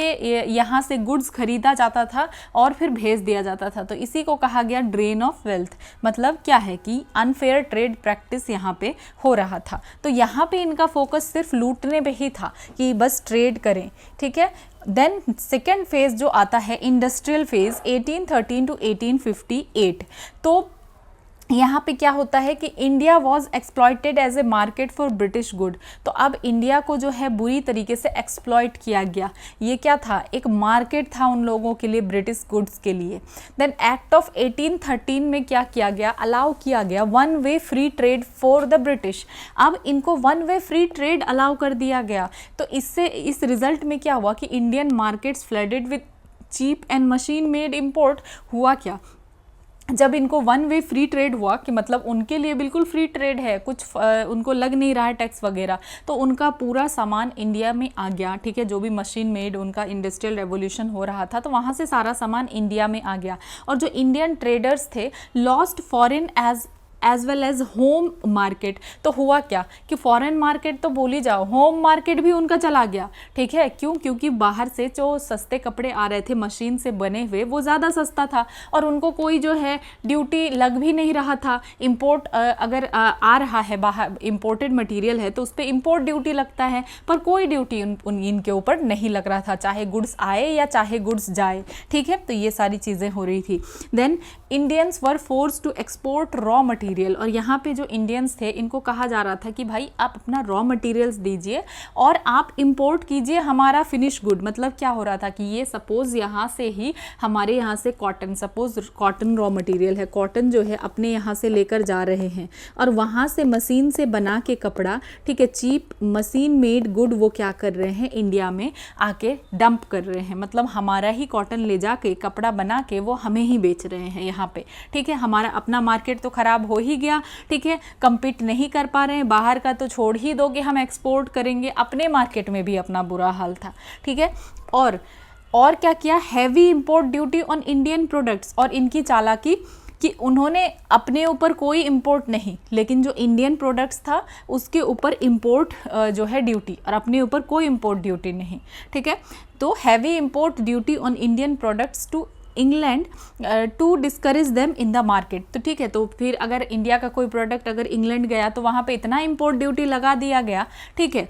यहाँ से गुड्स खरीदा जाता था और फिर भेज दिया जाता था। तो इसी को कहा गया ड्रेन ऑफ वेल्थ। मतलब क्या है कि अनफेयर ट्रेड प्रैक्टिस यहाँ पे हो रहा था। तो यहाँ पे इनका फोकस सिर्फ लूटने पे ही था कि बस ट्रेड करें, ठीक है। देन सेकेंड फेज जो आता है इंडस्ट्रियल फेज 1813 टू 1858। तो यहाँ पे क्या होता है कि India was exploited as a market for British good. तो अब इंडिया को जो है बुरी तरीके से एक्सप्लॉयट किया गया। ये क्या था, एक मार्केट था उन लोगों के लिए, ब्रिटिश गुड्स के लिए। देन एक्ट ऑफ 1813 में क्या किया गया, अलाउ किया गया one way free trade for the British. अब इनको one way free trade allow कर दिया गया। तो इससे इस रिजल्ट में क्या हुआ कि Indian markets flooded with cheap and machine made import. हुआ क्या, जब इनको वन वे फ्री ट्रेड हुआ कि मतलब उनके लिए बिल्कुल फ्री ट्रेड है, कुछ उनको लग नहीं रहा है टैक्स वगैरह, तो उनका पूरा सामान इंडिया में आ गया, ठीक है। जो भी मशीन मेड उनका इंडस्ट्रियल रेवोल्यूशन हो रहा था तो वहाँ से सारा सामान इंडिया में आ गया। और जो इंडियन ट्रेडर्स थे lost foreign as well as home market. तो हुआ क्या कि फॉरेन मार्केट तो बोल ही जाओ, होम मार्केट भी उनका चला गया, ठीक है। क्यों, क्योंकि बाहर से जो सस्ते कपड़े आ रहे थे मशीन से बने हुए वो ज़्यादा सस्ता था और उनको कोई जो है ड्यूटी लग भी नहीं रहा था। इम्पोर्ट अगर आ रहा है बाहर, इम्पोर्टेड मटेरियल है तो उस पर इम्पोर्ट ड्यूटी लगता है, पर कोई ड्यूटी इनके ऊपर नहीं लग रहा था, चाहे गुड्स आए या चाहे गुड्स जाए, ठीक है। तो ये सारी चीज़ें हो रही थी। Then Indians were forced to export raw material. और यहाँ पे जो इंडियंस थे इनको कहा जा रहा था कि भाई आप अपना रॉ मटेरियल्स दीजिए और आप इंपोर्ट कीजिए हमारा फिनिश गुड। मतलब क्या हो रहा था कि ये सपोज यहाँ से ही हमारे यहाँ से cotton, suppose cotton raw material है, कॉटन जो है अपने यहाँ से लेकर जा रहे हैं और वहाँ से मशीन से बना के कपड़ा, ठीक है, चीप मशीन मेड गुड वो क्या कर रहे हैं इंडिया में आके डंप कर रहे हैं। मतलब हमारा ही कॉटन ले जाके कपड़ा बना के वो हमें ही बेच रहे हैं यहाँ पे, ठीक है। हमारा अपना मार्केट तो खराब हो ही गया, ठीक है, compete नहीं कर पा रहे हैं, बाहर का तो छोड़ ही दो कि हम एक्सपोर्ट करेंगे, अपने मार्केट में भी अपना बुरा हाल था, ठीक है। और क्या किया, heavy import duty on Indian products. और इनकी चालाकी कि उन्होंने अपने ऊपर कोई इंपोर्ट नहीं, लेकिन जो इंडियन प्रोडक्ट्स था उसके ऊपर इंपोर्ट जो है ड्यूटी, और अपने ऊपर कोई इंपोर्ट ड्यूटी नहीं, ठीक है। तो heavy import duty on Indian products to England to discourage them in the market. तो ठीक है, तो फिर अगर इंडिया का कोई प्रोडक्ट अगर इंग्लैंड गया तो वहाँ पे इतना इंपोर्ट ड्यूटी लगा दिया गया, ठीक है,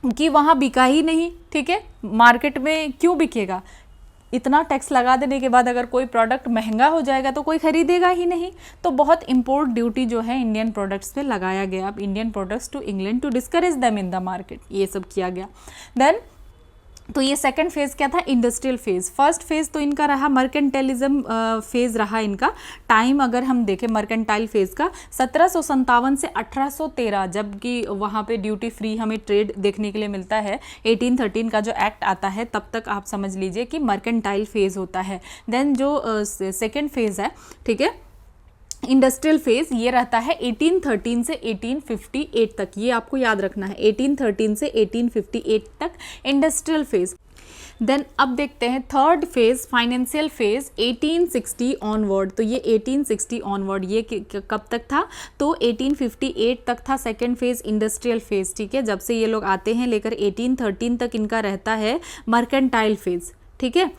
कि वहाँ बिका ही नहीं, ठीक है। मार्केट में क्यों बिकेगा, इतना टैक्स लगा देने के बाद अगर कोई प्रोडक्ट महंगा हो जाएगा तो कोई खरीदेगा ही नहीं। तो बहुत इंपोर्ट ड्यूटी जो है इंडियन प्रोडक्ट्स पे लगाया गया, अब Indian products to England to discourage them in the market, ये सब किया गया। देन तो ये सेकंड फेज़ क्या था, इंडस्ट्रियल फेज़। फर्स्ट फेज़ तो इनका रहा मर्केंटाइलिज्म फेज़ रहा इनका। टाइम अगर हम देखें मर्केंटाइल फेज़ का 1757 से 1813, जबकि वहाँ पे ड्यूटी फ्री हमें ट्रेड देखने के लिए मिलता है। 1813 का जो एक्ट आता है तब तक आप समझ लीजिए कि मर्केंटाइल फेज़ होता है। देन जो सेकेंड फेज़ है, ठीक है, इंडस्ट्रियल फेज, ये रहता है 1813 से 1858 तक, ये आपको याद रखना है, 1813 से 1858 तक इंडस्ट्रियल फेज। देन अब देखते हैं third phase financial phase 1860 onward. तो ये 1860 ऑनवर्ड ये कब तक था, तो 1858 तक था सेकेंड फेज इंडस्ट्रियल फेज, ठीक है। जब से ये लोग आते हैं लेकर 1813 तक इनका रहता है मर्केंटाइल फेज, ठीक है।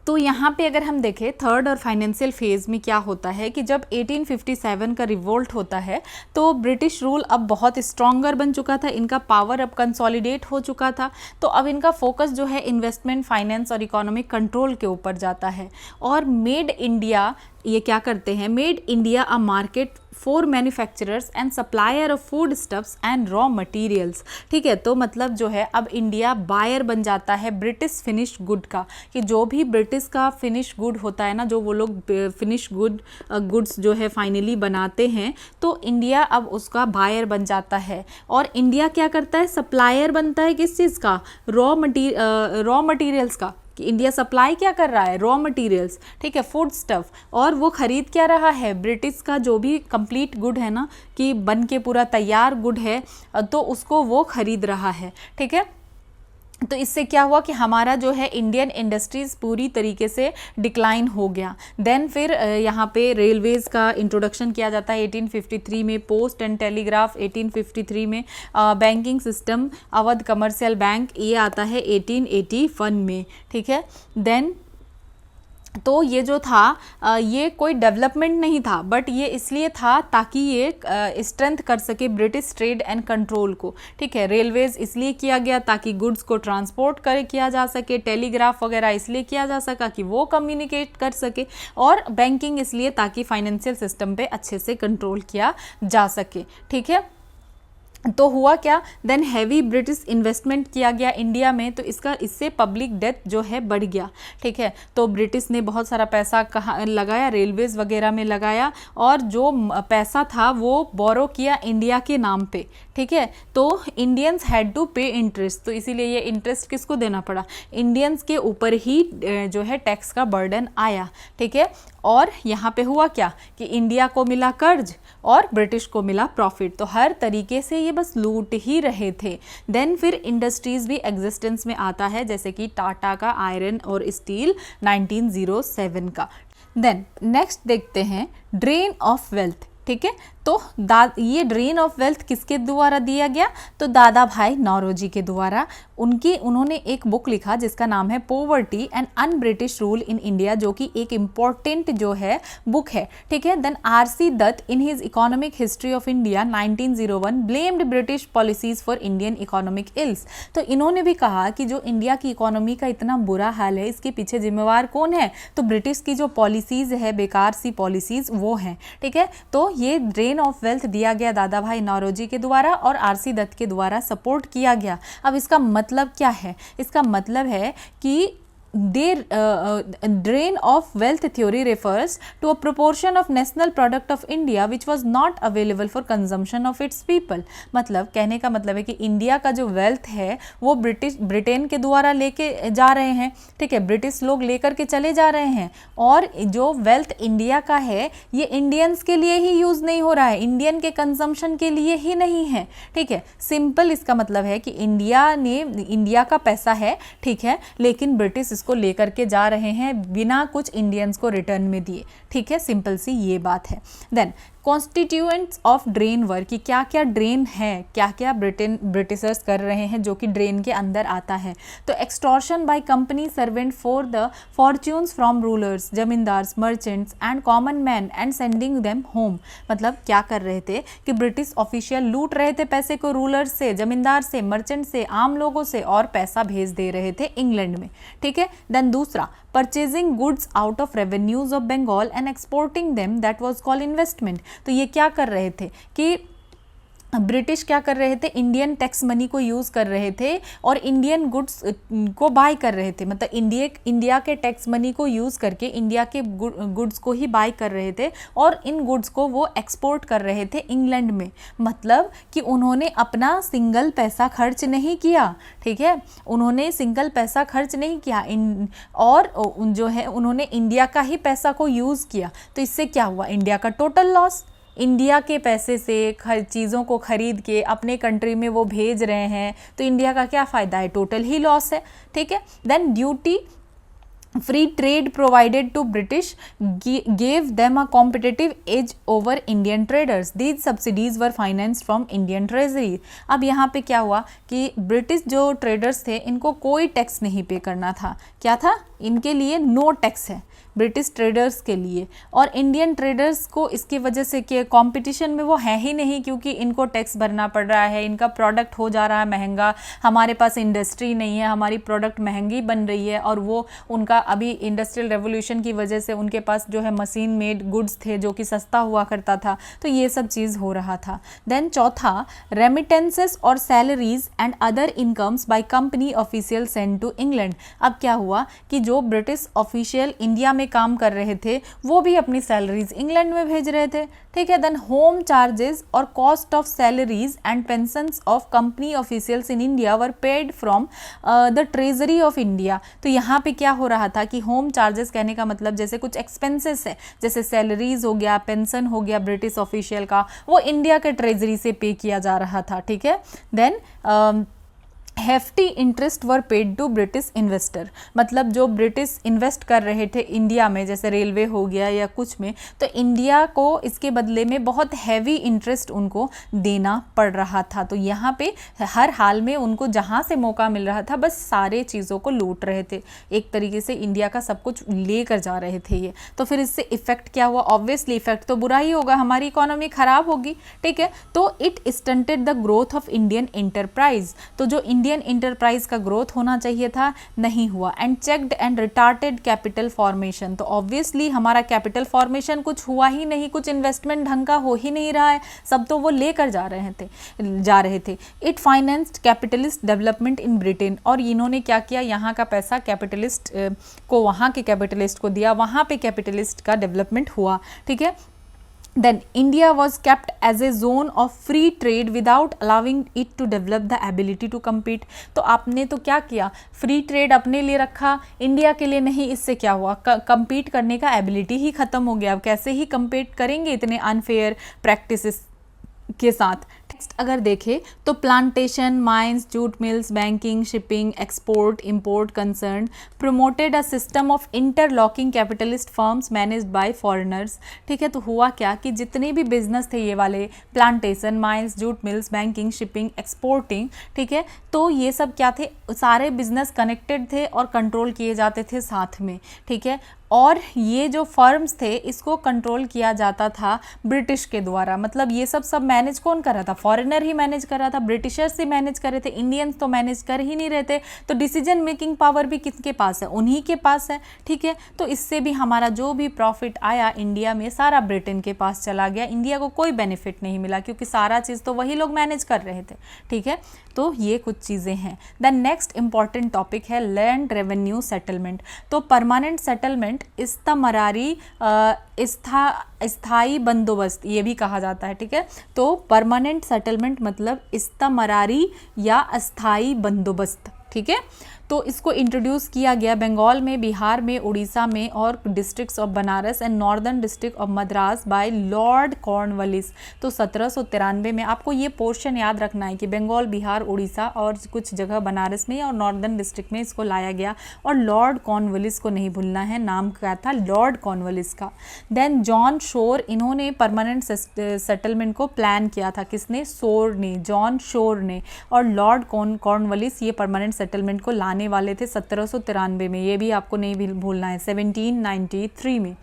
तो यहाँ पे अगर हम देखें थर्ड और फाइनेंशियल फेज़ में क्या होता है कि जब 1857 का रिवोल्ट होता है तो ब्रिटिश रूल अब बहुत स्ट्रॉन्गर बन चुका था, इनका पावर अब कंसोलिडेट हो चुका था। तो अब इनका फोकस जो है इन्वेस्टमेंट, फाइनेंस और इकोनॉमिक कंट्रोल के ऊपर जाता है। और मेड इंडिया, ये क्या करते हैं, made India a market for manufacturers and supplier of food stuffs and raw materials. ठीक है, तो मतलब जो है अब इंडिया बायर बन जाता है ब्रिटिश फिनिश गुड का, कि जो भी ब्रिटिश का फिनिश गुड होता है ना, जो वो लोग फिनिश गुड्स जो है फाइनली बनाते हैं, तो इंडिया अब उसका बायर बन जाता है। और इंडिया क्या करता है, सप्लायर बनता है किस चीज़ का, रॉ मटेरियल्स का, कि इंडिया सप्लाई क्या कर रहा है, रॉ मटेरियल्स, ठीक है, फूड स्टफ, और वो खरीद क्या रहा है, ब्रिटिश का जो भी कंप्लीट गुड है ना, कि बन के पूरा तैयार गुड है, तो उसको वो खरीद रहा है। ठीक है, तो इससे क्या हुआ कि हमारा जो है इंडियन इंडस्ट्रीज़ पूरी तरीके से डिक्लाइन हो गया। देन फिर यहाँ पे रेलवेज़ का इंट्रोडक्शन किया जाता है 1853 में, पोस्ट एंड टेलीग्राफ 1853 में, banking system Awadh commercial bank ये आता है 1881 में। ठीक है, देन तो ये जो था ये कोई डेवलपमेंट नहीं था, बट ये इसलिए था ताकि ये स्ट्रेंथ कर सके ब्रिटिश ट्रेड एंड कंट्रोल को। ठीक है, रेलवेज इसलिए किया गया ताकि गुड्स को ट्रांसपोर्ट किया जा सके, टेलीग्राफ वगैरह इसलिए किया जा सका कि वो कम्युनिकेट कर सके, और बैंकिंग इसलिए ताकि फाइनेंशियल सिस्टम पे अच्छे से कंट्रोल किया जा सके। ठीक है, तो हुआ क्या, देन हैवी ब्रिटिश इन्वेस्टमेंट किया गया इंडिया में, तो इससे पब्लिक डेथ जो है बढ़ गया। ठीक है, तो ब्रिटिश ने बहुत सारा पैसा कहाँ लगाया, रेलवेज वगैरह में लगाया, और जो पैसा था वो बोरो किया इंडिया के नाम पे। ठीक है, तो इंडियंस हैड टू पे इंटरेस्ट, तो इसीलिए ये इंटरेस्ट किसको देना पड़ा, इंडियंस के ऊपर ही जो है टैक्स का बर्डन आया। ठीक है, और यहाँ पे हुआ क्या कि इंडिया को मिला कर्ज और ब्रिटिश को मिला प्रॉफिट, तो हर तरीके से ये बस लूट ही रहे थे। देन फिर इंडस्ट्रीज़ भी एग्जिस्टेंस में आता है, जैसे कि टाटा का आयरन और स्टील 1907 का। देन नेक्स्ट देखते हैं ड्रेन ऑफ वेल्थ। ठीक है, तो ये ड्रेन ऑफ वेल्थ किसके द्वारा दिया गया, तो दादा भाई नौरोजी के द्वारा। उन्होंने एक बुक लिखा जिसका नाम है poverty and un British rule in India, जो कि एक इम्पॉर्टेंट जो है बुक है। ठीक है, then R C. Dutt in his economic history of India 1901 blamed British policies for Indian economic ills. तो इन्होंने भी कहा कि जो इंडिया की इकोनॉमी का इतना बुरा हाल है, इसके पीछे जिम्मेवार कौन है, तो ब्रिटिश की जो पॉलिसीज है, बेकार सी पॉलिसीज, वो हैं। ठीक है, तो ये ड्रेन ऑफ वेल्थ दिया गया दादा भाई नौरोजी के द्वारा और आर.सी. दत्त के द्वारा सपोर्ट किया गया। अब इसका मतलब क्या है, इसका मतलब है कि drain of wealth theory refers to a proportion of national product of India which was not available for consumption of its people। मतलब कहने का मतलब है कि इंडिया का जो वेल्थ है वो ब्रिटेन के द्वारा लेके जा रहे हैं। ठीक है, ब्रिटिश लोग लेकर के चले जा रहे हैं, और जो वेल्थ इंडिया का है ये इंडियंस के लिए ही यूज़ नहीं हो रहा है, इंडियन के कंजम्पशन के लिए ही नहीं है। ठीक है, सिंपल इसका मतलब है कि इंडिया का पैसा है, ठीक है, लेकिन ब्रिटिश को लेकर के जा रहे हैं बिना कुछ इंडियंस को रिटर्न में दिए। ठीक है, सिंपल सी ये बात है। देन कॉन्स्टिट्यूएंट्स ऑफ ड्रेन वर, कि क्या क्या ड्रेन है, क्या क्या ब्रिटिशर्स कर रहे हैं जो कि ड्रेन के अंदर आता है। तो extortion by company servant for the fortunes from rulers, zamindars, merchants and common man and sending them home. मतलब क्या कर रहे थे कि ब्रिटिश ऑफिशियल लूट रहे थे पैसे को रूलर्स से, जमींदार से, मर्चेंट से, आम लोगों से, और पैसा भेज दे रहे थे इंग्लैंड में। ठीक है, देन दूसरा purchasing goods out of revenues of Bengal and exporting them, that was called investment. तो ये क्या कर रहे थे कि ब्रिटिश क्या कर रहे थे, इंडियन टैक्स मनी को यूज़ कर रहे थे और इंडियन गुड्स को बाय कर रहे थे। मतलब इंडिया के टैक्स मनी को यूज़ करके इंडिया के गुड्स को ही बाय कर रहे थे, और इन गुड्स को वो एक्सपोर्ट कर रहे थे इंग्लैंड में। मतलब कि उन्होंने अपना सिंगल पैसा खर्च नहीं किया। ठीक है, उन्होंने सिंगल पैसा खर्च नहीं किया, और जो है उन्होंने इंडिया का ही पैसा को यूज़ किया। तो इससे क्या हुआ, इंडिया का टोटल लॉस। इंडिया के पैसे से चीज़ों को खरीद के अपने कंट्री में वो भेज रहे हैं, तो इंडिया का क्या फ़ायदा है, टोटल ही लॉस है। ठीक है, then duty free trade provided to British gave them a competitive edge over Indian traders. These subsidies were financed from Indian treasury. अब यहाँ पे क्या हुआ कि ब्रिटिश जो ट्रेडर्स थे इनको कोई टैक्स नहीं पे करना था। क्या था, इनके लिए नो टैक्स है ब्रिटिश ट्रेडर्स के लिए, और इंडियन ट्रेडर्स को इसकी वजह से कि कंपटीशन में वो है ही नहीं, क्योंकि इनको टैक्स भरना पड़ रहा है, इनका प्रोडक्ट हो जा रहा है महंगा, हमारे पास इंडस्ट्री नहीं है, हमारी प्रोडक्ट महंगी बन रही है, और वो उनका अभी इंडस्ट्रियल रेवोल्यूशन की वजह से उनके पास जो है मशीन मेड गुड्स थे जो कि सस्ता हुआ करता था, तो ये सब चीज़ हो रहा था। देन चौथा, रेमिटेंसेस और salaries and other incomes by company official send to England. अब क्या हुआ कि जो ब्रिटिश ऑफिशियल इंडिया में काम कर रहे थे वो भी अपनी सैलरीज इंग्लैंड में भेज रहे थे, ठीक है। देन होम चार्जेस और cost of salaries and pensions of company officials in India were paid from the treasury of India. तो यहाँ पे क्या हो रहा था कि होम चार्जेस कहने का मतलब जैसे कुछ एक्सपेंसेस है, जैसे सैलरीज हो गया, पेंशन हो गया ब्रिटिश ऑफिशियल का, वो इंडिया के ट्रेजरी से पे किया जा रहा था, ठीक है। Then hefty interest were paid to British investor, मतलब जो ब्रिटिश इन्वेस्ट कर रहे थे इंडिया में, जैसे रेलवे हो गया या कुछ में, तो इंडिया को इसके बदले में बहुत हैवी इंटरेस्ट उनको देना पड़ रहा था। तो यहाँ पे हर हाल में उनको जहाँ से मौका मिल रहा था बस सारे चीज़ों को लूट रहे थे, एक तरीके से इंडिया का सब कुछ लेकर जा रहे थे ये। तो फिर इससे इफेक्ट क्या हुआ, ऑब्वियसली इफेक्ट तो बुरा ही होगा, हमारी इकोनॉमी खराब होगी, ठीक है। तो it stunted the growth of Indian enterprise, तो जो इंडियन इंटरप्राइज का ग्रोथ होना चाहिए था नहीं हुआ। And checked and retarded capital formation, तो ऑब्वियसली हमारा कैपिटल फॉर्मेशन कुछ हुआ ही नहीं, कुछ इन्वेस्टमेंट ढंग का हो ही नहीं रहा है, सब तो वो लेकर जा रहे थे। It financed capitalist development in Britain, और इन्होंने क्या किया, यहाँ का पैसा कैपिटलिस्ट को वहाँ के कैपिटलिस्ट को दिया, वहाँ पे कैपिटलिस्ट का डेवलपमेंट हुआ, ठीक है। Then India was kept as a zone of free trade without allowing it to develop the ability to compete। तो आपने तो क्या किया, फ्री ट्रेड अपने लिए रखा, इंडिया के लिए नहीं। इससे क्या हुआ, compete करने का एबिलिटी ही खत्म हो गया। अब कैसे ही compete करेंगे इतने अनफेयर प्रैक्टिसेस के साथ। नेक्स्ट अगर देखें तो plantation, mines, jute mills, banking, shipping, export, import concern promoted a system of interlocking capitalist firms managed by foreigners, ठीक है। तो हुआ क्या कि जितने भी बिजनेस थे ये वाले, plantation, mines, jute mills, banking, shipping, exporting, ठीक है, तो ये सब क्या थे, सारे बिजनेस कनेक्टेड थे और कंट्रोल किए जाते थे साथ में, ठीक है। और ये जो फर्म्स थे इसको कंट्रोल किया जाता था ब्रिटिश के द्वारा, मतलब ये सब मैनेज कौन कर रहा था, फॉरेनर ही मैनेज कर रहा था, ब्रिटिशर्स ही मैनेज कर रहे थे, इंडियंस तो मैनेज कर ही नहीं रहे थे। तो डिसीजन मेकिंग पावर भी किसके पास है, उन्हीं के पास है, ठीक है। तो इससे भी हमारा जो भी प्रॉफिट आया इंडिया में सारा ब्रिटेन के पास चला गया, इंडिया को कोई बेनिफिट नहीं मिला, क्योंकि सारा चीज़ तो वही लोग मैनेज कर रहे थे, ठीक है। तो ये कुछ चीज़ें हैं। द नेक्स्ट इंपॉर्टेंट टॉपिक है लैंड रेवेन्यू सेटलमेंट। तो परमानेंट सेटलमेंट इस्तमरारी स्थाई बंदोबस्त ये भी कहा जाता है, ठीक है। तो परमानेंट सेटलमेंट मतलब इस्तमरारी या अस्थाई बंदोबस्त, ठीक है। तो इसको इंट्रोड्यूस किया गया बंगाल में, बिहार में, उड़ीसा में और districts of Benaras and northern district of Madras by Lord Cornwallis. तो 1793 में आपको ये पोर्शन याद रखना है कि बंगाल, बिहार, उड़ीसा और कुछ जगह बनारस में और नॉर्दर्न डिस्ट्रिक्ट में इसको लाया गया, और लॉर्ड कॉर्नवालिस को नहीं भूलना है, नाम क्या था, लॉर्ड कॉर्नवालिस का। देन जॉन शोर, इन्होंने परमानेंट सेटलमेंट को प्लान किया था, किसने, शोर ने, जॉन शोर ने। और लॉर्ड कॉर्नवालिस ये परमानेंट सेटलमेंट को लाने वाले थे 1793 में, ये भी आपको नहीं भूलना है, 1793 में।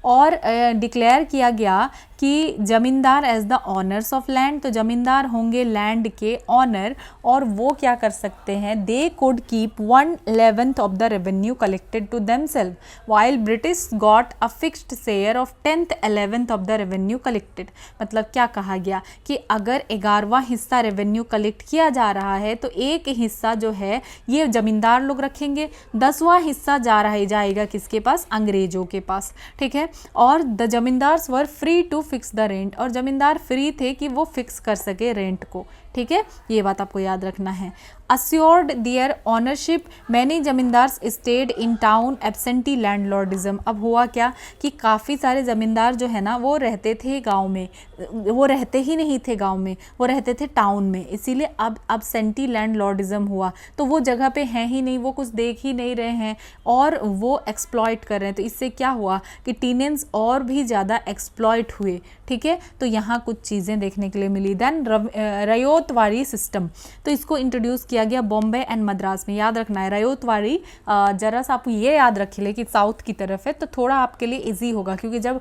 और डिक्लेयर किया गया कि zamindar as the owners of land, तो जमींदार होंगे लैंड के ऑनर, और वो क्या कर सकते हैं, they could keep 1/11 of the revenue collected to themselves, while British got a fixed share of 10th/11 of the revenue collected. मतलब क्या कहा गया कि अगर 11वां हिस्सा रेवेन्यू कलेक्ट किया जा रहा है तो एक हिस्सा जो है ये जमींदार लोग रखेंगे, 10वां हिस्सा जाएगा किसके पास, अंग्रेजों के पास, ठीक है। और the zamindars were free to fix the rent, और जमींदार फ्री थे कि वो फिक्स कर सके रेंट को, ठीक है। ये बात आपको याद रखना है। Assured their ownership many zamindars stayed in town absentee landlordism. अब हुआ क्या कि काफ़ी सारे ज़मींदार जो है ना वो रहते थे गांव में, वो रहते ही नहीं थे गांव में, वो रहते थे टाउन में, इसीलिए अब एब्सेंटी लैंडलॉर्डिज्म हुआ। तो वो जगह पे हैं ही नहीं, वो कुछ देख ही नहीं रहे हैं और वो एक्सप्लॉइट कर रहे हैं। तो इससे क्या हुआ कि टीनेंस और भी ज़्यादा एक्सप्लॉइट हुए, ठीक है। तो यहाँ कुछ चीज़ें देखने के लिए मिली। देन रयोत रयोतवाड़ी सिस्टम, तो इसको इंट्रोड्यूस किया गया बॉम्बे एंड मद्रास में। याद रखना है रयोतवाड़ी, जरा सा आप ये याद रखिए कि साउथ की तरफ है, तो थोड़ा आपके लिए इजी होगा, क्योंकि जब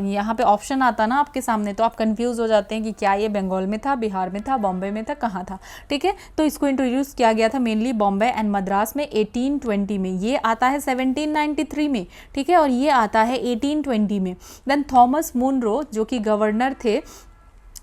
यहाँ पे ऑप्शन आता ना आपके सामने तो आप कंफ्यूज हो जाते हैं कि क्या ये बंगाल में था, बिहार में था, बॉम्बे में था, कहाँ था। ठीक है, तो इसको इंट्रोड्यूस किया गया था मेनली बॉम्बे एंड मद्रास में 1820 में। ये आता है 1793 में, ठीक है, और ये आता है 1820 में। देन थॉमस मुनरो जो कि गवर्नर थे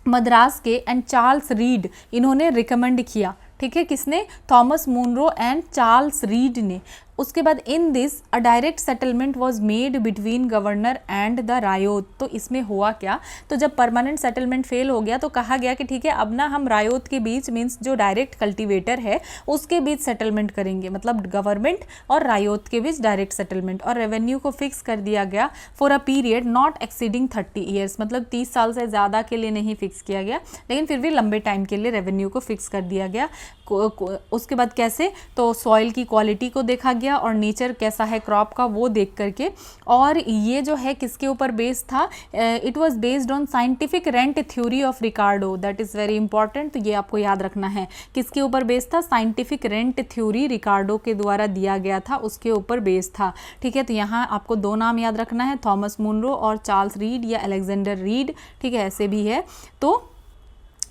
मद्रास के, एंड चार्ल्स रीड, इन्होंने रिकमेंड किया। ठीक है, किसने? Thomas Munro and Charles Read ने। उसके बाद in this a direct settlement was made between governor and the ryot. तो इसमें हुआ क्या, तो जब परमानेंट सेटलमेंट फेल हो गया तो कहा गया कि ठीक है अब ना हम रायोत के बीच, मीन्स जो डायरेक्ट कल्टीवेटर है उसके बीच सेटलमेंट करेंगे, मतलब गवर्नमेंट और रायोत के बीच डायरेक्ट सेटलमेंट। और रेवेन्यू को फिक्स कर दिया गया for a period not exceeding 30 years, मतलब 30 साल से ज़्यादा के लिए नहीं फिक्स किया गया, लेकिन फिर भी लंबे टाइम के लिए रेवेन्यू को फिक्स कर दिया गया। उसके बाद कैसे, तो सॉइल की क्वालिटी को देखा गया और नेचर कैसा है क्रॉप का वो देख करके। और ये जो है किसके ऊपर बेस्ड था, it was based on scientific rent theory of Ricardo, that is very important, तो ये आपको याद रखना है। किसके ऊपर बेस्ड था? साइंटिफिक रेंट थ्योरी रिकार्डो के द्वारा दिया गया था, उसके ऊपर बेस्ड था। ठीक है, तो यहाँ आपको दो नाम याद रखना है, थॉमस मुनरो और चार्ल्स रीड या अलेक्जेंडर रीड। ठीक है, ऐसे भी है, तो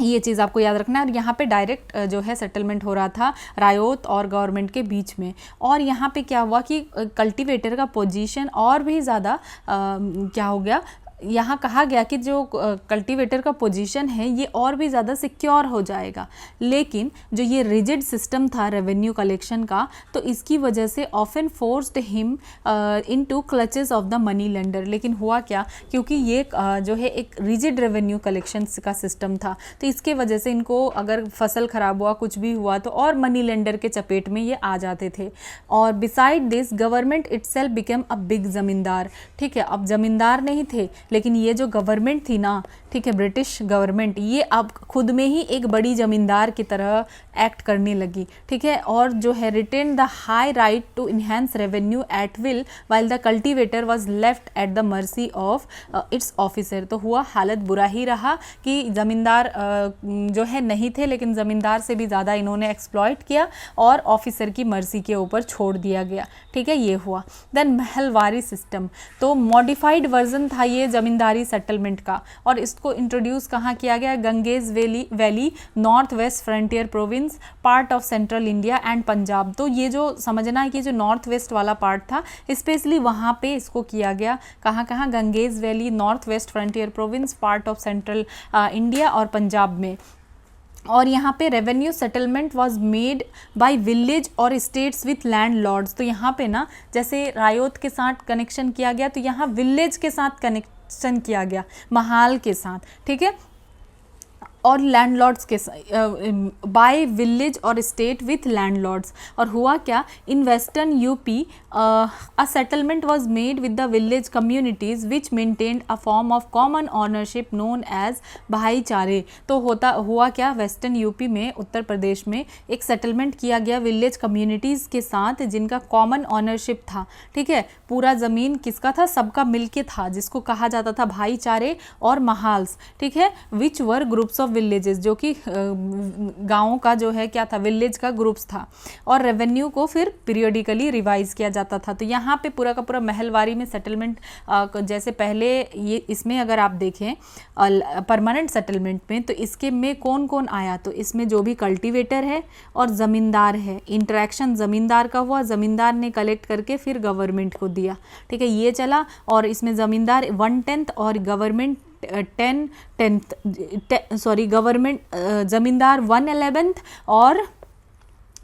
ये चीज़ आपको याद रखना है। और यहाँ पे डायरेक्ट जो है सेटलमेंट हो रहा था रायोत और गवर्नमेंट के बीच में। और यहाँ पे क्या हुआ कि कल्टीवेटर का पोजीशन और भी ज़्यादा क्या हो गया, यहाँ कहा गया कि जो कल्टीवेटर का पोजीशन है ये और भी ज़्यादा सिक्योर हो जाएगा। लेकिन जो ये रिजिड सिस्टम था रेवेन्यू कलेक्शन का, तो इसकी वजह से often forced him into clutches of the money lender. लेकिन हुआ क्या, क्योंकि ये जो है एक रिजिड रेवेन्यू कलेक्शन का सिस्टम था, तो इसके वजह से इनको अगर फसल ख़राब हुआ, कुछ भी हुआ, तो और मनी लेंडर के चपेट में ये आ जाते थे। और beside this government itself became a big ज़मींदार। ठीक है, अब ज़मींदार नहीं थे, लेकिन ये जो गवर्नमेंट थी ना, ठीक है, ब्रिटिश गवर्नमेंट, ये अब खुद में ही एक बड़ी ज़मींदार की तरह एक्ट करने लगी। ठीक है, और जो है retain the high right to enhance revenue at will while the cultivator was left at the mercy of its officer. तो हुआ हालत बुरा ही रहा कि ज़मींदार जो है नहीं थे, लेकिन ज़मींदार से भी ज़्यादा इन्होंने एक्सप्लॉइट किया और ऑफिसर की मर्जी के ऊपर छोड़ दिया गया। ठीक है, ये हुआ। देन महलवारी सिस्टम, तो मॉडिफाइड वर्जन था ये ज़मींदारी सेटलमेंट का, और इसको इंट्रोड्यूस कहाँ किया गया? Ganges valley north west frontier province, part of central India and Punjab. तो ये जो समझना है कि जो नॉर्थ वेस्ट वाला पार्ट था, स्पेशली वहाँ पे इसको किया गया। कहाँ कहाँ? Ganges valley, north west frontier province, part of central India और पंजाब में। और यहाँ पे revenue settlement was made by village और स्टेट्स विथ लैंड लॉर्ड्स। तो यहाँ पे ना जैसे रायोत के साथ कनेक्शन किया गया, तो यहाँ विलेज के साथ कनेक्शन किया गया, महाल के साथ। ठीक है, और लैंडलॉर्ड्स के बाय विलेज और स्टेट विथ लैंडलॉर्ड्स। और हुआ क्या, in western UP a settlement was made with the village communities which maintained a form of common ownership known as भाईचारे। तो हुआ क्या, वेस्टर्न यूपी में, उत्तर प्रदेश में एक सेटलमेंट किया गया विलेज कम्युनिटीज़ के साथ जिनका कॉमन ऑनरशिप था। ठीक है, पूरा ज़मीन किसका था? सबका मिलके था, जिसको कहा जाता था भाईचारे और महाल्स। ठीक है, विच वर ग्रुप्स ऑफ विलेजेस, जो कि गाँवों का जो है क्या था, विलेज का ग्रुप्स था। और रेवेन्यू को फिर पीरियडिकली रिवाइज किया जाता था। तो यहाँ पे पूरा का पूरा महलवारी में सेटलमेंट, जैसे पहले ये इसमें अगर आप देखें परमानेंट सेटलमेंट में, तो इसके में कौन कौन आया, तो इसमें जो भी कल्टीवेटर है और ज़मींदार है, इंटरेक्शन ज़मींदार का हुआ, ज़मींदार ने कलेक्ट करके फिर गवर्नमेंट को दिया। ठीक है, ये चला। और इसमें ज़मींदार 1/10 और गवर्नमेंट 10/10 सॉरी, गवर्नमेंट ज़मींदार 1/11 और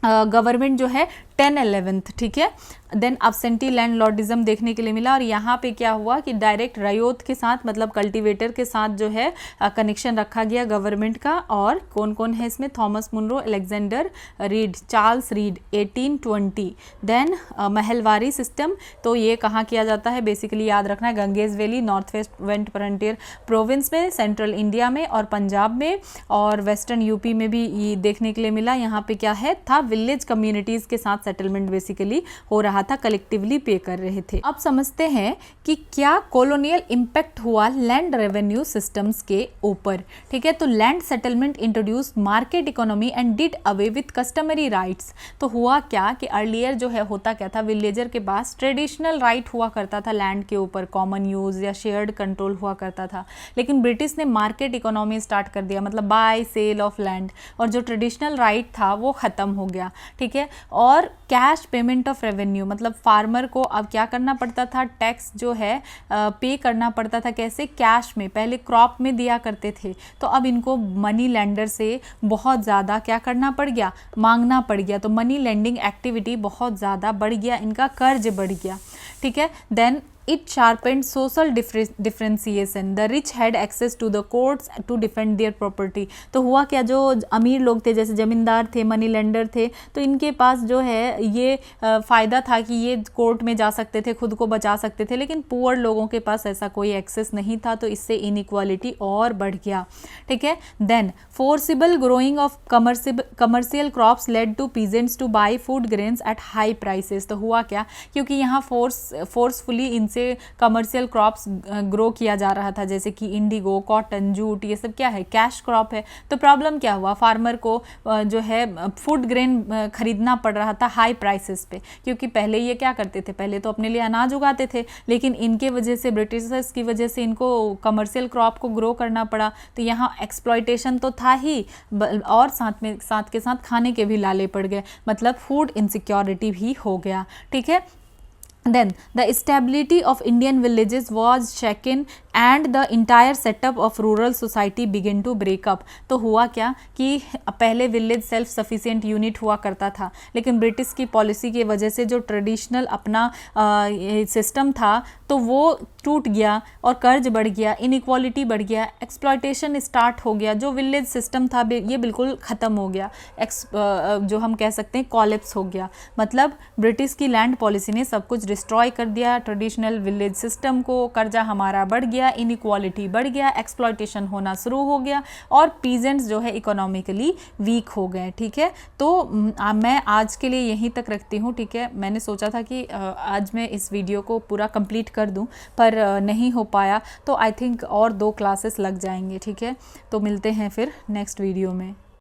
गवर्नमेंट जो है 10/11। ठीक है, देन अब्सेंटी लैंड लॉर्डिज्म देखने के लिए मिला। और यहाँ पे क्या हुआ कि डायरेक्ट रायोत के साथ, मतलब कल्टीवेटर के साथ जो है कनेक्शन रखा गया गवर्नमेंट का। और कौन कौन है इसमें? Thomas Munro, Alexander Read, Charles Read 1820। Then mahalwari system, तो ये कहाँ किया जाता है? बेसिकली याद रखना है, Ganges valley, north west frontier province में, सेंट्रल इंडिया में और पंजाब में, और वेस्टर्न यूपी में भी ये देखने के लिए मिला। यहाँ पे क्या है था, विलेज कम्युनिटीज़ के साथ सेटलमेंट बेसिकली हो रहा था, कलेक्टिवली पे कर रहे थे। अब समझते हैं कि क्या कॉलोनियल इम्पैक्ट हुआ लैंड रेवेन्यू सिस्टम्स के ऊपर। ठीक है, तो land settlement introduce market economy and did away with customary rights. तो हुआ क्या कि अर्लियर जो है होता क्या था, विलेजर के पास ट्रेडिशनल राइट हुआ करता था लैंड के ऊपर, कॉमन यूज या शेयर्ड कंट्रोल हुआ करता था, लेकिन ब्रिटिश ने मार्केट इकोनॉमी स्टार्ट कर दिया, मतलब बाय सेल ऑफ लैंड, और जो ट्रेडिशनल राइट था वो ख़त्म हो गया। ठीक है, और कैश पेमेंट ऑफ रेवेन्यू, मतलब फार्मर को अब क्या करना पड़ता था, टैक्स जो है पे करना पड़ता था। कैसे? कैश में, पहले क्रॉप में दिया करते थे, तो अब इनको मनी लेंडर से बहुत ज़्यादा क्या करना पड़ गया, मांगना पड़ गया। तो मनी लेंडिंग एक्टिविटी बहुत ज़्यादा बढ़ गया, इनका कर्ज बढ़ गया। ठीक है, then it sharpened social differentiation. The rich had access to the courts to defend their property. तो हुआ क्या, जो अमीर लोग थे जैसे ज़मींदार थे, मनी लेंडर थे, तो इनके पास जो है ये फ़ायदा था कि ये कोर्ट में जा सकते थे, खुद को बचा सकते थे, लेकिन पुअर लोगों के पास ऐसा कोई एक्सेस नहीं था, तो इससे इनइक्वालिटी और बढ़ गया। ठीक है, then forcible growing of commercial crops led to peasants to buy food grains at high prices. तो हुआ क्या, क्योंकि यहाँ फोर्सफुली इनसे कमर्शियल क्रॉप्स ग्रो किया जा रहा था, जैसे कि इंडिगो, कॉटन, जूट, ये सब क्या है, कैश क्रॉप है। तो प्रॉब्लम क्या हुआ, फार्मर को जो है फूड ग्रेन खरीदना पड़ रहा था हाई प्राइसेस पे, क्योंकि पहले ये क्या करते थे, पहले तो अपने लिए अनाज उगाते थे, लेकिन इनके वजह से, ब्रिटिशर्स की वजह से इनको कमर्शियल क्रॉप को ग्रो करना पड़ा। तो यहाँ एक्सप्लॉयटेशन तो था ही, और साथ के साथ खाने के भी लाले पड़ गए, मतलब फूड इनसिक्योरिटी भी हो गया। ठीक है, then the stability of Indian villages was shaken and the entire setup of rural society began to break up. तो हुआ क्या कि पहले विलेज सेल्फ सफिशिएंट यूनिट हुआ करता था, लेकिन ब्रिटिश की पॉलिसी की वजह से जो ट्रेडिशनल अपना सिस्टम था तो वो टूट गया और कर्ज बढ़ गया, इनइक्वालिटी बढ़ गया, एक्सप्लॉयटेशन स्टार्ट हो गया। जो विलेज सिस्टम था ये बिल्कुल ख़त्म हो गया, जो हम कह सकते हैं कॉलेप्स हो गया। मतलब ब्रिटिश की लैंड पॉलिसी ने सब कुछ डिस्ट्रॉय कर दिया, ट्रेडिशनल विलेज सिस्टम को, कर्जा हमारा बढ़ गया, इनइक्वालिटी बढ़ गया, एक्सप्लॉयटेशन होना शुरू हो गया, और पीजेंट्स जो है इकोनॉमिकली वीक हो गए। ठीक है, तो मैं आज के लिए यहीं तक रखती हूँ। ठीक है, मैंने सोचा था कि आज मैं इस वीडियो को पूरा कंप्लीट कर दूँ, पर नहीं हो पाया, तो आई थिंक और 2 क्लासेस लग जाएंगे। ठीक है, तो मिलते हैं फिर नेक्स्ट वीडियो में।